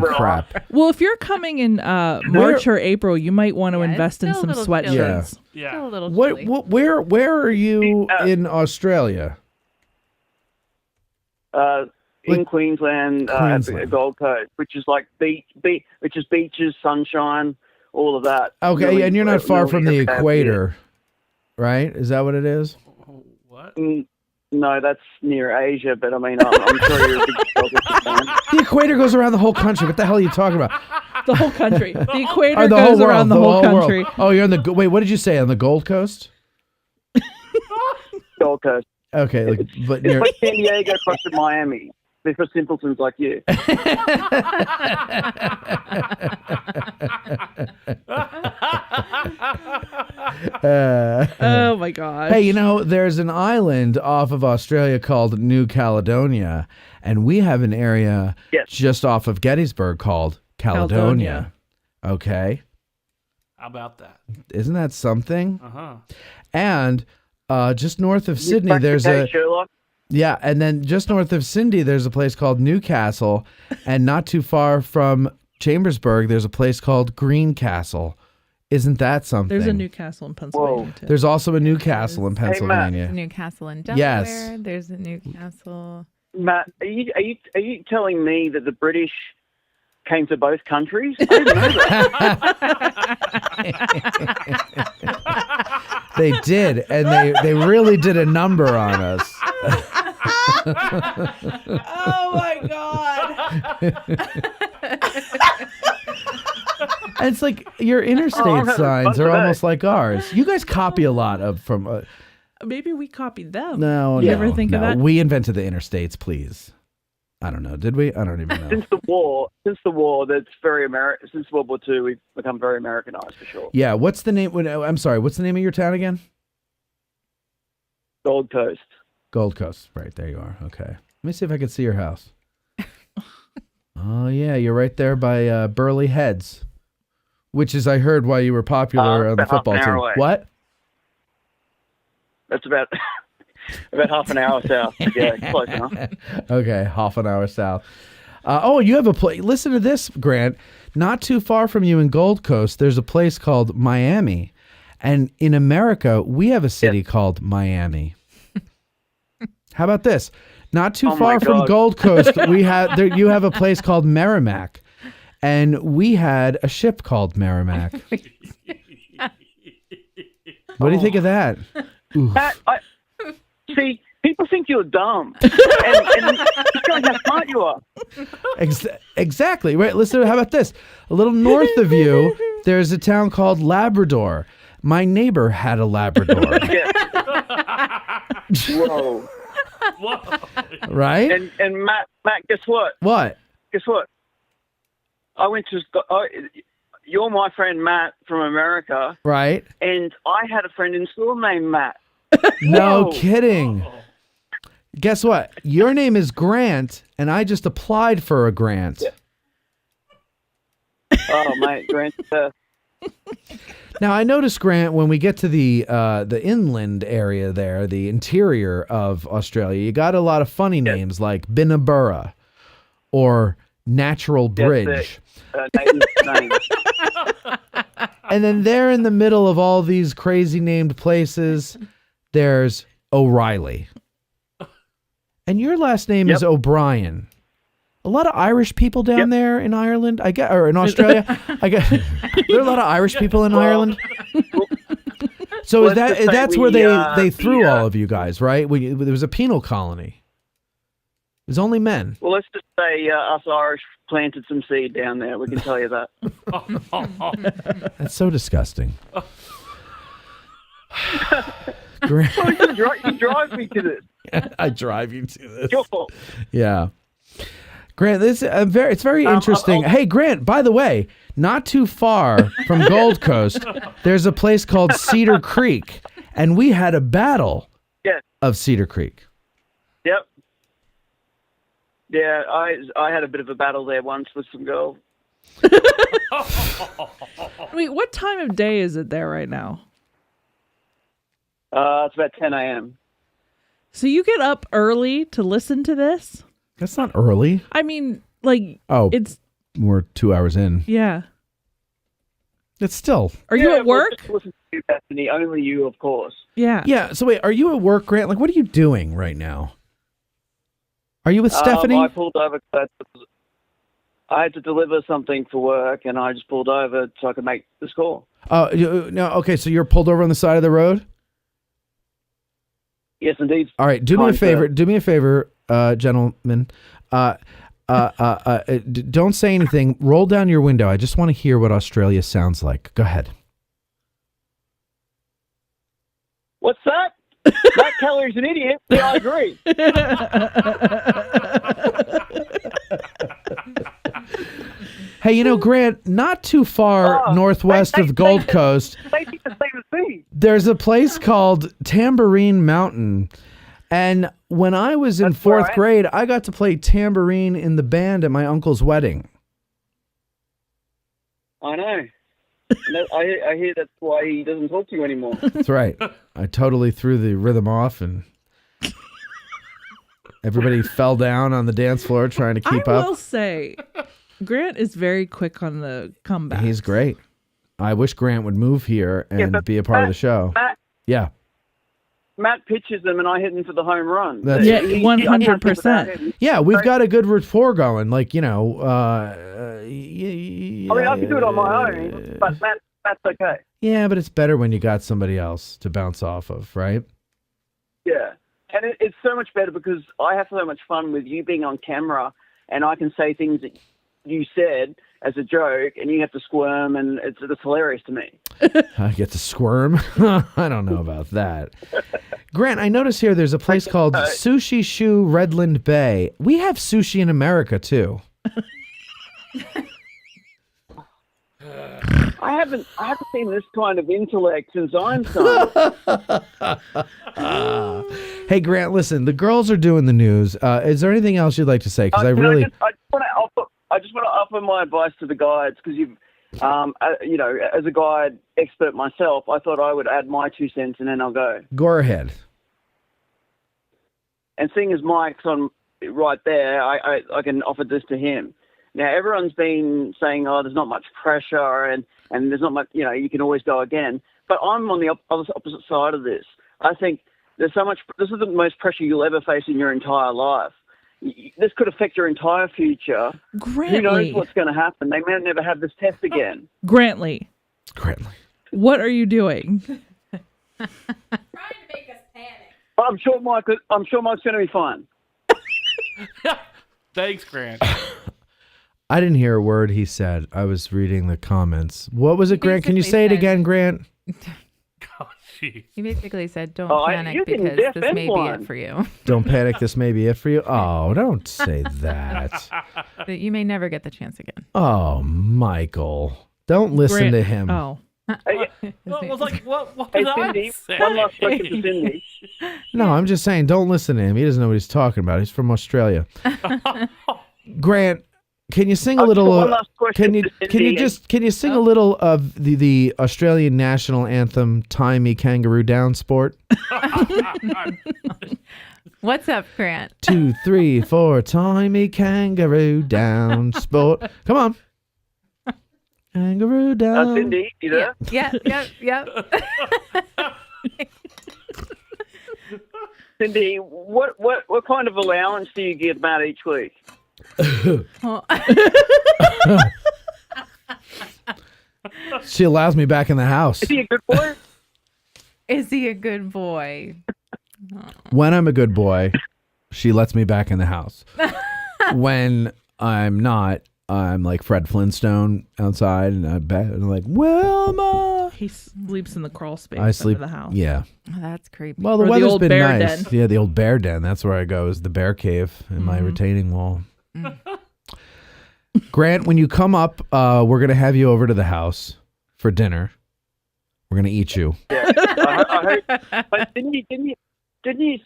Well, if you're coming in March or April, you might want to invest in some sweatshirts. Yeah. Still a little What where are you in Australia? In Queensland, at the Gold Coast, which is like which is beaches, sunshine, all of that. Okay, Really, and you're not far really from the happy. equator, right? Is that what it is? No, that's near Asia, but I mean, I'm sure you're a big geography fan. The equator goes around the whole country. What the hell are you talking about? The whole country. The equator Or the goes whole world, around the whole country. world. Oh, you're on the... Wait, what did you say? On the Gold Coast? Gold Coast. Okay, but It's near... like San Diego across to Miami. They're for simpletons like you. Oh my gosh. Hey, there's an island off of Australia called New Caledonia, and we have an area just off of Gettysburg called Caledonia. Okay. How about that? Isn't that something? Uh-huh. And just north of Sydney, there's Sherlock? Yeah, and then just north of Sydney, there's a place called Newcastle, and not too far from Chambersburg, there's a place called Greencastle. Isn't that something? There's a Newcastle in Pennsylvania, too. There's also a Newcastle in Pennsylvania. There's a Newcastle in Delaware. Yes. There's a Newcastle. Matt, are you telling me that the British came to both countries? I didn't know that. They did, and they really did a number on us. Oh my God. And it's like your interstate signs are almost like ours. You guys copy a lot from. Maybe we copied them. No, you ever think of that? We invented the interstates, please. I don't know. Did we? I don't even know. Since the war, that's very American. Since World War II, we've become very Americanized for sure. Yeah. What's the name? I'm sorry. What's the name of your town again? Gold Coast. Gold Coast. Right there, you are. Okay. Let me see if I can see your house. Oh yeah, you're right there by Burley Heads, which is, I heard, why you were popular on the football team. Away. What? That's about half an hour south. Yeah, close enough. Okay, half an hour south. You have a place. Listen to this, Grant. Not too far from you in Gold Coast, there's a place called Miami. And in America, we have a city called Miami. How about this? Not too far from Gold Coast, you have a place called Merrimack. And we had a ship called Merrimack. What do you think of that? Matt, see, people think you're dumb. and just showing how smart you are. Exactly. Right. Listen, how about this? A little north of you, there's a town called Labrador. My neighbor had a Labrador. Whoa. Right? And Matt, guess what? What? Guess what? I went to... you're my friend Matt from America. Right. And I had a friend in school named Matt. No Whoa. kidding. Guess what? Your name is Grant, and I just applied for a grant. Yeah. Oh, mate, Grant. Now, I noticed, Grant, when we get to the inland area there, the interior of Australia, you got a lot of funny names like Binnaburra or Natural Bridge. And then there in the middle of all these crazy named places, there's O'Reilly. And your last name is O'Brien. A lot of Irish people down there in Ireland, or in Australia. There are a lot of Irish people in Ireland. So that's where they threw all of you guys, right? There was a penal colony. It was only men. Well, let's just say us Irish planted some seed down there. We can tell you that. That's so disgusting. Well, you drive me to this. I drive you to this. Your fault. Yeah. Grant, it's very interesting. Hey, Grant, by the way, not too far from Gold Coast, there's a place called Cedar Creek, and we had a battle of Cedar Creek. Yep. Yeah, I had a bit of a battle there once with some girls. Wait, what time of day is it there right now? It's about 10 a.m. So you get up early to listen to this? That's not early. I mean, like, we're 2 hours in. Yeah. It's still. Are you at work? Listen to you, Bethany. Only you, of course. Yeah. Yeah. So wait, are you at work, Grant? Like, what are you doing right now? Are you with Stephanie? I pulled over because I had to deliver something for work, and I just pulled over so I could make this call. Oh, no. Okay, so you're pulled over on the side of the road? Yes, indeed. All right. Do me a favor. Do me a favor, gentlemen. Don't say anything. Roll down your window. I just want to hear what Australia sounds like. Go ahead. What's that? Callie's an idiot. Yeah, I agree. Hey, you know, Grant, not too far northwest of Gold Coast, They think the same as me. there's a place called Tambourine Mountain. And when I was in fourth grade, I got to play tambourine in the band at my uncle's wedding. I know. I hear that's why he doesn't talk to you anymore. That's right. I totally threw the rhythm off, and everybody fell down on the dance floor trying to keep I up. will say, Grant is very quick on the comeback. He's great. I wish Grant would move here and be a part of the show. Yeah. Matt pitches them and I hit him for the home run. That's- Yeah, 100%. Yeah, we've got a good rapport going. Like, you know, I mean, I can do it on my own, but Matt's okay. yeah, but it's better when you got somebody else to bounce off of, right? Yeah. And it's so much better because I have so much fun with you being on camera and I can say things that you said as a joke and you have to squirm and it's hilarious to me. I get to squirm. I don't know about that. Grant, I notice here there's a place called Sushi Shoe Redland Bay. We have sushi in America, too. I haven't seen this kind of intellect since Einstein. Hey, Grant, listen, the girls are doing the news. Is there anything else you'd like to say? Because I really... I just want to offer my advice to the guides because you've, you know, as a guide expert myself, I thought I would add my 2 cents and then I'll go. Go ahead. And seeing as Mike's on right there, I can offer this to him. Now, everyone's been saying, oh, there's not much pressure and there's not much, you know, you can always go again. But I'm on the opposite side of this. I think there's so much, this is the most pressure you'll ever face in your entire life. This could affect your entire future. Grantley. Who knows what's going to happen? They may never have this test again. Grantley. What are you doing? I'm sure Mike's going to be fine. Thanks, Grant. I didn't hear a word he said. I was reading the comments. What was it, Grant? Can you say it again, Grant? He basically said, don't Oh, panic you can because def this may be one. it for you. Don't panic. This may be it for you. Oh, don't say that. But you may never get the chance again. Oh, Michael. Don't listen to him. Oh. What Hey, did I Cindy, say? one last question to Cindy. No, I'm just saying, don't listen to him. He doesn't know what he's talking about. He's from Australia. Grant, can you sing a little? one last question Can you sing a little of the Australian national anthem, "Tie Me Kangaroo Down, Sport"? What's up, Grant? 2, 3, 4, tie me kangaroo down, sport. Come on. Kangaroo down. Cindy, you there? Yep. Cindy, what kind of allowance do you give Matt each week? She allows me back in the house. Is he a good boy? Is he a good boy? When I'm a good boy, she lets me back in the house. When I'm not, I'm like Fred Flintstone outside, and I'm like, Wilma. He sleeps in the crawl space I sleep under the house. Yeah. Oh, that's creepy. Well, the Or the weather's old been bear nice. den. Yeah, the old bear den. That's where I go. Is the bear cave in my retaining wall. Grant, when you come up, we're gonna have you over to the house for dinner. We're gonna eat you. Yeah. I hope. But didn't you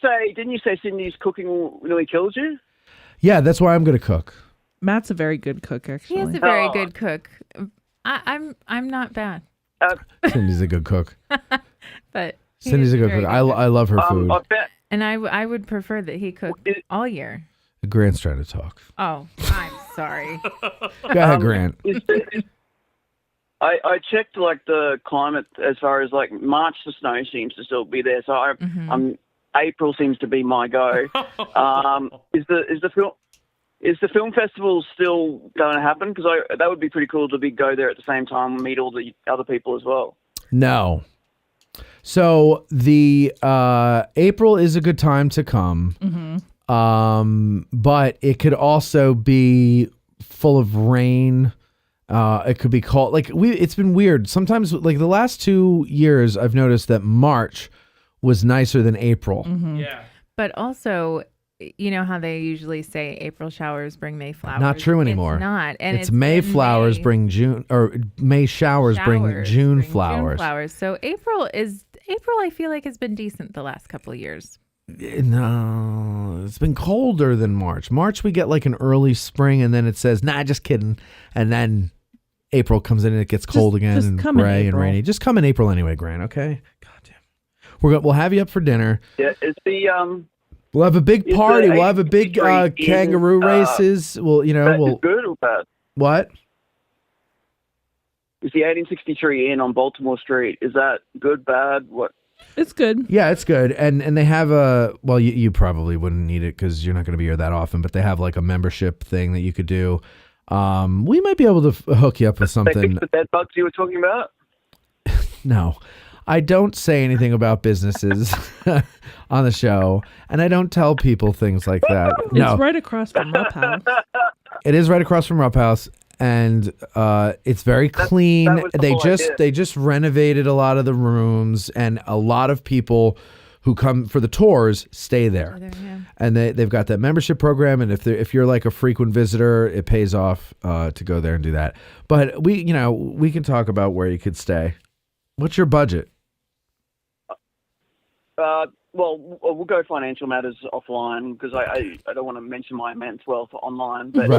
say Cindy's cooking really kills you? Yeah, that's why I'm gonna cook. Matt's a very good cook, actually. He is a very good cook. I'm not bad, Cindy's a good cook. but he Cindy's is a good very cook. I love her food. I bet. And I would prefer that he cooked all year. Grant's trying to talk. Oh, I'm sorry. Go ahead, Grant. I checked like the climate as far as like March, the snow seems to still be there. So April seems to be my go. Is the film festival still going to happen? Because that would be pretty cool to go there at the same time and meet all the other people as well. No. So the April is a good time to come. But it could also be full of rain. It could be cold. Like it's been weird. Sometimes, like the last 2 years, I've noticed that March was nicer than April. Yeah. But also, you know how they usually say April showers bring May flowers? Not true anymore. It's not. And it's May flowers May. bring June, or May showers bring June flowers. June flowers. So April, I feel like, has been decent the last couple of years. No, it's been colder than March. March we get like an early spring, and then it says, "Nah, just kidding," and then April comes in and it gets cold again and gray and rainy. Just come in April anyway, Grant. Okay. We'll have you up for dinner. Yeah, is the We'll have a big party. We'll have a big kangaroo races. We'll good or bad? What? Is the 1863 Inn on Baltimore Street? Is that good, bad? What? It's good. Yeah, it's good. And they have you probably wouldn't need it because you're not going to be here that often, but they have like a membership thing that you could do. We might be able to hook you up with something. They fix the bed bugs you were talking about? No, I don't say anything about businesses on the show, and I don't tell people things like that. No. It's right across from Rupp House. It is right across from Rupp House, and it's very clean. They just renovated a lot of the rooms, and a lot of people who come for the tours stay there. And they've got that membership program, and if you're like a frequent visitor, it pays off to go there and do that. But we can talk about where you could stay. What's your budget? Well, we'll go financial matters offline because I don't want to mention my immense wealth online. But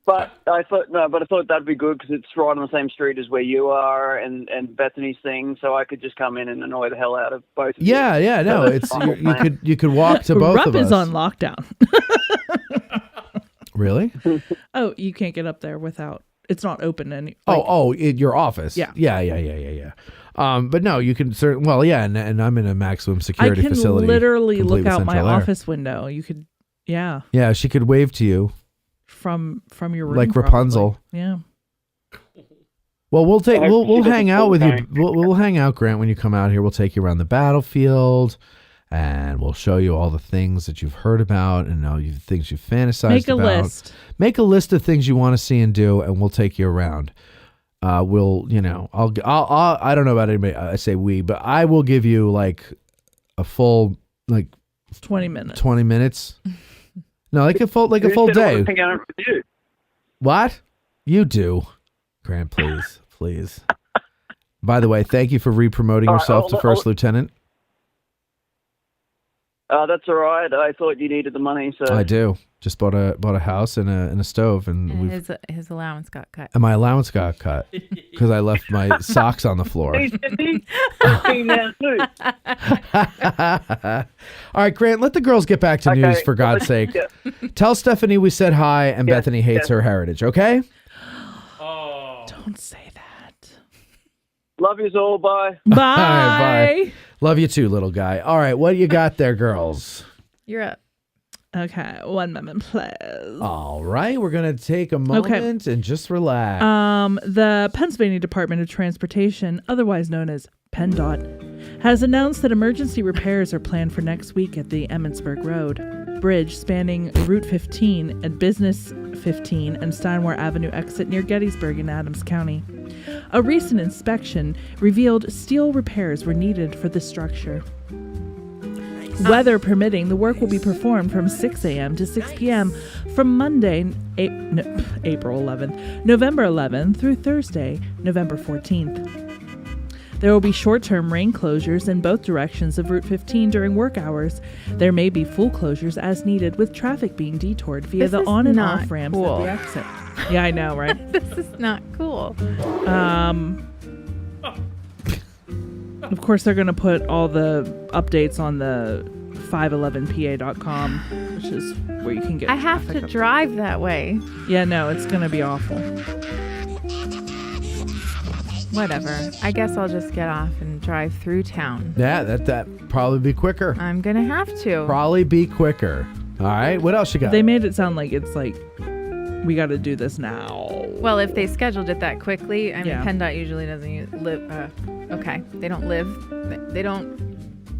but I thought that'd be good because it's right on the same street as where you are and Bethany's thing, so I could just come in and annoy the hell out of both. Of you. No, it's you could walk to both Rupp of us. is on lockdown. Really? Oh, you can't get up there without. It's not open any. Your office. Yeah. But no, you can certainly. Well, yeah, and I'm in a maximum security facility. I can literally look out my central air. office window. You could, yeah. Yeah, she could wave to you from your room, like Rapunzel. Probably. Yeah. Well, we'll hang out with you. We'll hang out, Grant, when you come out here. We'll take you around the battlefield, and we'll show you all the things that you've heard about and all the things you've fantasized about. Make a list. Make a list of things you want to see and do, and we'll take you around. I don't know about anybody. I say we, but I will give you like a full 20 minutes. 20 minutes. No, like a full day. Hang out with you. What? You do, Grant? Please. By the way, thank you for re-promoting yourself to first lieutenant. That's all right. I thought you needed the money, so I do. Just bought a house and a stove, and his allowance got cut. And my allowance got cut because I left my socks on the floor. All right, Grant. Let the girls get back to news for God's sake. Yeah. Tell Stephanie we said hi, and Bethany hates her heritage. Okay? Don't say that. Love yous all. Bye. Bye. All right, bye. Love you too, little guy. All right, what you got there, girls? You're up. Okay, 1 moment, please. All right, we're going to take a moment and just relax. The Pennsylvania Department of Transportation, otherwise known as PennDOT, has announced that emergency repairs are planned for next week at the Emmitsburg Road bridge spanning Route 15 and Business 15 and Steinway Avenue exit near Gettysburg in Adams County. A recent inspection revealed steel repairs were needed for the structure. Weather permitting, the work will be performed from 6 a.m. to 6 p.m. from Monday, April 11th, November 11th through Thursday, November 14th. There will be short-term lane closures in both directions of Route 15 during work hours. There may be full closures as needed, with traffic being detoured via the on and off ramps at the exit. Yeah, I know, right? This is not cool. Of course, they're going to put all the updates on the 511pa.com, which is where you can get. I have to drive that way. Yeah, no, it's going to be awful. Whatever. I guess I'll just get off and drive through town. Yeah, that probably be quicker. I'm gonna have to. Probably be quicker. All right, what else you got? They made it sound like it's like we got to do this now. Well, if they scheduled it that quickly, I mean, PennDOT usually doesn't live. Okay, they don't live. They don't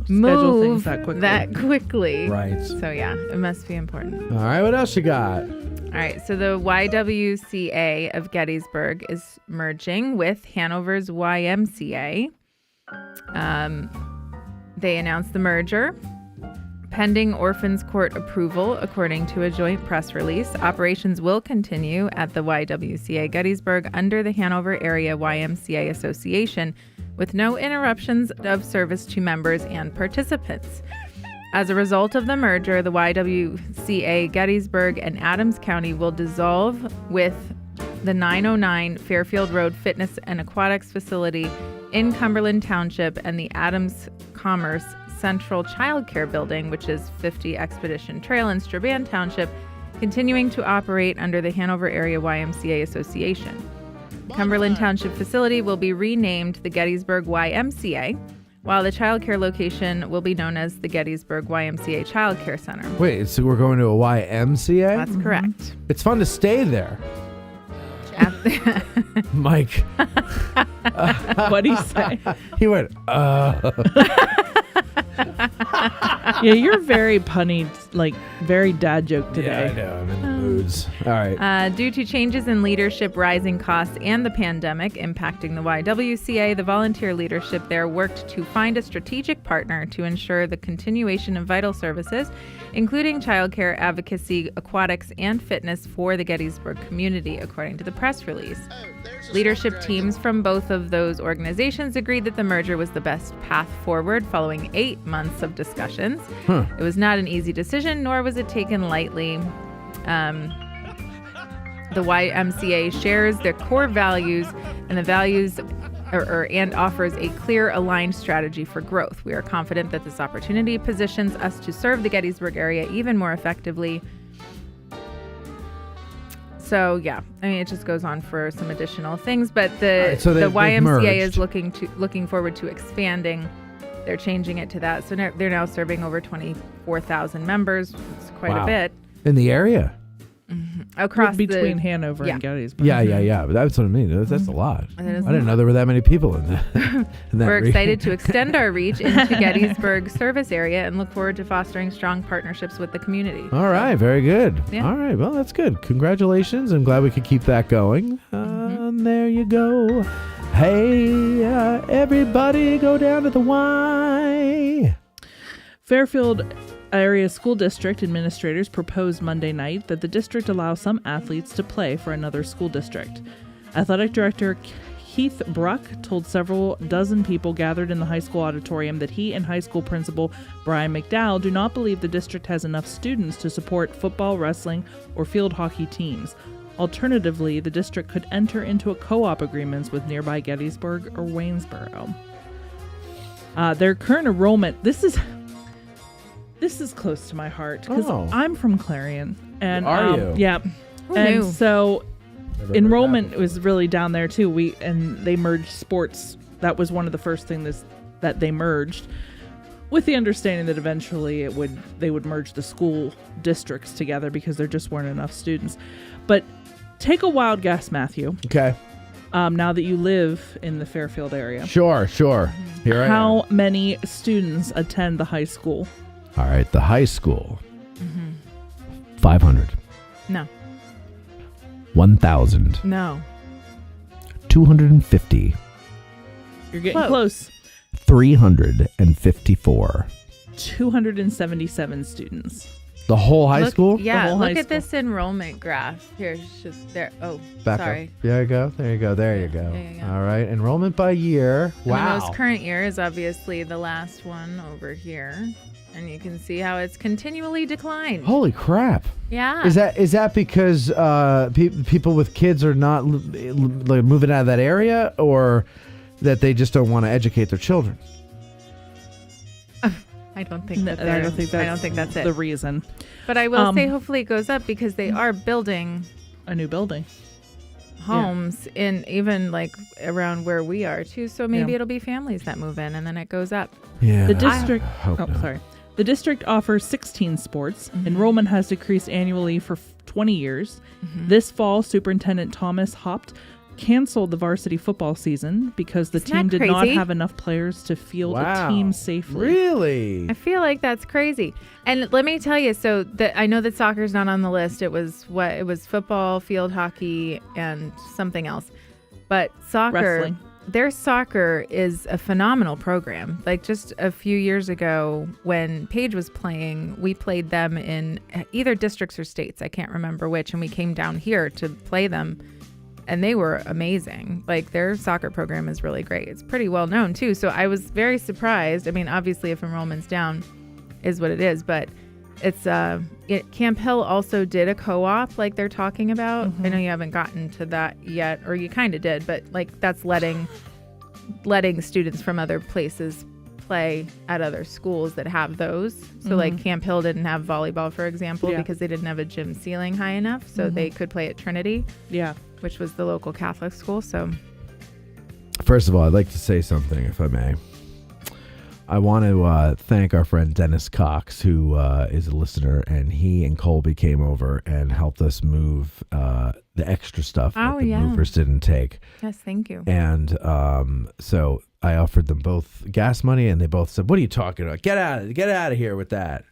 schedule things that quickly. Right. So yeah, it must be important. All right, what else you got? All All right, so the YWCA of Gettysburg is merging with Hanover's YMCA. They announced the merger. Pending Orphans Court approval, according to a joint press release, operations will continue at the YWCA Gettysburg under the Hanover Area YMCA Association, with no interruptions of service to members and participants. As a result of the merger, the YWCA Gettysburg and Adams County will dissolve, with the 909 Fairfield Road Fitness and Aquatics Facility in Cumberland Township and the Adams Commerce Central Child Care Building, which is 50 Expedition Trail in Strabane Township, continuing to operate under the Hanover Area YMCA Association. The Cumberland Township facility will be renamed the Gettysburg YMCA, while the child care location will be known as the Gettysburg YMCA Child Care Center. Wait, so we're going to a YMCA? That's correct. It's fun to stay there. Mike. What'd he say? He went, Yeah, you're very punny, like very dad joke today. Yeah, I know. I'm in the moods. All right. Due to changes in leadership, rising costs, and the pandemic impacting the YWCA, the volunteer leadership there worked to find a strategic partner to ensure the continuation of vital services, including childcare, advocacy, aquatics, and fitness for the Gettysburg community, according to the press release. Leadership teams from both of those organizations agreed that the merger was the best path forward following 8 months of discussions. It was not an easy decision, nor was it taken lightly. The YMCA shares their core values and the values and offers a clear, aligned strategy for growth. We are confident that this opportunity positions us to serve the Gettysburg area even more effectively. So yeah, I mean, it just goes on for some additional things, but the YMCA is looking forward to expanding. They're changing it to that, so they're now serving over 24,000 members. It's quite a bit in the area. Across between Hanover and Gettysburg. Yeah. But that's what I mean. That's a lot. I didn't know there were that many people in that. We're excited to extend our reach into Gettysburg service area and look forward to fostering strong partnerships with the community. All right, very good. Yeah. All right, well, that's good. Congratulations. I'm glad we could keep that going. There you go. Hey, everybody, go down to the Y. Fairfield Area School District administrators proposed Monday night that the district allow some athletes to play for another school district. Athletic Director Keith Bruck told several dozen people gathered in the high school auditorium that he and high school principal Brian McDowell do not believe the district has enough students to support football, wrestling, or field hockey teams. Alternatively, the district could enter into a co-op agreements with nearby Gettysburg or Waynesboro. Their current enrollment, this is close to my heart because I'm from Clarion. And are you? Yeah. Who and knew? So enrollment was really down there too. They merged sports. That was one of the first things that they merged, with the understanding that eventually they would merge the school districts together because there just weren't enough students. But take a wild guess, Matthew. Okay. Now that you live in the Fairfield area. Sure. Here I am. How many students attend the high school? All right, the high school. 500. No. 1,000. No. 250. You're getting close. 354. 277 students. The whole high school? Yeah, whole look high at this enrollment graph. Here, it's just there. Oh, Back sorry. up. There you go. There you go. All right, enrollment by year. And Wow. the most current year is obviously the last one over here. And you can see how it's continually declined. Holy crap. Yeah. Is that because people with kids are not like moving out of that area, or that they just don't want to educate their children? I don't think that I don't think that's it. the reason. But I will say hopefully it goes up because they are building a new building. Homes in even like around where we are too. So maybe it'll be families that move in and then it goes up. Yeah. The district The district offers 16 sports. Enrollment has decreased annually for 20 years. This fall, Superintendent Thomas Hopt canceled the varsity football season because the Isn't team that did not crazy? have enough players to field Wow. a team safely. Really? I feel like that's crazy. And let me tell you, so I know that soccer's not on the list. It was football, field hockey, and something else. But Wrestling. their soccer is a phenomenal program. Like just a few years ago when Paige was playing, we played them in either districts or states. I can't remember which. And we came down here to play them. And they were amazing. Like their soccer program is really great. It's pretty well known too. So I was very surprised. I mean, obviously if enrollment's down is what it is, but it's Camp Hill also did a co-op like they're talking about. I know you haven't gotten to that yet, or you kind of did, but like that's letting students from other places play at other schools that have those. So like Camp Hill didn't have volleyball, for example, because they didn't have a gym ceiling high enough, so they could play at Trinity. Yeah. Which was the local Catholic school. So First of all, I'd like to say something, if I may. I want to thank our friend Dennis Cox, who is a listener, and he and Colby came over and helped us move the extra stuff that the movers didn't take. Yes, thank you. And so I offered them both gas money, and they both said, "What are you talking about? Get out of here with that."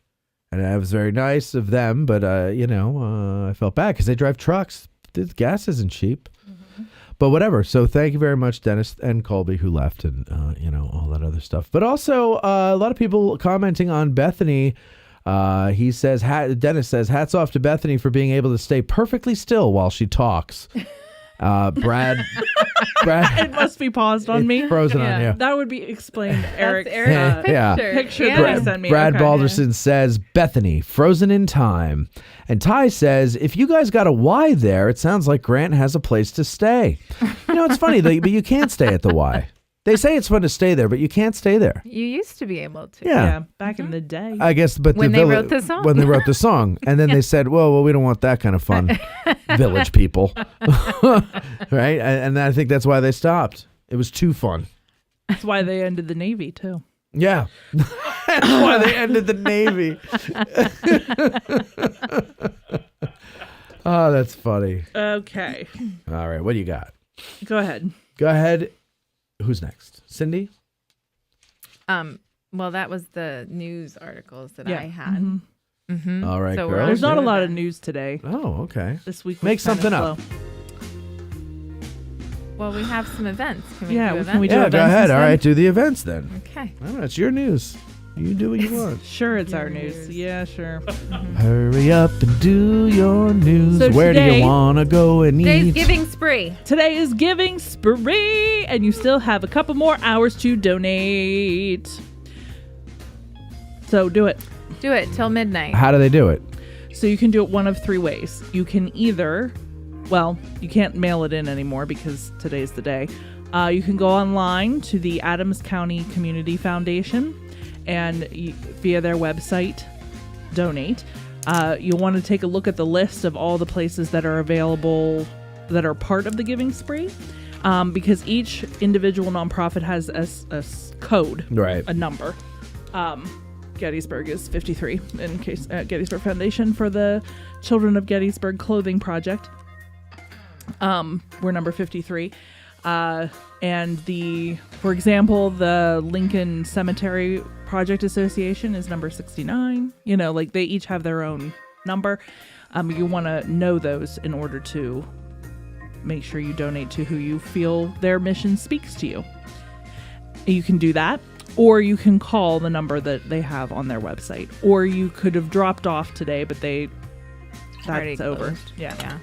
And it was very nice of them, but I felt bad because they drive trucks. The gas isn't cheap. But whatever. So thank you very much, Dennis and Colby, who left, and all that other stuff. But also a lot of people commenting on Bethany. He says, Dennis says, hats off to Bethany for being able to stay perfectly still while she talks. Brad, it must be paused on me. Frozen on you. That would be explained. Eric's picture Brad, that he sent me. Brad Okay. Balderson says, Bethany, frozen in time. And Ty says, if you guys got a Y there, it sounds like Grant has a place to stay. It's funny, but you can't stay at the Y. They say it's fun to stay there, but you can't stay there. You used to be able to. Yeah. Back in the day. I guess, but When they wrote the song. When they wrote the song. And then they said, well, we don't want that kind of fun, village people. Right? And I think that's why they stopped. It was too fun. That's why they ended the Navy, too. Yeah. That's why they ended the Navy. Oh, that's funny. Okay. All right. What do you got? Go ahead. Go ahead. Who's next? Cindy? Well, that was the news articles that I had. All right, So girl. There's not a lot of news today. Oh, okay. This week was Make kinda something up. slow. Well, we have some events. Can we Yeah, do can events? we do Yeah, go events ahead. All instead? right, do the events then. Okay. All right, it's your news. You do what you want. Sure, it's our news. Yeah, sure. Hurry up and do your news. So Where do today- you want to go and Today's eat? Giving Spree. Today is Giving Spree, and you still have a couple more hours to donate. So do it. Do it till midnight. How do they do it? So you can do it one of three ways. You can either, well, you can't mail it in anymore because today's the day. You can go online to the Adams County Community Foundation and via their website, donate. You'll want to take a look at the list of all the places that are available that are part of the Giving Spree, because each individual nonprofit has a code, Right. a number. Gettysburg is 53 in case Gettysburg Foundation for the Children of Gettysburg Clothing Project. We're number 53. And for example, the Lincoln Cemetery Project Association is number 69. They each have their own number. You want to know those in order to make sure you donate to who you feel their mission speaks to you. You can do that, or you can call the number that they have on their website, or you could have dropped off today, but Already that's over. closed. Yeah.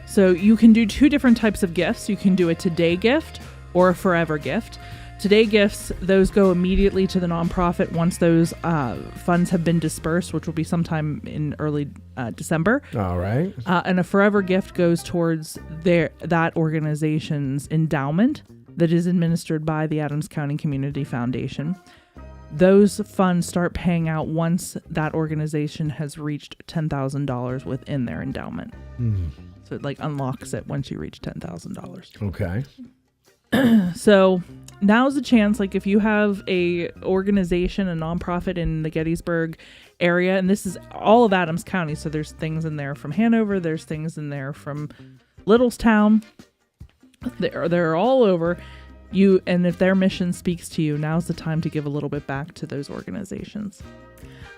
So you can do two different types of gifts. You can do a today gift or a forever gift. Today gifts, those go immediately to the nonprofit once those funds have been dispersed, which will be sometime in early December. All right. And a forever gift goes towards that organization's endowment that is administered by the Adams County Community Foundation. Those funds start paying out once that organization has reached $10,000 within their endowment. So it unlocks it once you reach $10,000. Okay. So now's the chance, if you have a organization, a nonprofit in the Gettysburg area, and this is all of Adams County, so there's things in there from Hanover, there's things in there from Littlestown. They're all over. And if their mission speaks to you, now's the time to give a little bit back to those organizations.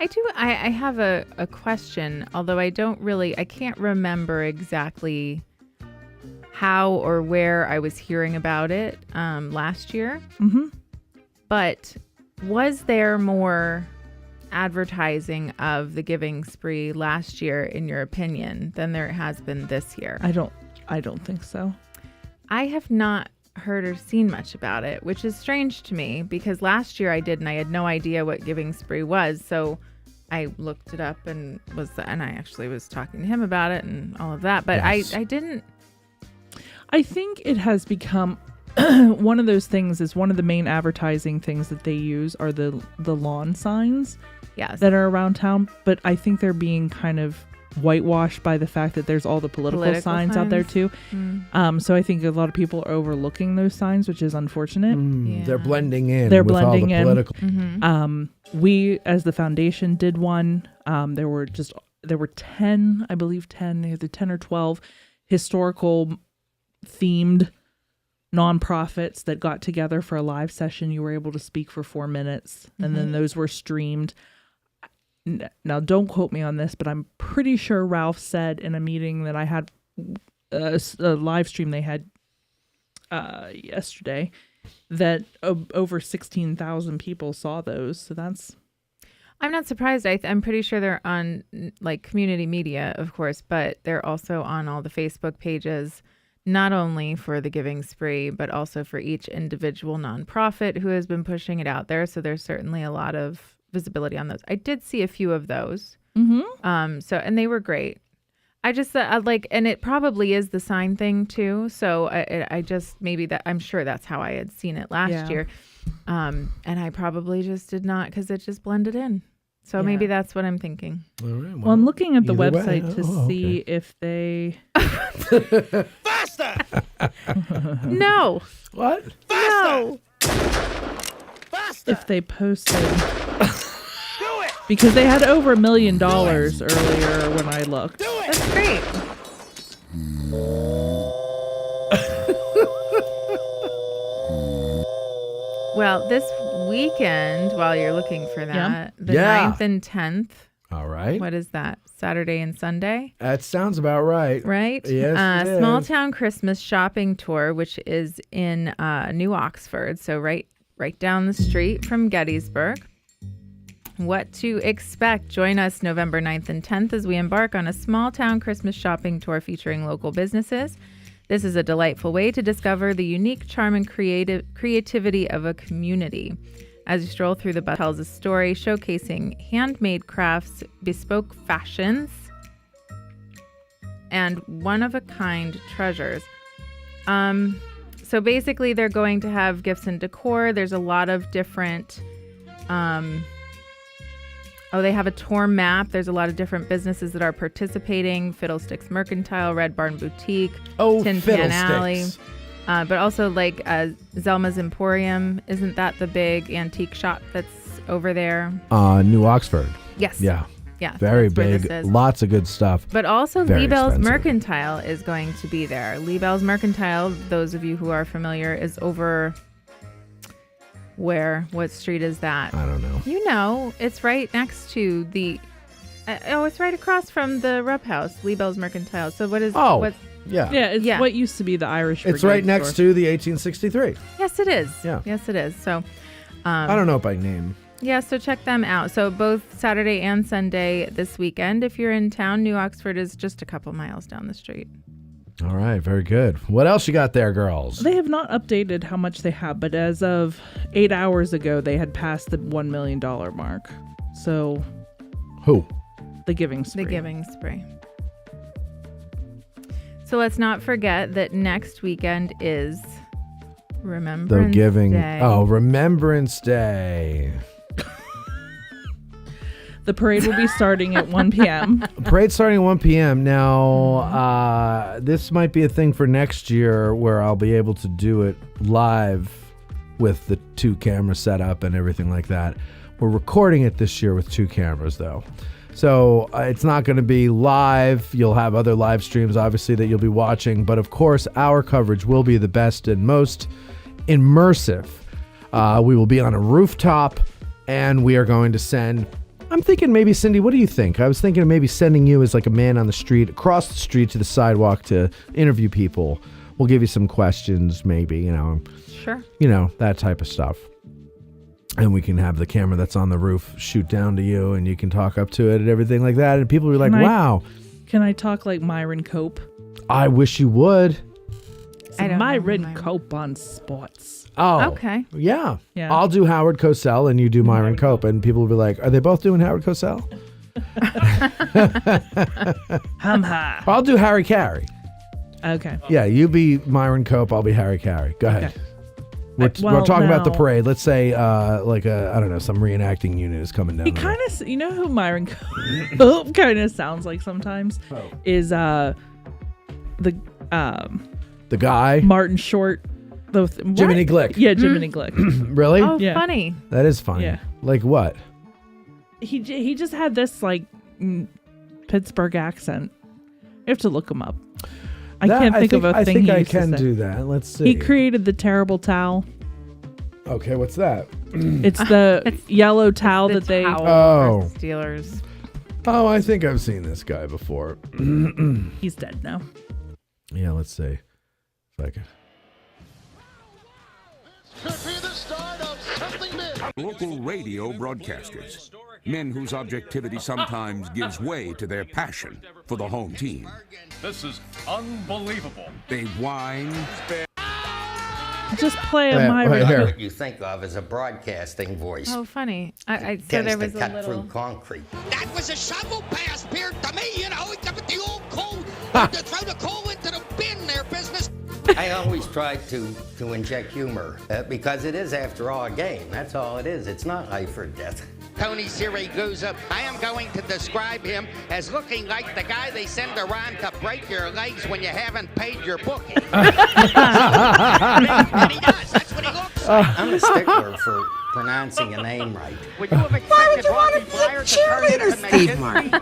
I have a question, although I can't remember exactly how or where I was hearing about it last year. Mm-hmm. But was there more advertising of the giving spree last year, in your opinion, than there has been this year? I don't think so. I have not heard or seen much about it, which is strange to me because last year I did, and I had no idea what giving spree was. So I looked it up and I actually was talking to him about it and all of that. But yes. I didn't. I think it has become one of those things. Is one of the main advertising things that they use are the lawn signs. Yes. That are around town. But I think they're being kind of whitewashed by the fact that there's all the political signs out there too. So I think a lot of people are overlooking those signs, which is unfortunate. Yeah. They're blending in. They're with blending all the in. Political. Mm-hmm. We, as the foundation, did one. There were 10, I believe 10, either 10 or 12 historical themed nonprofits that got together for a live session. You were able to speak for 4 minutes, and then those were streamed. Now, don't quote me on this, but I'm pretty sure Ralph said in a meeting that I had, a live stream they had yesterday, that over 16,000 people saw those. So that's... I'm not surprised. I'm pretty sure they're on like community media, of course, but they're also on all the Facebook pages, not only for the giving spree, but also for each individual nonprofit who has been pushing it out there. So there's certainly a lot of visibility on those. I did see a few of those. Mm-hmm. And they were great. I just and it probably is the sign thing too. So I just, I'm sure that's how I had seen it last year. And I probably just did not, because it just blended in. So maybe that's what I'm thinking. All right. Well, I'm looking at the website to see if they... Faster! No. What? No. Faster! If they posted... Because they had over $1 million earlier when I looked. That's great. Well, this weekend, while you're looking for that, the 9th and 10th. All right. What is that? Saturday and Sunday? That sounds about right. Right? Yes, it Small is. Town Christmas Shopping Tour, which is in New Oxford, so right down the street from Gettysburg. What to expect? Join us November 9th and 10th as we embark on a small town Christmas shopping tour featuring local businesses. This is a delightful way to discover the unique charm and creativity of a community. As you stroll through the bus, tells a story showcasing handmade crafts, bespoke fashions, and one-of-a-kind treasures. So basically, they're going to have gifts and decor. There's a lot of different... they have a tour map. There's a lot of different businesses that are participating. Fiddlesticks Mercantile, Red Barn Boutique, Tin Pan Alley. But also like Zelma's Emporium. Isn't that the big antique shop that's over there? New Oxford. Yes. Yeah. Yeah. Very that's where big. this is. Lots of good stuff. But also Very Liebell's expensive. Mercantile is going to be there. Liebell's Mercantile, those of you who are familiar, is over... Where? What street is that? I don't know. You know, it's right next to the... it's right across from the Rub House, Liebell's Mercantile. So what is... Oh, yeah. Yeah, it's what used to be the Irish It's Brigade right next store. to the 1863. Yes, it is. Yeah. Yes, it is. So... I don't know by name. Yeah, so check them out. So both Saturday and Sunday this weekend. If you're in town, New Oxford is just a couple miles down the street. All right, very good. What else you got there, girls? They have not updated how much they have, but as of 8 hours ago, they had passed the $1 million mark. So... Who? The Giving Spree. The Giving Spree. So let's not forget that next weekend is Remembrance The Giving... Day. Oh, Remembrance Day. The parade will be starting at 1 p.m. Parade starting at 1 p.m. Now, this might be a thing for next year where I'll be able to do it live with the 2 camera setup and everything like that. We're recording it this year with 2 cameras, though. So it's not going to be live. You'll have other live streams, obviously, that you'll be watching. But of course, our coverage will be the best and most immersive. We will be on a rooftop, and we are going to send... I'm thinking maybe, Cindy, what do you think? I was thinking of maybe sending you as like a man on the street, across the street to the sidewalk to interview people. We'll give you some questions, maybe, Sure. That type of stuff. And we can have the camera that's on the roof shoot down to you, and you can talk up to it and everything like that. And people will be like, wow. Can I talk like Myron Cope? I wish you would. So Myron Cope on sports. Oh. Okay. Yeah. Yeah. I'll do Howard Cosell, and you do Myron Cope. And people will be like, are they both doing Howard Cosell? I'll do Harry Carey. Okay. Yeah, you be Myron Cope, I'll be Harry Carey. Go ahead. Okay. We're talking about the now- parade. Let's say I don't know, some reenacting unit is coming down. He kind of, you know who Myron Cope kind of sounds like sometimes? Is the guy? Martin Short. Jiminy Glick. Yeah, Jiminy Glick. Really? Oh, Yeah. funny. That is funny. Yeah. Like what? He just had this like Pittsburgh accent. You have to look him up. I can't think of a thing. I think he I used to can say. do that. Let's see. He created the terrible towel. Okay, what's that? It's the yellow towel The that they. towel Oh. for Steelers. Oh, I think I've seen this guy before. He's dead now. Yeah, let's see. If I can. Local radio broadcasters. Men whose objectivity sometimes gives way to their passion for the home team. This is unbelievable. They whine. Just play a Myron. What you think of as a broadcasting voice. Oh, funny. So Tends there to was a cut little. through concrete. That was a shovel pass, Beard, to me, the old coal. To throw the coal into the bin there, business. I always try to inject humor because it is, after all, a game. That's all it is. It's not life or death. Tony Siragusa, I am going to describe him as looking like the guy they send around to break your legs when you haven't paid your bookie. And he does. That's what he looks like. I'm a stickler for pronouncing a name right. Would you have expected Rocky Flyer to turn into Steve Martin?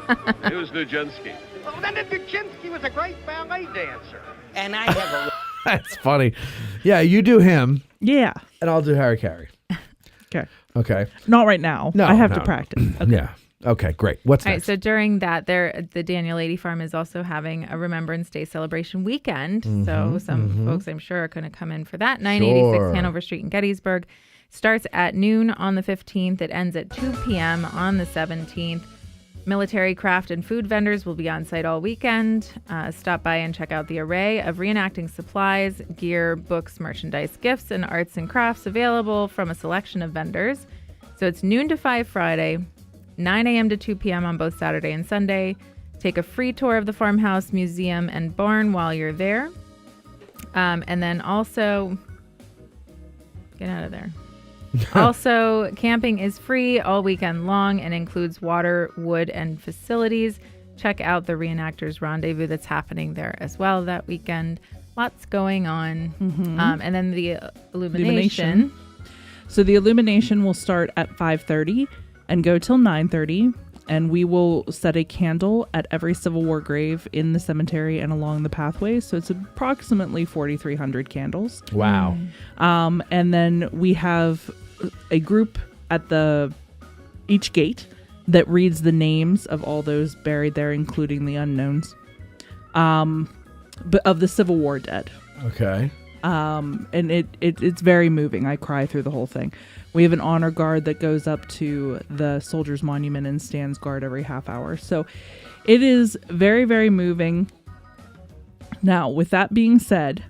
It was Nujinski. Well, then Nujinski was a great ballet dancer. And I have a... That's funny. Yeah, you do him. Yeah. And I'll do Harry Carey. Okay. Okay. Not right now. No, I have to no. practice. Yeah. Okay, great. What's All right, next? so during that, the Daniel Lady Farm is also having a Remembrance Day celebration weekend. So some folks, I'm sure, are going to come in for that. 986 Sure. Hanover Street in Gettysburg. Starts at noon on the 15th. It ends at 2 p.m. on the 17th. Military, craft, and food vendors will be on site all weekend. Stop by and check out the array of reenacting supplies, gear, books, merchandise, gifts, and arts and crafts available from a selection of vendors. So it's noon to 5 Friday, 9 a.m. to 2 p.m. on both Saturday and Sunday. Take a free tour of the farmhouse, museum, and barn while you're there. And then also, get out of there. Also, camping is free all weekend long and includes water, wood, and facilities. Check out the Reenactors Rendezvous that's happening there as well that weekend. Lots going on. And then the illumination. So the illumination will start at 5:30 and go till 9:30. And we will set a candle at every Civil War grave in the cemetery and along the pathways. So it's approximately 4,300 candles. Wow. And then we have a group at each gate that reads the names of all those buried there, including the unknowns, but of the Civil War dead. Okay. And it's very moving. I cry through the whole thing. We have an honor guard that goes up to the Soldiers Monument and stands guard every half hour. So it is very, very moving. Now, with that being said,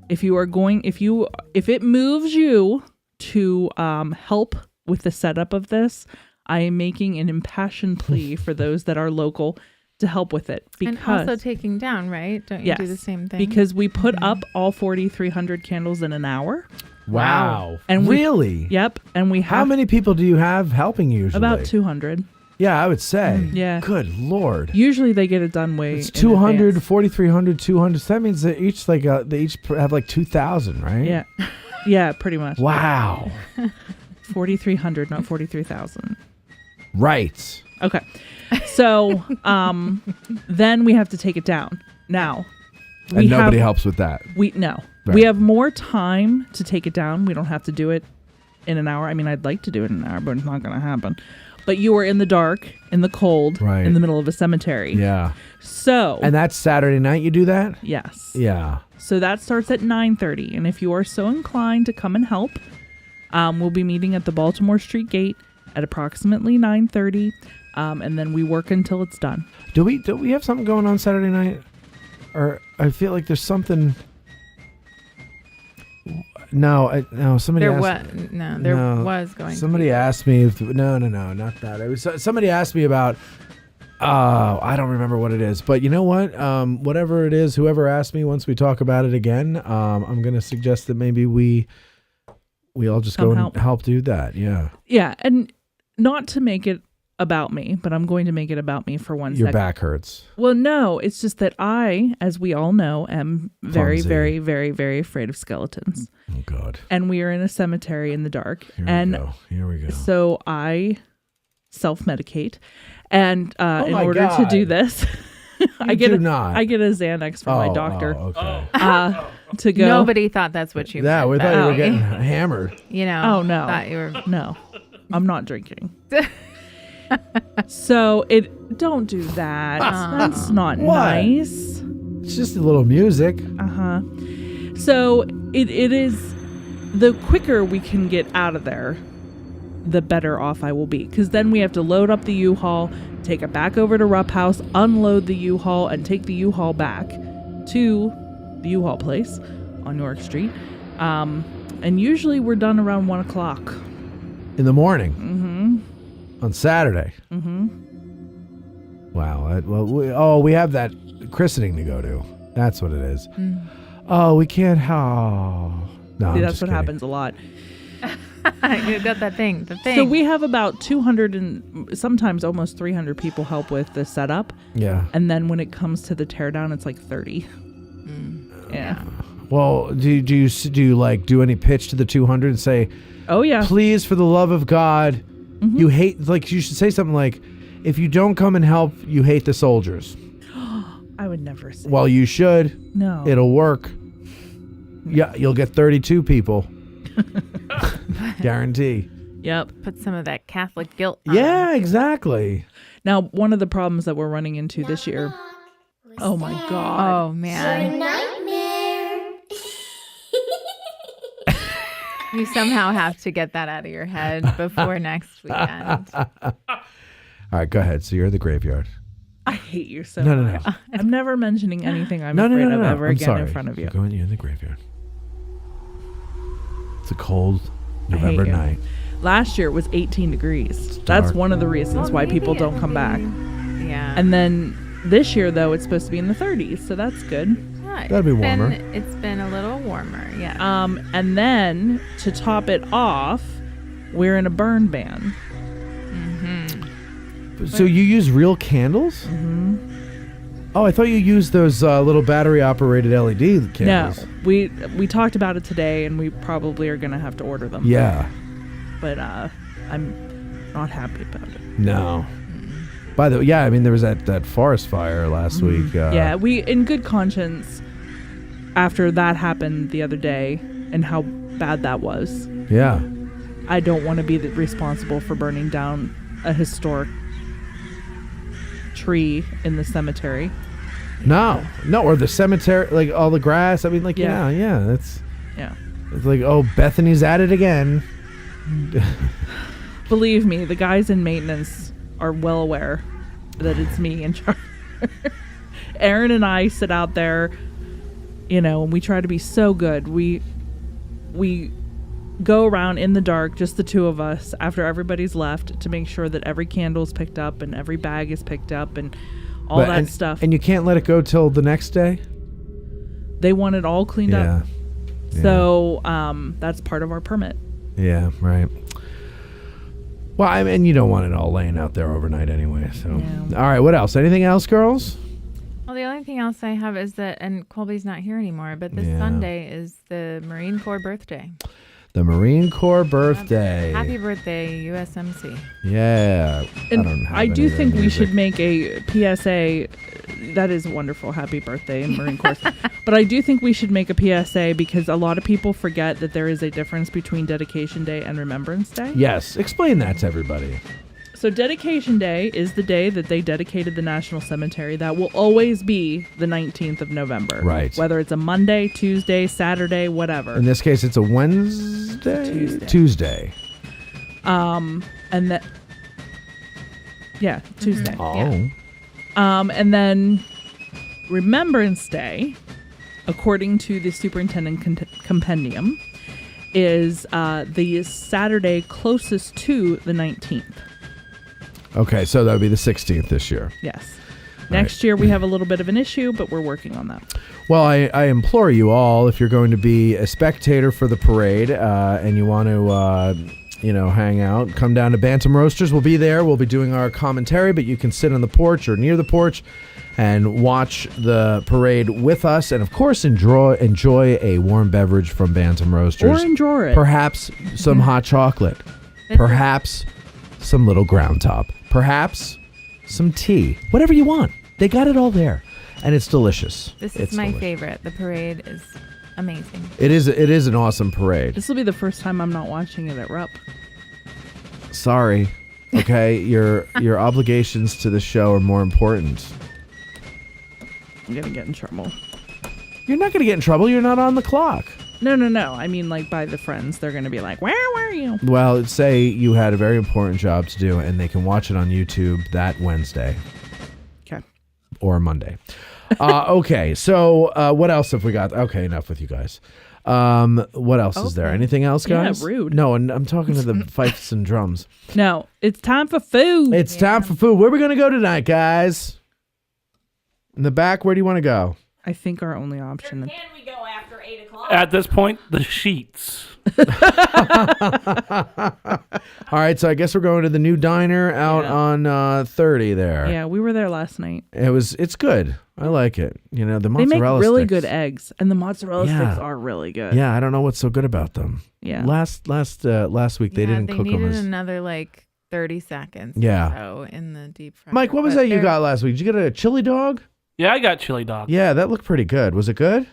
if it moves you to help with the setup of this, I am making an impassioned plea for those that are local to help with it. And also taking down, right? Don't you do the same thing? Because we put up all 4,300 candles in an hour. Wow. And really? Yep. And we have... How many people do you have helping you usually? About 200. Yeah, I would say. Yeah. Good Lord. Usually they get it done way It's in 200, advance. 4,300, 200. So that means they each have like 2,000, right? Yeah. Yeah, pretty much. Wow. 4,300, not 43,000. Right. Okay. So then we have to take it down. Now. And nobody helps with that. No. Right. We have more time to take it down. We don't have to do it in an hour. I mean, I'd like to do it in an hour, but it's not going to happen. But you were in the dark, in the cold, right. in the middle of a cemetery. Yeah. So. And that's Saturday night you do that? Yes. Yeah. So that starts at 9:30. And if you are so inclined to come and help, we'll be meeting at the Baltimore Street Gate at approximately 9:30. And then we work until it's done. Do we have something going on Saturday night? Or I feel like there's something. No, somebody there asked. Was going. Somebody asked me if no, not that. It was somebody asked me about. I don't remember what it is, but you know what? Whatever it is, whoever asked me, once we talk about it again, I'm going to suggest that maybe we all just go and help do that. Yeah. Yeah, and not to make it about me, but I'm going to make it about me for 1 second. Your back hurts. Well, no, it's just that I, as we all know, am very, Clumsy. very, very, very afraid of skeletons. Oh, God. And we are in a cemetery in the dark. Here we go. So I self-medicate. And in order God. to do this, I get a Xanax from my Oh, doctor. okay. To go. Nobody thought that's what you meant. Yeah, we thought you were getting hammered. You know. Oh, no. Thought you were... No. I'm not drinking. So don't do that. That's not nice. It's just a little music. Uh-huh. So it is, the quicker we can get out of there, the better off I will be. Because then we have to load up the U-Haul, take it back over to Rupp House, unload the U-Haul, and take the U-Haul back to the U-Haul place on York Street. And usually we're done around 1 o'clock. In the morning? Mm-hmm. On Saturday? Mm-hmm. Wow. We have that christening to go to. That's what it is. Mm. Oh, we can't. Oh. No, See, I'm that's just what kidding. happens a lot. You got that thing. The thing. So we have about 200 and sometimes almost 300 people help with the setup. Yeah. And then when it comes to the teardown, it's like 30. Yeah. Well, do you like do any pitch to the 200 and say, "Oh yeah, please, for the love of God, you hate," like you should say something like, "If you don't come and help, you hate the soldiers." I would never say. Well, you should. No. It'll work. Yeah, you'll get 32 people. Guarantee. Yep. Put some of that Catholic guilt on. Yeah, exactly. Now, one of the problems that we're running into this year. Oh my God. Oh man. You somehow have to get that out of your head before next weekend. All right, go ahead. So you're in the graveyard. I hate you so No. much. I'm never mentioning anything I'm afraid of ever I'm again sorry. in front of you. You're in the graveyard. It's a cold November hate you. night. Last year it was 18 degrees. That's one of the reasons why people don't come back. Yeah. And then this year, though, it's supposed to be in the 30s, so that's good. Right. That'd be warmer. It's been a little warmer, yeah. And then to top it off, we're in a burn ban. Mm-hmm. So you use real candles? Mm-hmm. Oh, I thought you used those little battery-operated LED candles. No, we talked about it today, and we probably are going to have to order them. Yeah. But I'm not happy about it. No. By the way, yeah, I mean, there was that forest fire last week. Yeah, we, in good conscience, after that happened the other day and how bad that was. Yeah. I don't want to be responsible for burning down a historic tree in the cemetery. No, or the cemetery, like all the grass. I mean, like, yeah, it's like, oh, Bethany's at it again. Believe me, the guys in maintenance are well aware that it's me in charge. Aaron and I sit out there, and we try to be so good. We go around in the dark, just the two of us, after everybody's left, to make sure that every candle's picked up and every bag is picked up and all that stuff. And you can't let it go till the next day? They want it all cleaned up. Yeah. So that's part of our permit. Yeah, right. Well, I mean, you don't want it all laying out there overnight anyway. So, all right, what else? Anything else, girls? Well, the only thing else I have is that, and Colby's not here anymore, but this Sunday is the Marine Corps birthday. The Marine Corps birthday. Happy birthday, USMC. Yeah. And I do think we should make a PSA. That is wonderful. Happy birthday, Marine Corps. But I do think we should make a PSA because a lot of people forget that there is a difference between Dedication Day and Remembrance Day. Yes. Explain that to everybody. So Dedication Day is the day that they dedicated the National Cemetery. That will always be the 19th of November. Right. Whether it's a Monday, Tuesday, Saturday, whatever. In this case, it's a Wednesday? Tuesday. And that... Yeah, Tuesday. Oh. And then Remembrance Day, according to the Superintendent Compendium, is the Saturday closest to the 19th. Okay, so that would be the 16th this year. Yes. Next year we have a little bit of an issue, but we're working on that. Well, I implore you all, if you're going to be a spectator for the parade and you want to, hang out, come down to Bantam Roasters. We'll be there. We'll be doing our commentary, but you can sit on the porch or near the porch and watch the parade with us. And, of course, enjoy a warm beverage from Bantam Roasters. Or enjoy it. Perhaps some hot chocolate. Perhaps some little ground top. Perhaps some tea. Whatever you want. They got it all there. And it's delicious. This is my favorite. The parade is amazing. It is an awesome parade. This will be the first time I'm not watching it at Rupp. Sorry. Okay, your obligations to the show are more important. I'm gonna get in trouble. You're not gonna get in trouble. You're not on the clock. No. I mean, like, by the friends. They're gonna be like, where were you? Well, say you had a very important job to do, and they can watch it on YouTube that Wednesday. Okay. Or Monday. Okay, so what else have we got? Okay, enough with you guys. What else is there? Anything else, guys? Yeah, rude. No, and I'm talking to the fifes and drums. No, it's time for food. It's time for food. Where are we going to go tonight, guys? In the back, where do you want to go? I think our only option. At this point, the sheets. All right, so I guess we're going to the new diner out on 30 there. Yeah, we were there last night. It's good. I like it. The mozzarella They make really sticks. good eggs, and the mozzarella sticks are really good. Yeah, I don't know what's so good about them. Yeah. Last week they didn't cook them needed as another 30 seconds. Yeah. Or so in the deep fryer. Mike, what was that you got last week? Did you get a chili dog? Yeah, I got chili dogs. Yeah, that looked pretty good. Was it good?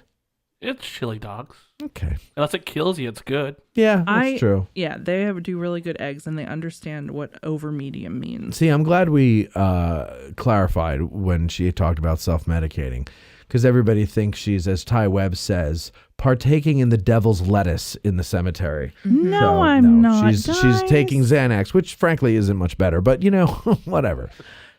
It's chili dogs. Okay. Unless it kills you, it's good. Yeah, that's true. Yeah, they do really good eggs, and they understand what over medium means. See, I'm glad we clarified when she talked about self-medicating, because everybody thinks she's, as Ty Webb says, partaking in the devil's lettuce in the cemetery. No, I'm not. She's taking Xanax, which frankly isn't much better, but whatever.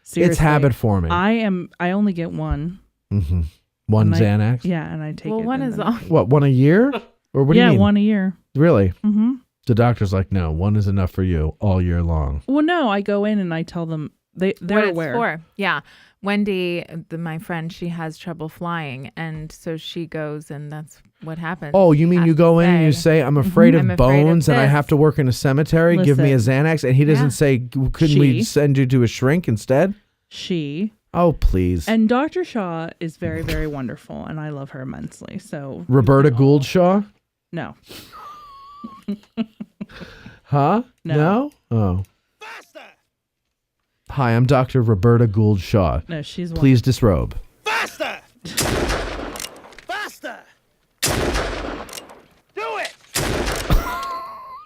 Seriously, it's habit forming. I only get one. Mm-hmm. One Xanax? Yeah, and I take it. Well, one is all. What, one a year? Or what do you mean? Yeah, one a year. Really? Mm-hmm. The doctor's like, no, one is enough for you all year long. Well, no, I go in and I tell them they're what aware. It's for. Yeah. Wendy, my friend, she has trouble flying, and so she goes, and that's what happens. Oh, you mean you go in and you say, I'm afraid of bones and I have to work in a cemetery? Give me a Xanax. And he doesn't say, couldn't we send you to a shrink instead? Oh, please. And Dr. Shaw is very, very wonderful, and I love her immensely. So Roberta Gould Shaw? No. Huh? No? Oh. Hi, I'm Dr. Roberta Gould Shaw. No, she's Please disrobe. Faster! Faster! Do it!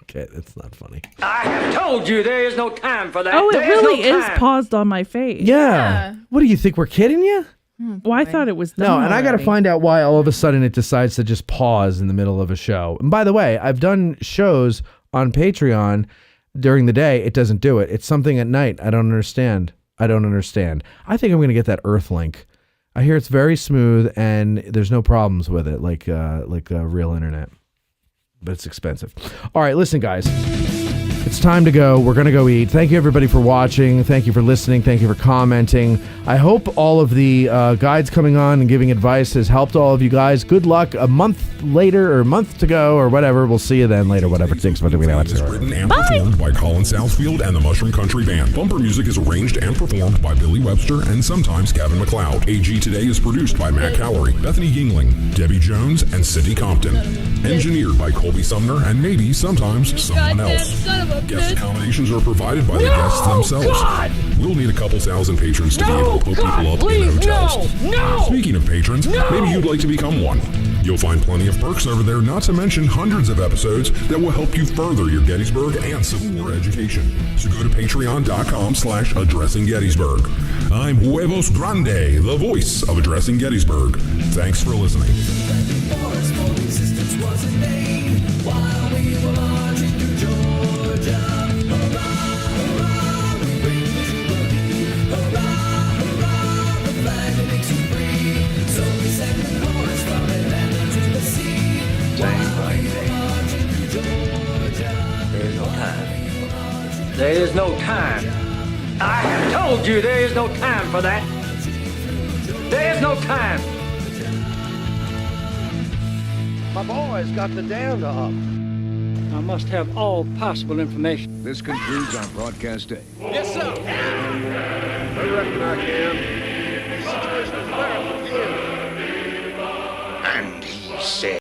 Okay, that's not funny. I have told you there is no time for that. Oh, it There really no is time. paused on my face. Yeah. What do you think? We're kidding you? Well, I thought it was done No, and I got to already. find out why all of a sudden it decides to just pause in the middle of a show. And by the way, I've done shows on Patreon during the day. It doesn't do it. It's something at night. I don't understand. I think I'm going to get that Earthlink. I hear it's very smooth and there's no problems with it, like real internet. But it's expensive. All right, listen, guys. It's time to go. We're going to go eat. Thank you, everybody, for watching. Thank you for listening. Thank you for commenting. I hope all of the guides coming on and giving advice has helped all of you guys. Good luck. A month later or a month to go or whatever. We'll see you then later, whatever it takes. Written and performed by Colin Southfield and the Mushroom Country Band. Bumper music is arranged and performed by Billy Webster and sometimes Kevin McLeod. AG Today is produced by Matt Calorie, Bethany Yingling, Debbie Jones, and Cindy Compton. Engineered by Colby Sumner and maybe sometimes someone else. Guest accommodations are provided by the guests themselves. God! We'll need a couple thousand patrons to be able to put people up in hotels. No! Speaking of patrons, maybe you'd like to become one. You'll find plenty of perks over there, not to mention hundreds of episodes that will help you further your Gettysburg and Civil War education. So go to patreon.com/addressinggettysburg. I'm Huevos Grande, the voice of Addressing Gettysburg. Thanks for listening. There is no time. I have told you there is no time for that. There is no time. My boy's got the down up. I must have all possible information. This concludes our broadcast day. Yes, sir. I reckon I can.